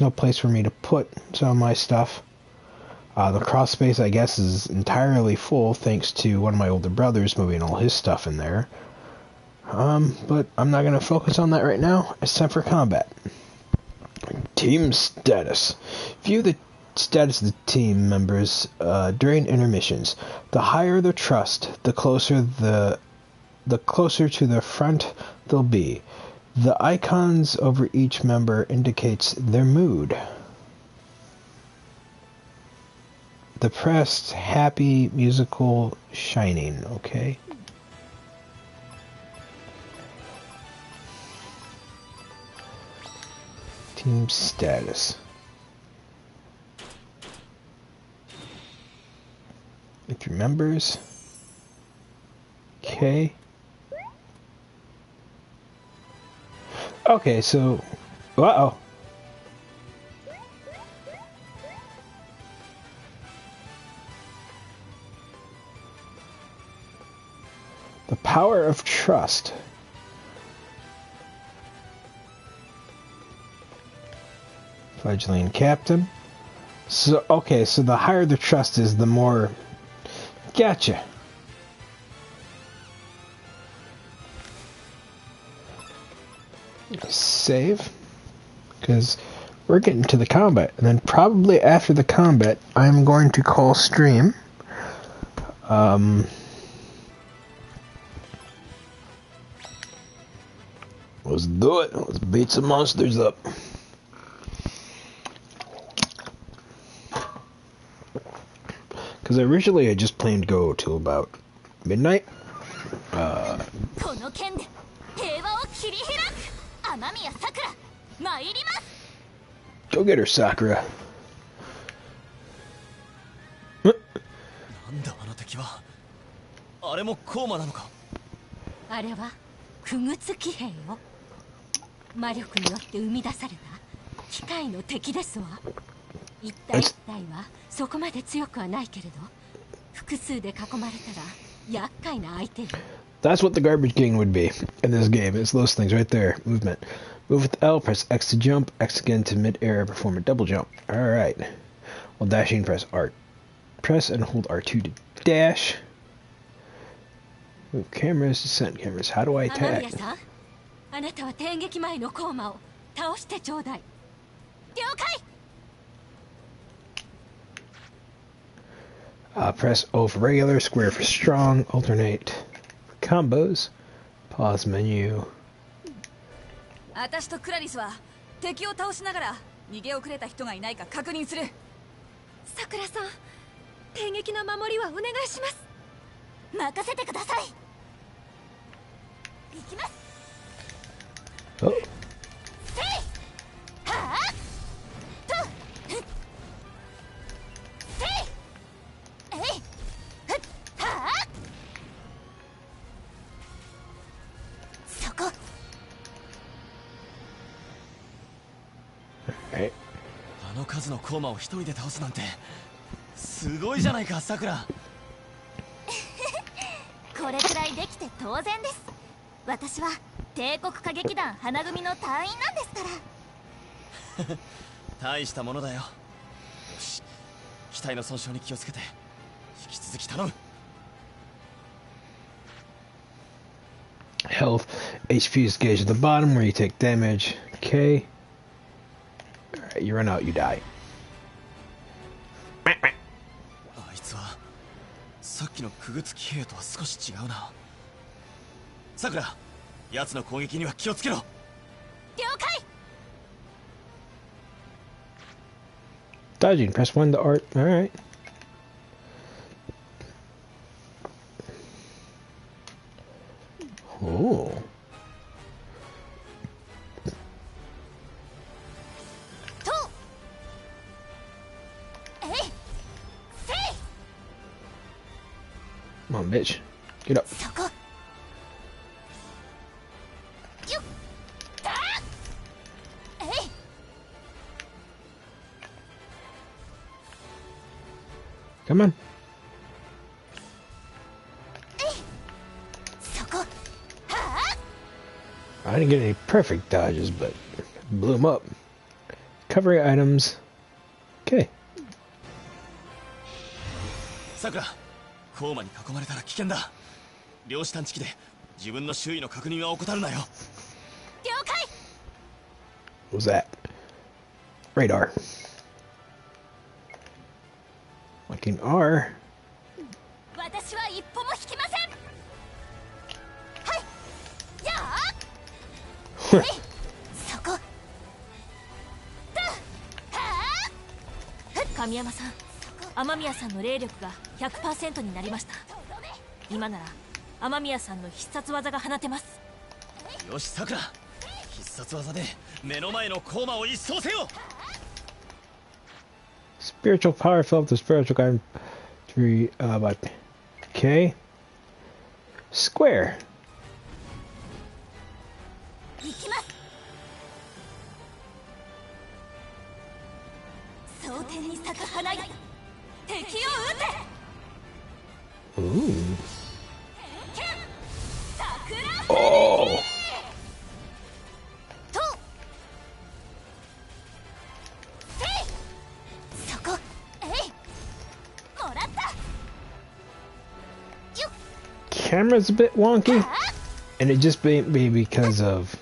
place for me to put some of my stuff. The crawl space, I guess, is entirely full thanks to one of my older brothers moving all his stuff in there. But I'm not going to focus on that right now. It's time for combat. Team status. View the status of the team members during intermissions. The higher the trust, the closer to the front they'll be. The icons over each member indicates their mood. Depressed, happy, musical, shining, okay? Team status. With your members. Okay. Okay, so... Uh-oh. The power of trust. Fledgling captain. So, okay, so the higher the trust is, the more... Gotcha. Save. Because we're getting to the combat. And then probably after the combat, I'm going to call stream. Let's do it. Let's beat some monsters up. Because originally I just planned to go till about midnight. Go get her, Sakura. なんだあの敵は。あれもコーマなのか。あれは不屈騎兵よ。魔力によって生み出された機械の敵ですわ。一体一体はそこまで強くはないけれど、複数で囲まれたら厄介な相手よ。That's what the Garbage King would be in this game. It's those things right there. Movement. Move with L, press X to jump, X again to mid-air, perform a double jump. Alright. While dashing, press R. Press and hold R2 to dash. Move cameras, descent cameras. How do I attack? あなたは転撃前のコーマを倒してちょうだい。了解。 Press O for regular, square for strong, alternate for combos, pause menu. 私とクラリスは敵を倒しながら逃げ遅れた人がいないか確認する。さくらさん、転撃の守りはお願いします。任せてください。行きます。Oh. せい。はあ。と。せい。え。数のコーマを一人で倒すなんてすごいじゃないか、さくら。これくらいできて当然です。私は帝国歌劇団花組の隊員なんですから。大したものだよ。よし、機体の損傷に気をつけて引き続き頼む。 Health, HP is gauged at the bottom where you take damage. Okay. Alright, you run out, you die. あいつはさっきの傀儡騎兵とは少し違うな。さくら、奴の攻撃には気をつけろ。了解。 Dodging, press 1 to art. Alright. Oh. Come on, bitch. Get up. Come on. I didn't get any perfect dodges, but blew them up. Covering items. Okay. さくら、コーマに囲まれたら危険だ。量子探知機で自分の周囲の確認は怠るなよ。了解。 What was that? Radar. Looking R. 私は一歩も引きません。はい。やあ。そこ。神山さん、雨宮さんの霊力が 100% になりました。今なら雨宮さんの必殺技が放てます。よし、さくら、必殺技で目の前のコーマを一掃せよ。 Spiritual power fill up the spiritual guide. But okay. Square. 行きます。蒼天に咲く花よ、敵を撃て。 Ooh. Oh. Camera's a bit wonky, and it just may be because of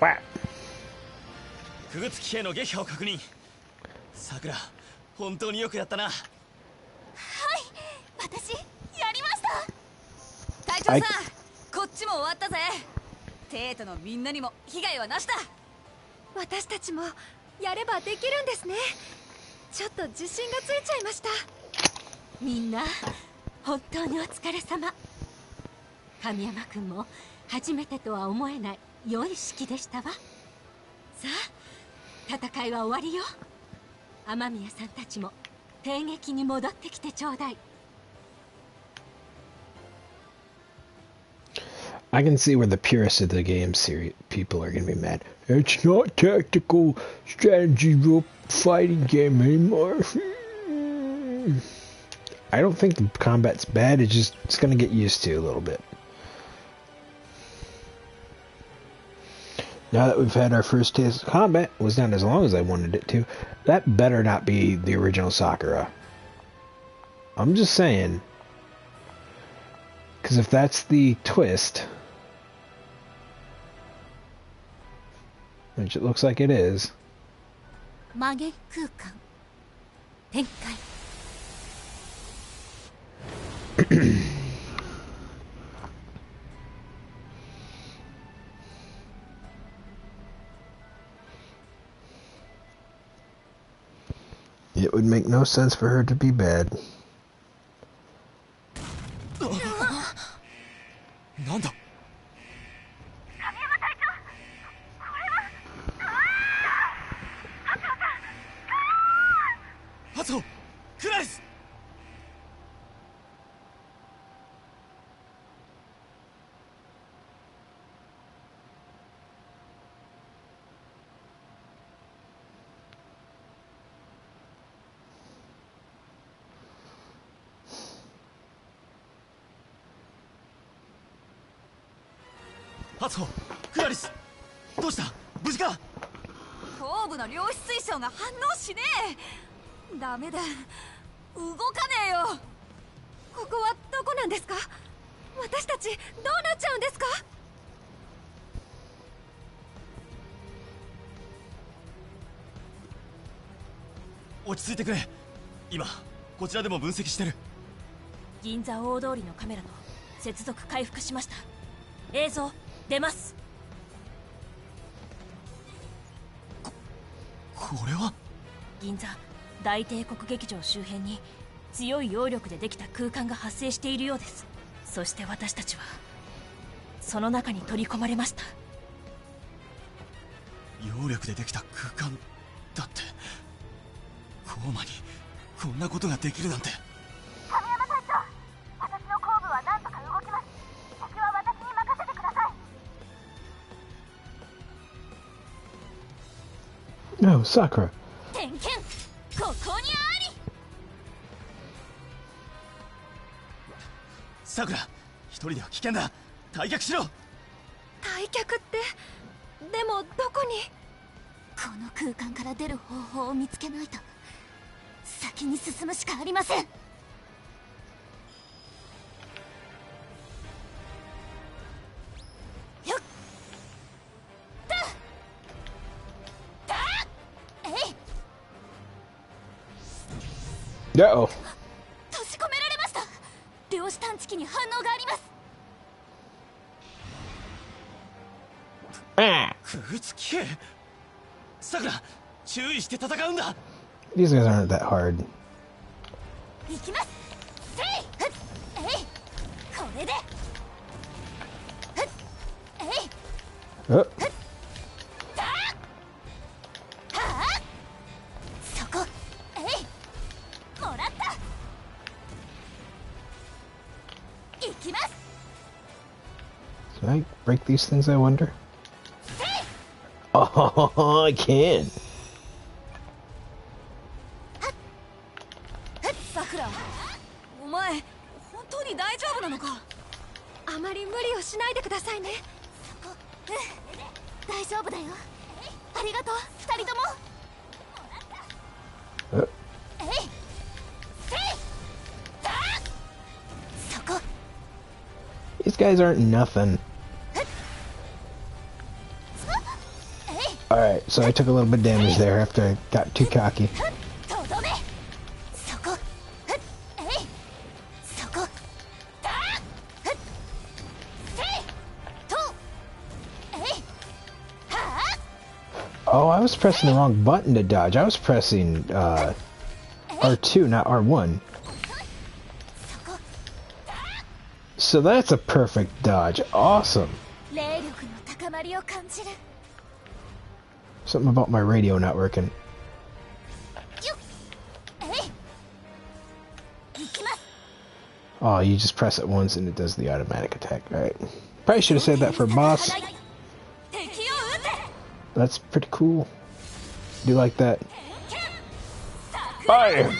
wow. 傀儡騎兵の撃破を確認。さくら、本当によくやったな。はい、私やりました。隊長さん、こっちも終わったぜ。テートのみんなにも被害はなしだ。私たちもやればできるんですね。ちょっと自信がついちゃいました。みんな本当にお疲れ様。神山君も初めてとは思えない良い式でしたわ。さあ、戦いは終わりよ。雨宮さんたちも帝劇に戻ってきてちょうだい。I can see where the purists of the game series people are gonna be mad. It's not tactical strategy role fighting game anymore. I don't think the combat's bad. It's gonna get used to a little bit. Now that we've had our first taste of combat, it was not as long as I wanted it to. That better not be the original Sakura. I'm just saying. Because if that's the twist, which it looks like it is. 曲げ空間展開。It would make no sense for her to be bad. なんだ。発音クラリス。初歩クラリス、どうした？無事か？後部の量子水晶が反応しねえ。ダメだ、動かねえよ。ここはどこなんですか？私たちどうなっちゃうんですか？落ち着いてくれ。今こちらでも分析してる。銀座大通りのカメラの接続回復しました。映像出ます。これは銀座大帝国劇場周辺に強い揚力でできた空間が発生しているようです。そして私たちはその中に取り込まれました。揚力でできた空間だって、コーマにこんなことができるなんて。神山隊長、私の後部は何とか動きます。敵は私に任せてください。 No, Sakura. 点検ここにあり。さくら、一人では危険だ。退却しろ。退却って、でもどこに？この空間から出る方法を見つけないと先に進むしかありません。よっだだえい。 Uh-oh. 閉じ込められました。量子探知機に反応があります。空気系。さくら、注意して戦うんだ。 These guys aren't that hard. 行きます。せいふっえい。これでふっえい。 Oh. だはあ、そこえい。もらった。行きます。 Can I break these things, I wonder? Oh, I can. さくら、お前本当に大丈夫なのか？あまり無理をしないでくださいね。大丈夫だよ。ありがとう、二人とも。 えいせいだそこ。 These guys aren't nothing. Alright, so I took a little bit of damage there after I got too cocky. とどめそこふっえいそこだふっせいとえいはあ。 Oh, I was pressing the wrong button to dodge. I was pressing R2, not R1. So that's a perfect dodge. Awesome. 霊力の高まりを感じる。 Something about my radio not working. よっえい行きます。 Oh, you just press it once and it does the automatic attack. Alright. Probably should have said that for boss. 敵を撃て。 That's pretty cool. Do you like that? Fire!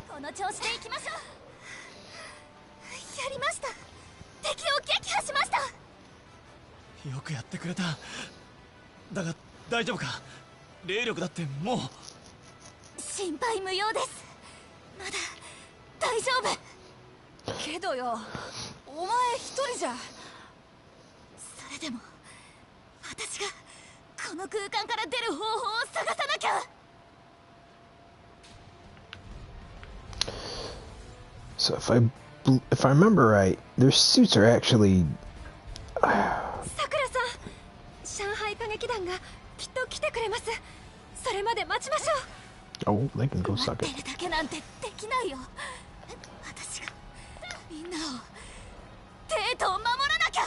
この調子で行きましょう。やりました。敵を撃破しました。よくやってくれた。だが大丈夫か？霊力だってもう。心配無用です。まだ大丈夫。けどよ、お前一人じゃ。それでも私がこの空間から出る方法を探さなきゃ。 So if I remember right, their suits are actually. さくらさん、上海歌劇団がきっと来てくれます。それまで待ちましょう。 Oh, they can go 待 suck って it. るだけなんてできないよ。私がみんなを帝都を守らなきゃ。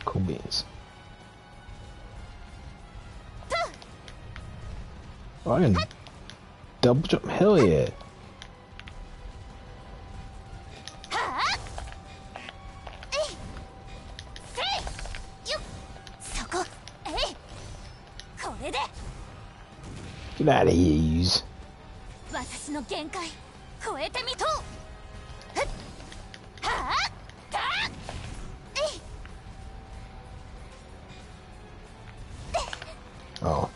Cool beans. Oh, I can double jump. Hell yeah. はあえいせいよっそこえいこれで Get out of here, yous. 私の限界超えてみとう。はあだえい Oh.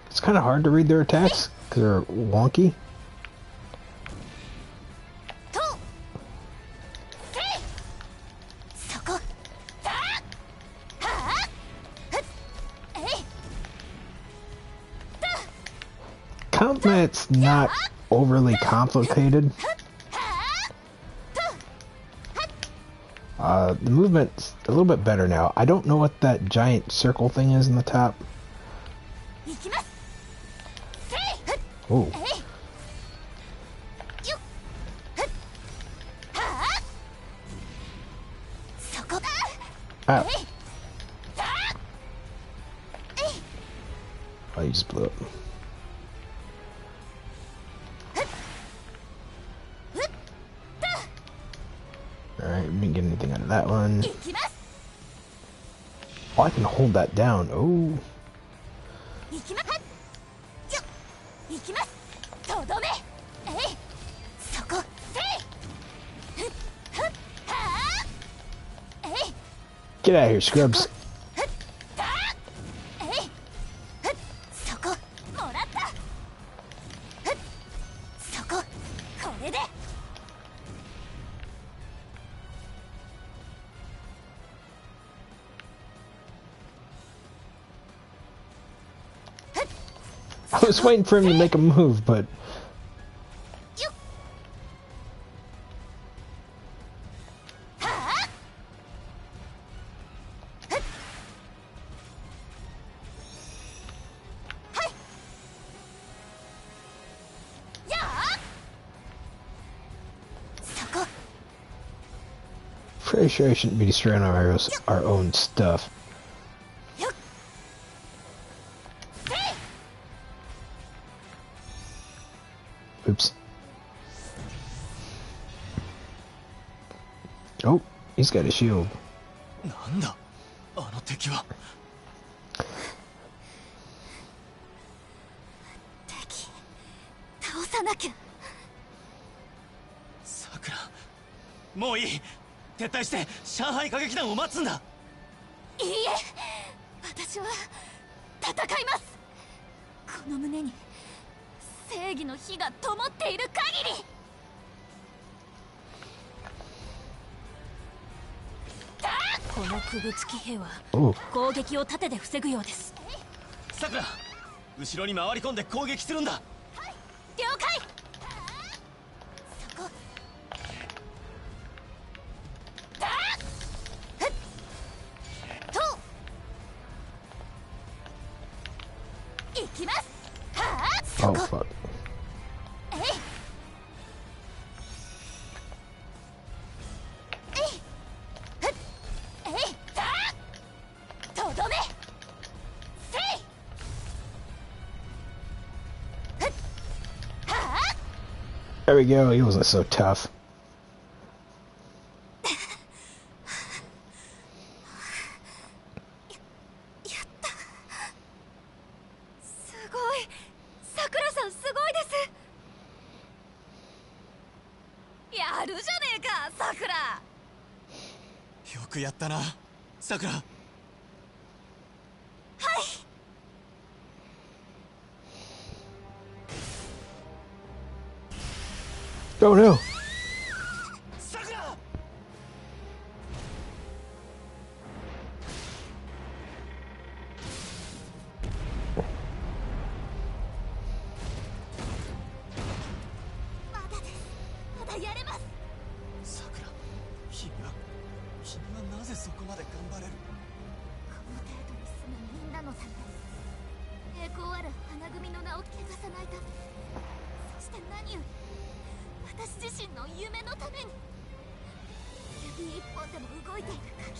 It's kind of hard to read their attacks because they're wonky. Combat's not overly complicated. The movement's a little bit better now. I don't know what that giant circle thing is in the top. Ooh. Ah. Oh, you just blew up. Alright, we didn't get anything out of that one. Oh, I can hold that down. Oh. Get out of here, scrubs. I was waiting for him to make a move, but... Pretty sure I shouldn't be destroying our own stuff. Oops. Oh, he's got a shield. なんだあの敵は。敵倒さなきゃ。さくら、もういい。撤退して上海歌劇団を待つんだ。いいえ、私は戦います。この胸に正義の火が灯っている限り。この区別騎兵は攻撃を盾で防ぐようです。さくら、後ろに回り込んで攻撃するんだ。了解。そこ。行きます。Oh fuck. There we go, he wasn't so tough. Sakura! よくやったな、さくら。はい。Oh no. さくら。まだやれます。さくら、君はなぜそこまで頑張れる？この程度に住むみんなのため、栄光ある花組の名を汚さないため、そして何より私自身の夢のために。指一本でも動いている限り、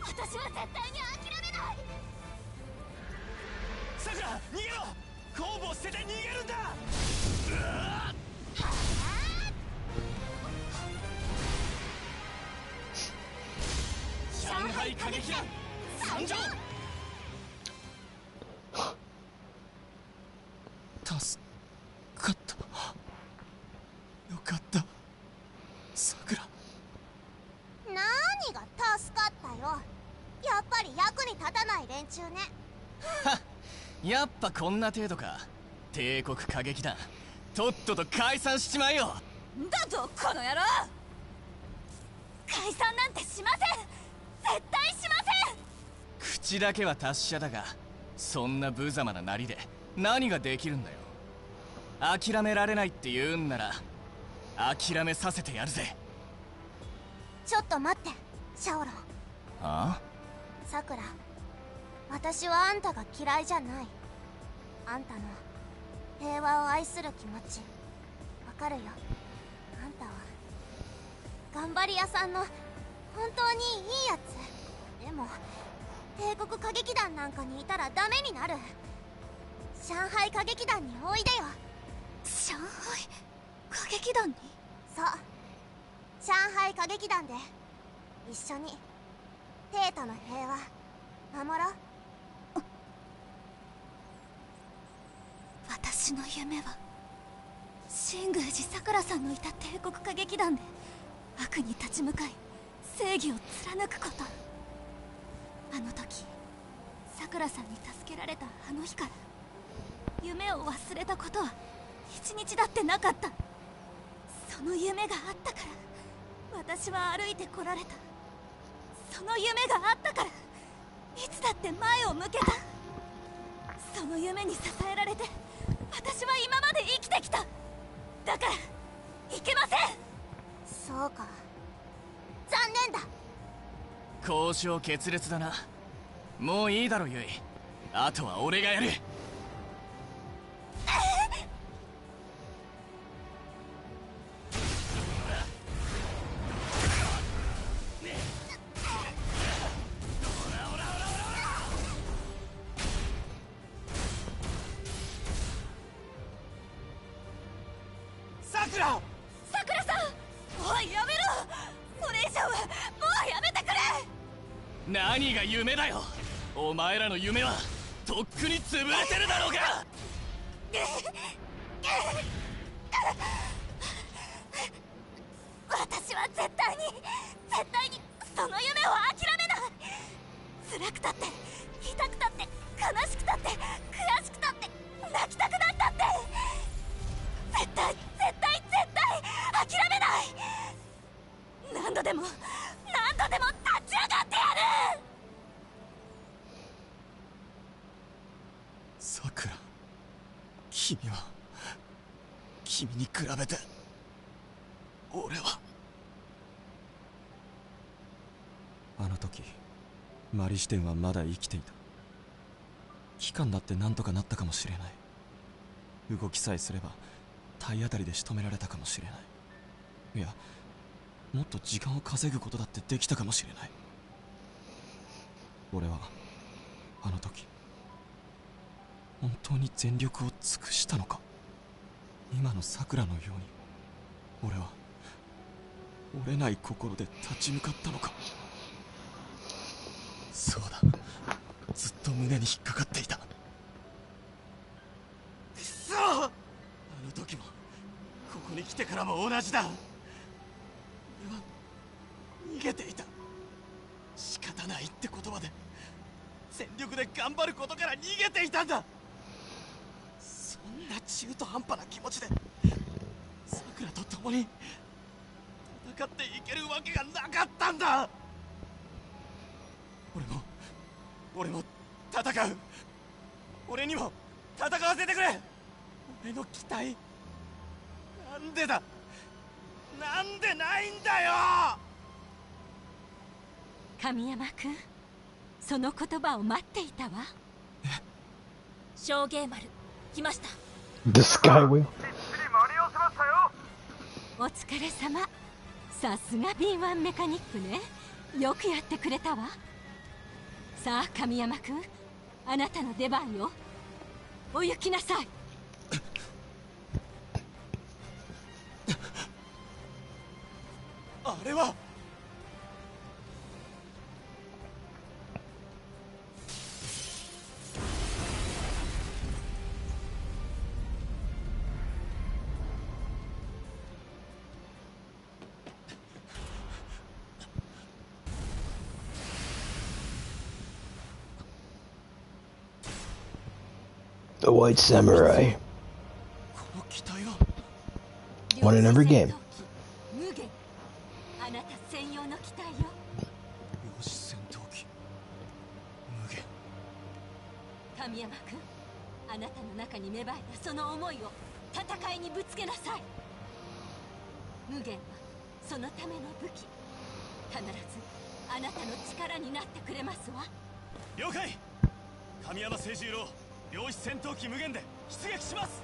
私は絶対に諦めない。さくら、逃げろ！後部を捨てて逃げるんだ！上海歌劇団参上！やっぱこんな程度か。帝国歌劇団とっとと解散しちまえよ。だとこの野郎。解散なんてしません。絶対しません。口だけは達者だが、そんな無様ななりで何ができるんだよ。諦められないって言うんなら諦めさせてやるぜ。ちょっと待って、シャオロン。ああ？さくら、私はあんたが嫌いじゃない。あんたの平和を愛する気持ちわかるよ。あんたは頑張り屋さんの本当にいいやつ。でも帝国歌劇団なんかにいたらダメになる。上海歌劇団においでよ。上海歌劇団に？そう、上海歌劇団で一緒に帝都の平和守ろう。私の夢は新宮寺さくらさんのいた帝国歌劇団で悪に立ち向かい正義を貫くこと。あの時さくらさんに助けられたあの日から夢を忘れたことは一日だってなかった。その夢があったから私は歩いてこられた。その夢があったからいつだって前を向けた。その夢に支えられて私は今まで生きてきた。だからいけません。そうか、残念だ。交渉決裂だな。もういいだろユイ、あとは俺がやる。さくらさん、おいやめろ。これ以上はもうやめてくれ。何が夢だよ。お前らの夢はとっくに潰れてるだろうが。私は絶対にその夢を諦めない。辛くたって痛くたって悲しくたって悔しくたって泣きたくなったって絶対諦めない。何度でも立ち上がってやる。さくら、君に比べて俺は。あの時マリ視点はまだ生きていた。期間だって何とかなったかもしれない。動きさえすれば体当たりで仕留められたかもしれない。いや、もっと時間を稼ぐことだってできたかもしれない。俺はあの時本当に全力を尽くしたのか。今のさくらのように俺は折れない心で立ち向かったのか。そうだ、ずっと胸に引っかかっていた。くそー、あの時もここに来てからも同じだ。俺は逃げていた。仕方ないって言葉で全力で頑張ることから逃げていたんだ。そんな中途半端な気持ちでさくらと共に戦っていけるわけがなかったんだ。俺も戦う。俺にも戦わせてくれ。俺の期待なんでだ、なんでないんだよ。神山君、その言葉を待っていたわ。証言丸来ました。 The Sky Wheel。 お疲れ様。さすが B1 メカニックね。よくやってくれたわ。さあ神山君、あなたの出番よ。お行きなさい。あれは The White Samurai. One in every game. あなた専用の機体よ。量子戦闘機無限。神山君、あなたの中に芽生えたその思いを戦いにぶつけなさい。無限はそのための武器。必ずあなたの力になってくれますわ。了解。神山清十郎、量子戦闘機無限で出撃します。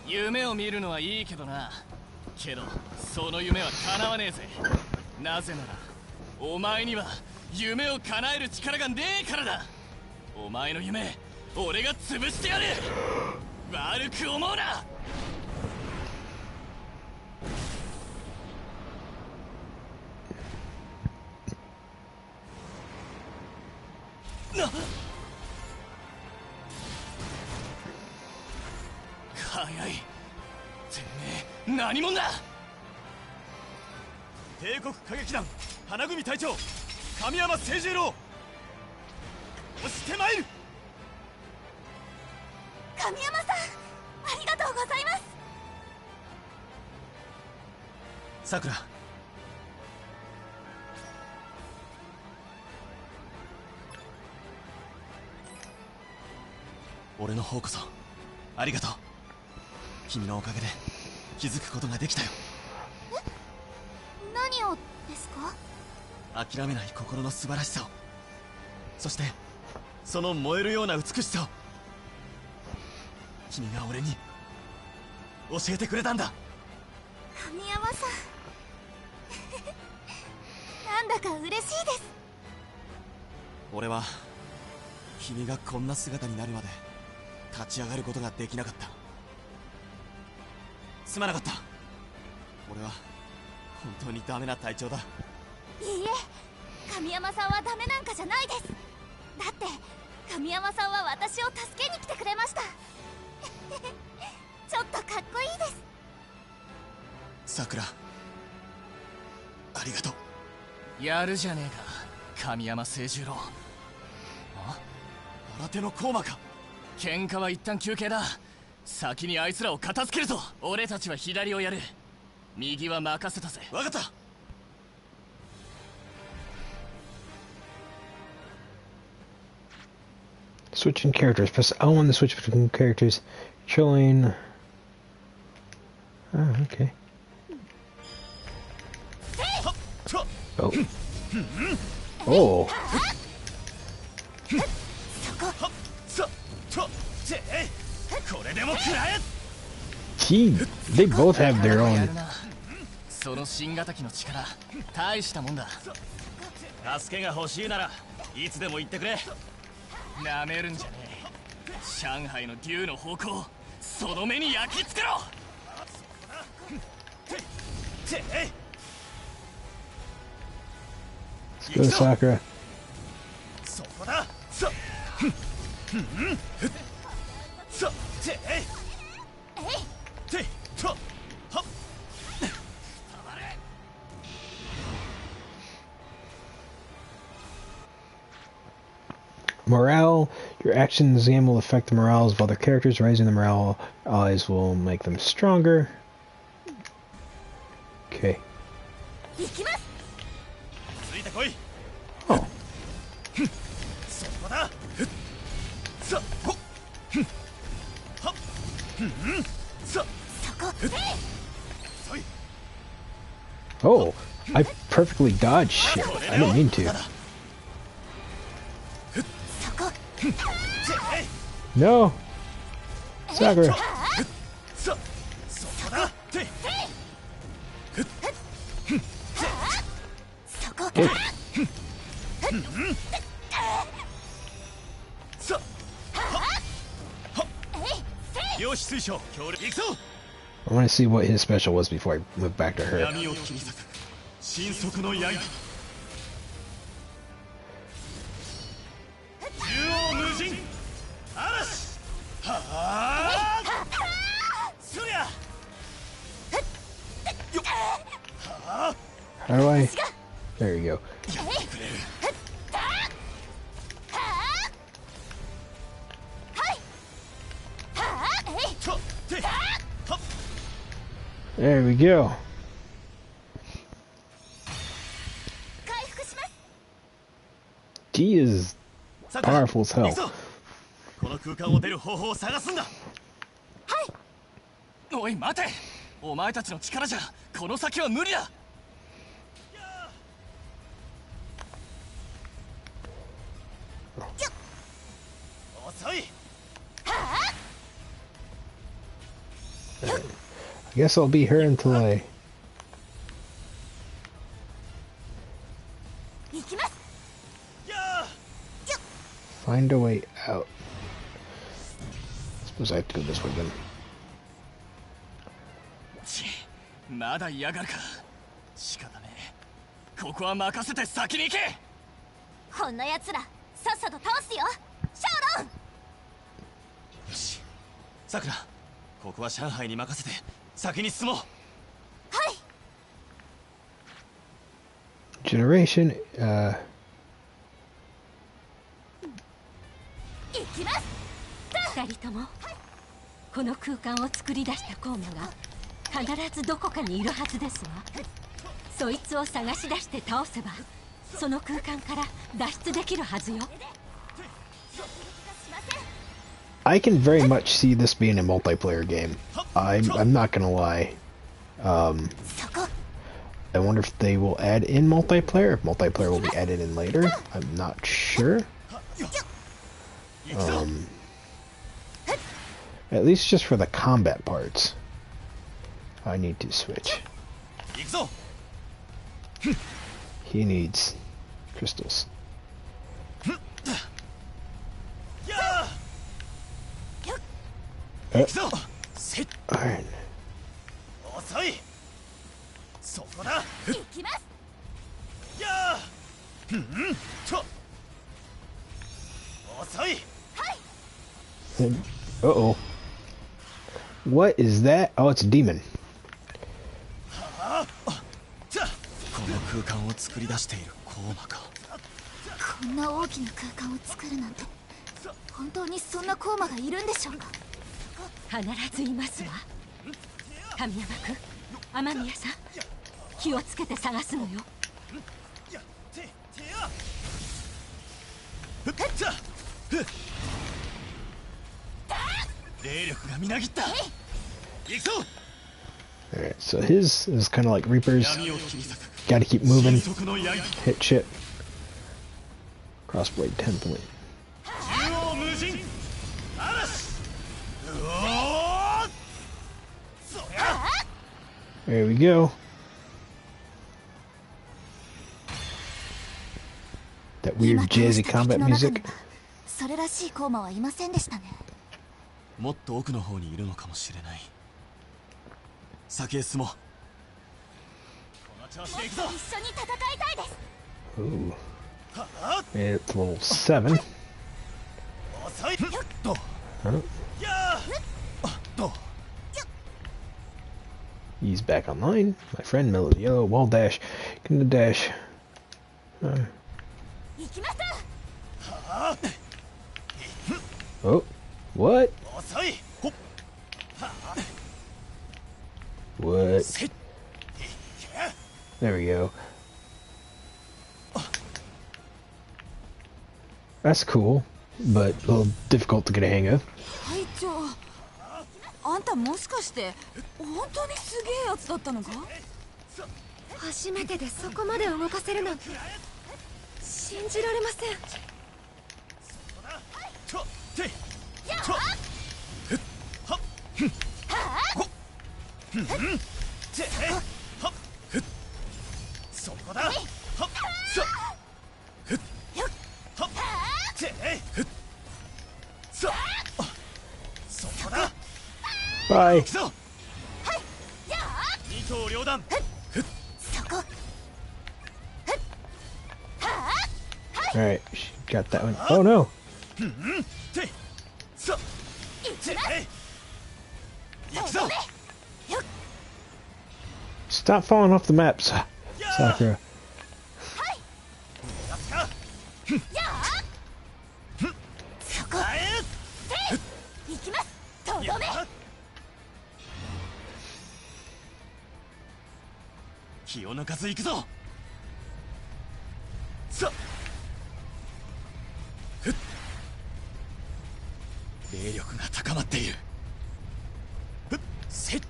夢を見るのはいいけどな。けどその夢は叶わねえぜ。なぜならお前には夢を叶える力がねえからだ。お前の夢俺が潰してやる。悪く思うな。早い。てめえ何者だ。帝国歌劇団花組隊長神山清十郎、押してまいる。神山さん、ありがとうございます。さくら、俺の方こそありがとう。君のおかげで気づくことができたよ。何をですか？諦めない心の素晴らしさを、そしてその燃えるような美しさを君が俺に教えてくれたんだ。神山さんなんだか嬉しいです。俺は君がこんな姿になるまで立ち上がることができなかった。すまなかった。俺は本当にダメな隊長だ。いいえ、神山さんはダメなんかじゃないです。だって神山さんは私を助けに来てくれましたちょっとかっこいいです。さくら、ありがとう。やるじゃねえか神山清十郎。あ、新手のコーマか。喧嘩は一旦休憩だ。先にあいつらを片付けるぞ。俺たちは左をやる。右は任せたぜ。分かった。Switching characters. Press L1 to switch between characters. Chilling. Ah, okay. Oh. Oh. Gee, they both have their own. その新型機の力、大したもんだ。助けが欲しいならいつでも言ってくれ。なめるんじゃねえ。上海の竜の方向、その目に焼き付けろ。Let's go, Sakura. そこだ。Morale. Your actions in this game will affect the morale of other characters. Raising the morale allies will make them stronger. Okay. Oh. Oh, I perfectly dodged shit. I didn't mean to. No! Sakura! Good. I want to see what his special was before I went back to her. How do I? There you go. There we go. G is powerful as hell. この空間を出る方法を探すんだ。おい待て、お前たちの力じゃこの先は無理だ。遅い。 I guess I'll be here until I find a way out. Suppose I have to go this way then. まだ嫌がるか。仕方ねえ。ここは任せて先に行け。こんな奴らさっさと倒すよ、シャオロン。よし、さくら、ここは上海に任せて先に進もう。 Generation, 二人ともこの空間を作り出したコウマが必ずどこかにいるはずですわ。そいつを探し出して倒せばその空間から脱出できるはずよ。 I can very much see this being a multiplayer game. I'm not gonna lie. I wonder if they will add in multiplayer. If multiplayer will be added in later, I'm not sure. At least just for the combat parts. I need to switch. He needs crystals. Alright. 遅い。そこだ。行きます。やー。遅い。Uh-oh. What is that? Oh, it's a demon. この空間を作り出しているコウマか。こんな大きな空間を作るなんて本当にそんなコウマがいるんでしょうか。必ずいますわ。神山君、雨宮さん、気をつけて探すのよ。霊力がみなぎった。行くぞ。 Alright, so his is kind of like Reaper's. Gotta keep moving. Hit shit. Crossblade 10 point. There we go. That weird jazzy combat music. それらしいコウマはいませんでしたね。もっと奥の方にいるのかもしれない。先へ進もう。この調子で行くぞ。一緒に戦いたいです。 Ooh. It's level 7. Huh? He's back online. My friend Melody Yellow, wall dash, can the dash. Oh, what? What? There we go. That's cool, but a little difficult to get a hang of. 隊長、あんたもしかして本当にすげえやつだったのか？初めてでそこまで動かせるなんて信じられません。 Bye. Alright, she got that one. Oh no! Stop falling off the maps. Sakura. 行きます。とどめ。気を抜かず行くぞ。さふっ、霊力が高まっている。ふっせっ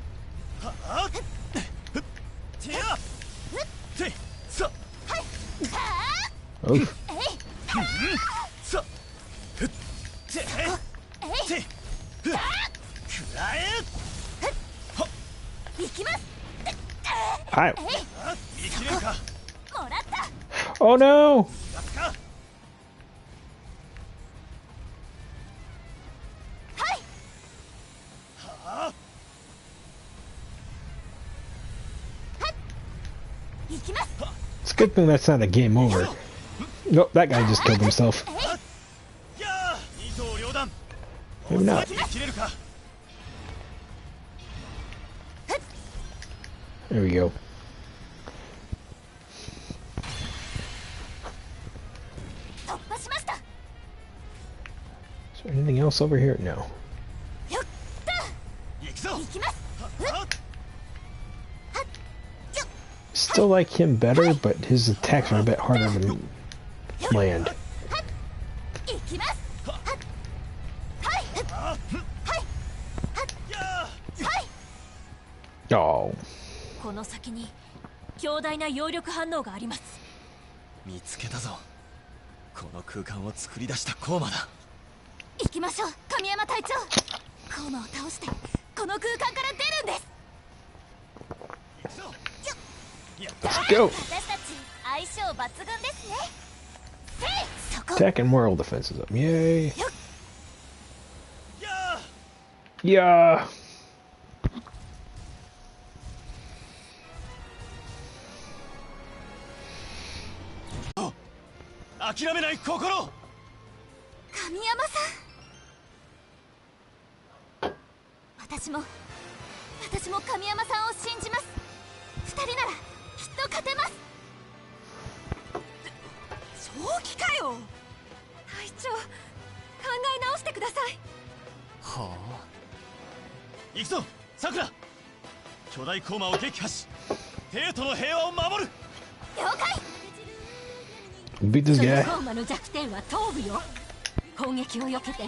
はあふってやてさはいおう。さふっててふっくらえ行きます。Hi. 見切れるか。もらった。 Oh no! やつか。はい。はあ。行きます。 It's a good thing that's not a game over. Nope, that guy just killed himself. やあ、二刀両断。 Maybe not. 見切れるか。 There we go. Is there anything else over here? No. Still like him better, but his attacks are a bit harder to land. Oh. この先に強大な揚力反応があります。見つけたぞ。この空間を作り出したコーマだ。行きましょう、神山隊長。コーマを倒してこの空間から出るんです。 Let's go. 私たち相性抜群ですね。そこ。 Attack and moral defenses up. Yay. や Yeah. 諦めない心。神山さん。私も神山さんを信じます。二人ならきっと勝てます。正気かよ。隊長、考え直してください。はあ。行くぞ、さくら。巨大コーマを撃破し、帝都の平和を守る。了解。 Beat this その guy. コーマの弱点は頭部よ。攻撃を避けて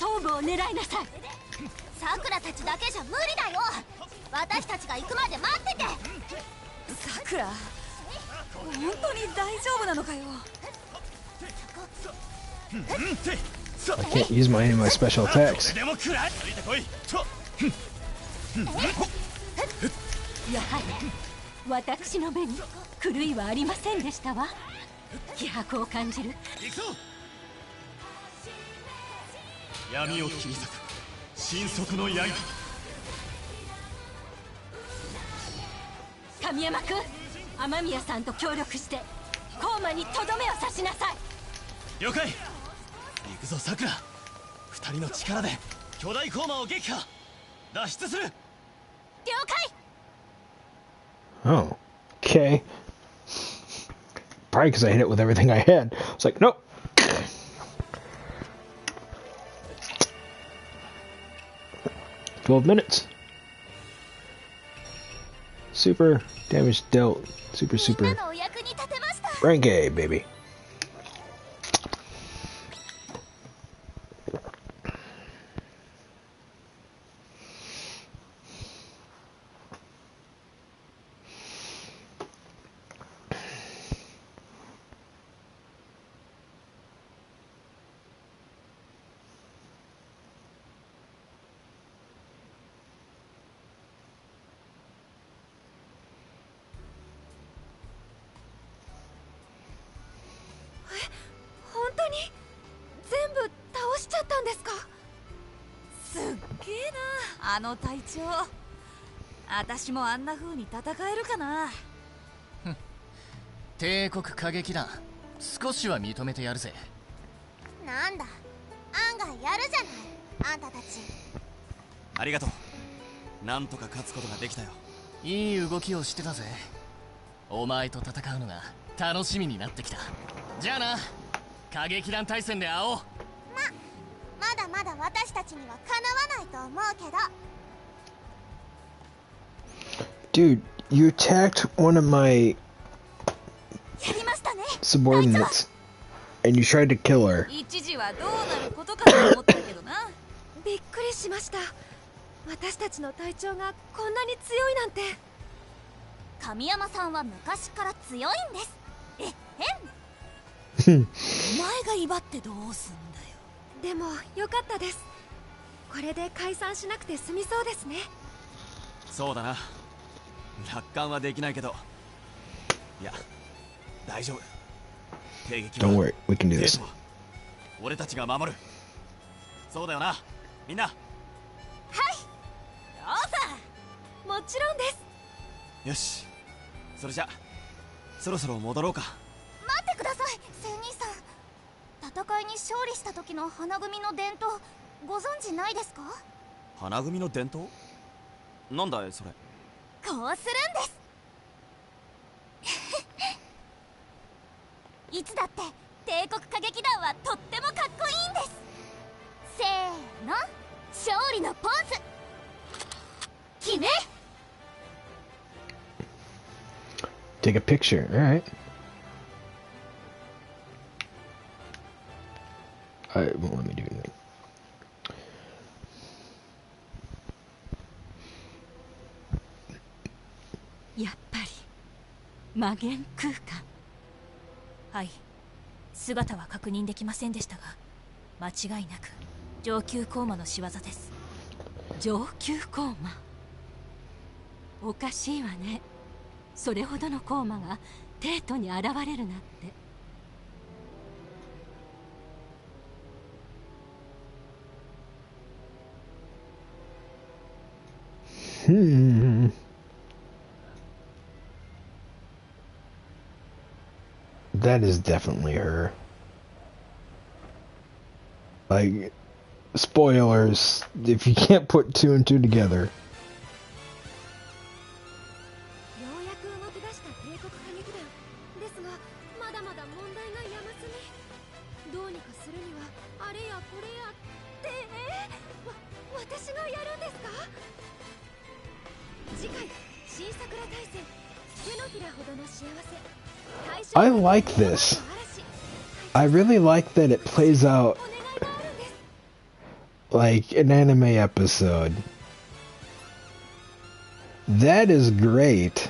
頭部を狙いなさい。さくらたちだけじゃ無理だよ。私たちが行くまで待ってて。さくら、本当に大丈夫なのかよ。 I can't use any of my special attacks. でも食らいついてこい。やはり私の目に狂いはありませんでしたわ。気迫を感じる。行くぞ。闇を切り裂く神速の刃。神山君、雨宮さんと協力してコーマにとどめを刺しなさい。了解。行くぞさくら。二人の力で巨大コーマを撃破脱出する。了解。 Oh. Okay. Probably because I hit it with everything I had. It's like, nope. $12. Super damage dealt. Super. Rank A, baby.あの隊長、私もあんな風に戦えるかな。帝国歌劇団、少しは認めてやるぜ。なんだ、案外やるじゃない、あんたたち。ありがとう。なんとか勝つことができたよ。いい動きをしてたぜ。お前と戦うのが楽しみになってきた。じゃあな、歌劇団対戦で会おう。まだまだ私たちにはかなわないと思うけど。 Dude, you attacked one of my やりましたね。 subordinates, and you tried to kill her. 一時はどうなることかと思ったけどな。びっくりしました。私たちの隊長がこんなに強いなんて。神山さんは昔から強いんです。えへん。お前が威張ってどうすんだよ。でもよかったです。これで解散しなくて済みそうですね。そうだな。楽観はできないけど、いや大丈夫。帝撃は Don't worry, we can do this. 俺たちが守る。そうだよな、みんな。はい、どうぞ。もちろんです。よし、それじゃそろそろ戻ろうか。待ってください、仙人さん。戦いに勝利した時の花組の伝統ご存知ないですか？花組の伝統？なんだいそれ。こうするんです。いつだって帝国歌劇団はとってもかっこいいんです。せーの、勝利のポーズ決め。 Take a picture. All right. It won't let me do anything. やっぱり魔元空間。はい、姿は確認できませんでしたが、間違いなく上級コーマの仕業です。上級コーマ。おかしいわね。それほどのコーマが帝都に現れるなんて。That is definitely her. Like, spoilers, if you can't put two and two together. ようやく動き出した帝国歌劇団ですが、まだまだ問題が山積み。どうにかするにはあれやこれやって、私がやるんですか？次回新桜大戦、手のひらほどの幸せ。 I like this. I really like that it plays out like an anime episode. That is great.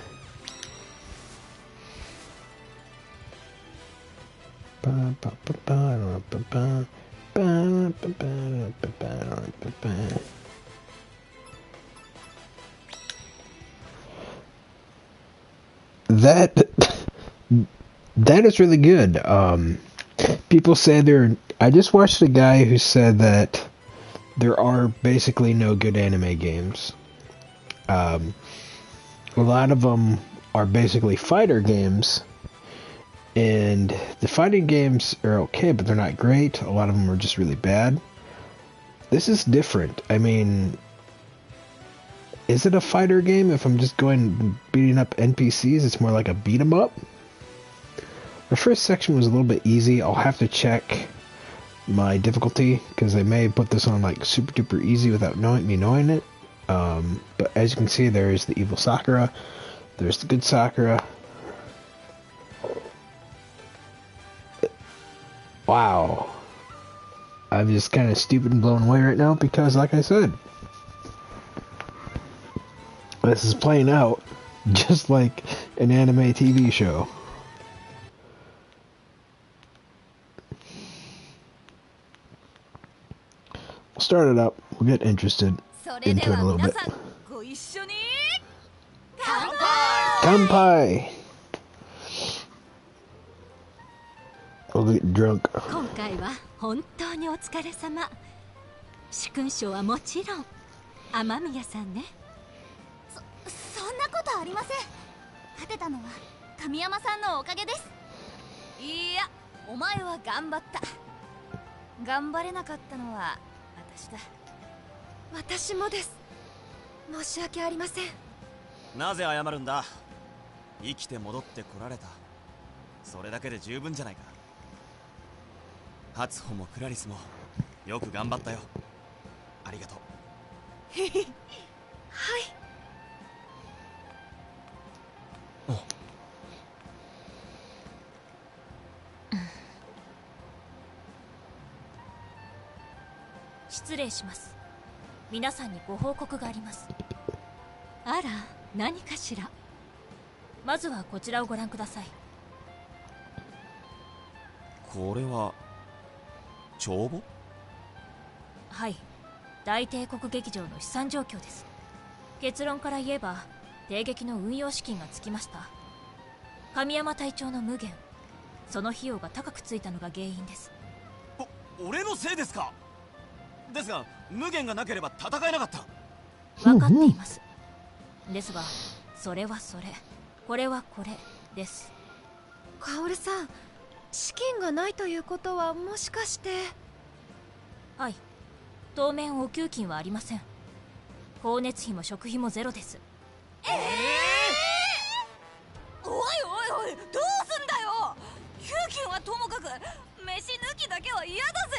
That is really good. People say I just watched a guy who said that there are basically no good anime games. A lot of them are basically fighter games, and the fighting games are okay, but they're not great. A lot of them are just really bad. This is different. I mean, is it a fighter game if I'm just going beating up NPCs? It's more like a beat 'em up. The first section was a little bit easy. I'll have to check my difficulty because I may put this on like super duper easy without knowing it. But as you can see, there's the evil Sakura. There's the good Sakura. Wow. I'm just kind of stupid and blown away right now because, like I said, this is playing out just like an anime TV show. We'll start it up. We'll get interested into it a little bit. Kanpai! We'll get drunk. 今回は本当にお疲れ様。主勲章はもちろん雨宮さんね。そんなことありません。勝てたのは神山さんのおかげです。いや、お前は頑張った。頑張れなかったのは私だ。私もです。申し訳ありません。なぜ謝るんだ。生きて戻ってこられた。それだけで十分じゃないか。初穂もクラリスもよく頑張ったよ。ありがとう。はい。失礼します。皆さんにご報告があります。あら、何かしら。まずはこちらをご覧ください。これは帳簿？はい、大帝国劇場の資産状況です。結論から言えば帝劇の運用資金がつきました。神山隊長の無限、その費用が高くついたのが原因です。俺のせいですか？ですが無限がなければ戦えなかった。分かっています。ですがそれはそれ、これはこれです。カオルさん、資金がないということはもしかして。はい、当面お給金はありません。光熱費も食費もゼロです。おいおいおい、どうすんだよ。給金はともかく飯抜きだけは嫌だぜ。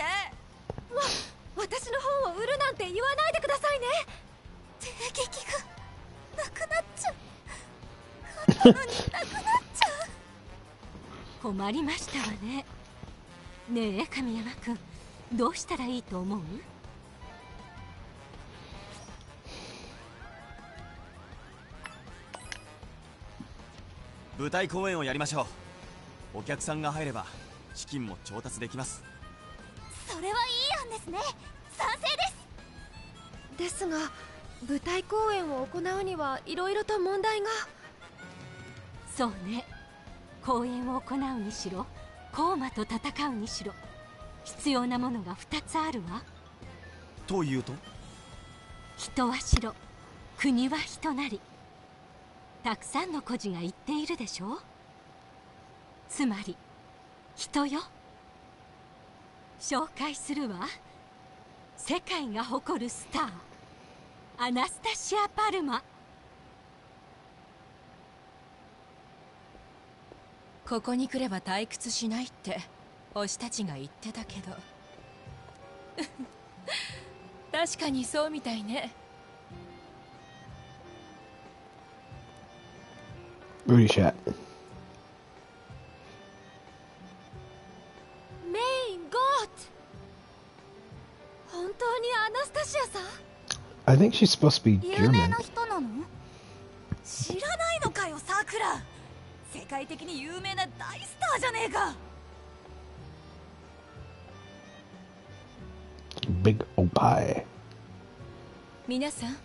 私の本を売るなんて言わないでくださいね。帝劇がなくなっちゃう。買ったのになくなっちゃう。困りましたわね。ねえ神山くん、どうしたらいいと思う？舞台公演をやりましょう。お客さんが入れば資金も調達できます。それはいい案ですね。賛成です。ですが舞台公演を行うにはいろいろと問題が。そうね、公演を行うにしろコーマと戦うにしろ必要なものが2つあるわ。というと？人は城、国は人なり、たくさんの孤児が言っているでしょう。つまり人よ。紹介するわ。世界が誇るスター、アナスタシア・パルマ。ここに来れば退屈しないって星たちが言ってたけど確かにそうみたいね。Booty chat. メインゴート、本当にアナスタシアさん？ I think she's supposed to be 有名 German. な人なの？知らないのかよサクラ。世界的に有名な大スターじゃねえか。Big Opie. 皆さん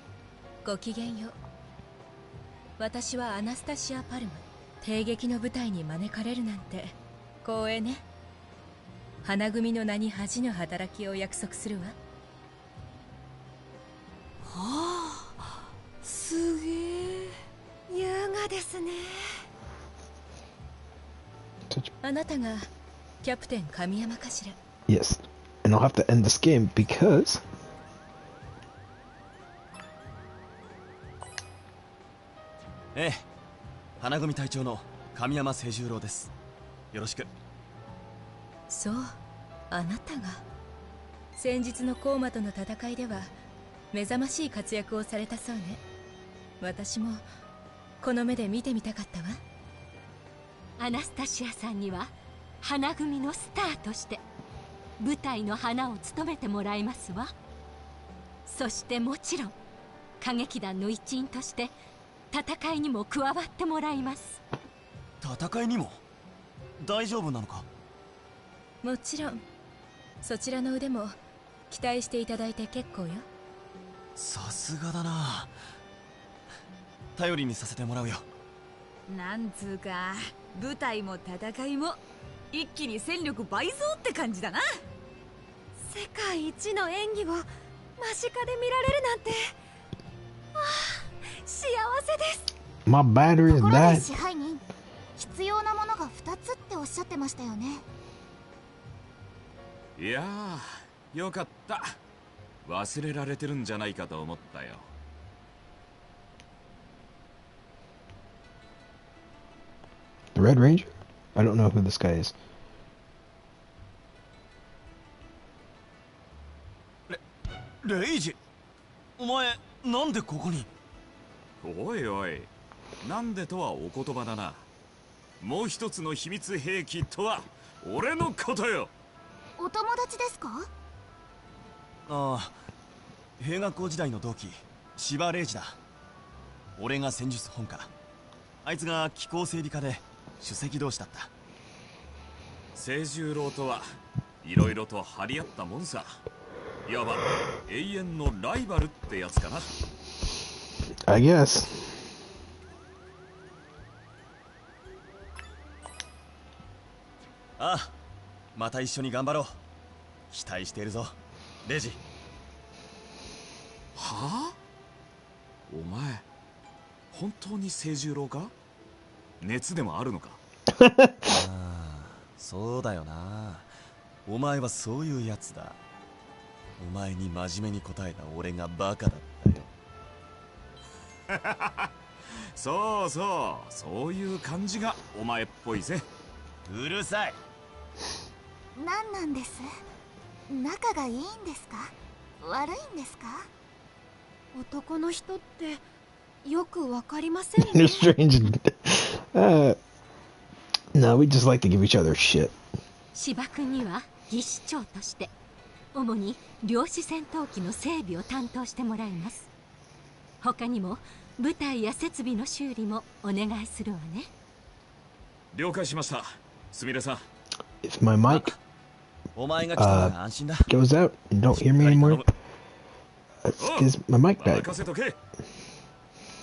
ごきげんよう。私はアナスタシア・パルマ。帝劇の舞台に招かれるなんて光栄ね。花組の名に恥の働きを約束するわ。はあ、すげえ優雅ですね。あなたがキャプテン神山かしら？ Yes. And I'll have to end this game because... ええ、花組隊長の神山清十郎です。よろしく。そう、あなたが。先日のコーマとの戦いでは目覚ましい活躍をされたそうね。私もこの目で見てみたかったわ。アナスタシアさんには花組のスターとして舞台の花を務めてもらいますわ。そしてもちろん歌劇団の一員として戦いにも加わってもらいます。戦いにも？大丈夫なのか？もちろん。そちらの腕も期待していただいて結構よ。さすがだな。頼りにさせてもらうよ。なんつうか舞台も戦いも一気に戦力倍増って感じだな。世界一の演技を間近で見られるなんて、ああ、幸せです。 My battery と is ころで dead. 支配人、必要なものが2つっておっしゃってましたよね。いやー、よかった。忘れられてるんじゃないかと思ったよ。The Red Ranger? I don't know who this guy is.レイジ、お前なんでここに？おいおい、なんでとはお言葉だな。もう一つの秘密兵器とは俺のことよ。お友達ですか？ああ、兵学校時代の同期、芝レイジだ。俺が戦術本科、あいつが機構整備科で首席同士だった。清十郎とはいろいろと張り合ったもんさ。いわば永遠のライバルってやつかな。I guess. ああ、また一緒に頑張ろう。期待しているぞ、レイジ。はあ？お前、本当に清十郎か？熱でもあるのか？ああ、そうだよな。お前はそういうやつだ。お前に真面目に答えた俺がバカだったよ。そうそう、そういう感じがお前っぽいぜ。うるさい。何なんです？仲がいいんですか？悪いんですか？男の人ってよくわかりませんね。They're strange. No, we just like to give each other shit. 芝君には技師長として主に量子戦闘機の整備を担当してもらいます。他にも部隊や設備の修理もお願いするわね。了解しました、すみれさん。If my mic お前が来たら安心だ。 goes out and don't hear me anymore, it's because my mic died. 任せとけ。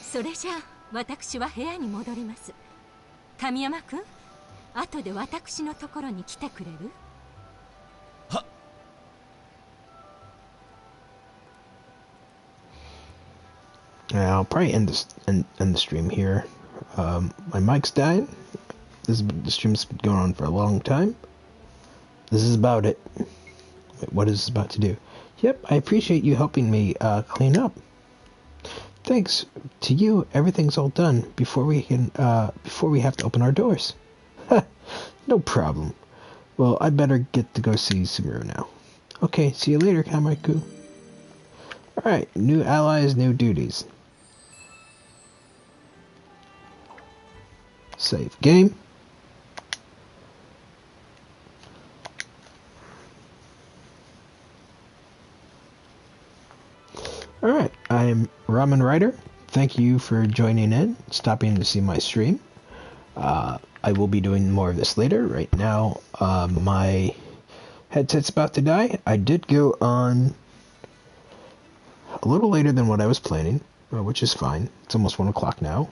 それじゃあ私は部屋に戻ります。神山君、後で私のところに来てくれる？はっ。Yeah, I'll probably end the stream here. My mic's died. The stream's been going on for a long time. This is about it. Wait, what is this about to do? Yep, I appreciate you helping me clean up. Thanks to you, everything's all done before we have to open our doors. No problem. Well, I better get to go see Sumeru now. Okay, see you later, Kamariku. Alright, new allies, new duties. Save game. Alright, I'm Ramen Rider. Thank you for joining in, stopping to see my stream. I will be doing more of this later. Right now, my headset's about to die. I did go on a little later than what I was planning, which is fine. It's almost 1 o'clock now.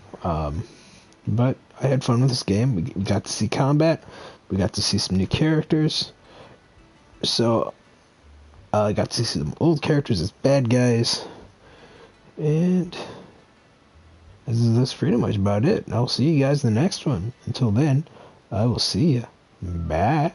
But I had fun with this game. We got to see combat. We got to see some new characters. So, I got to see some old characters as bad guys. And that's pretty much about it. I'll see you guys in the next one. Until then, I will see you. Bye.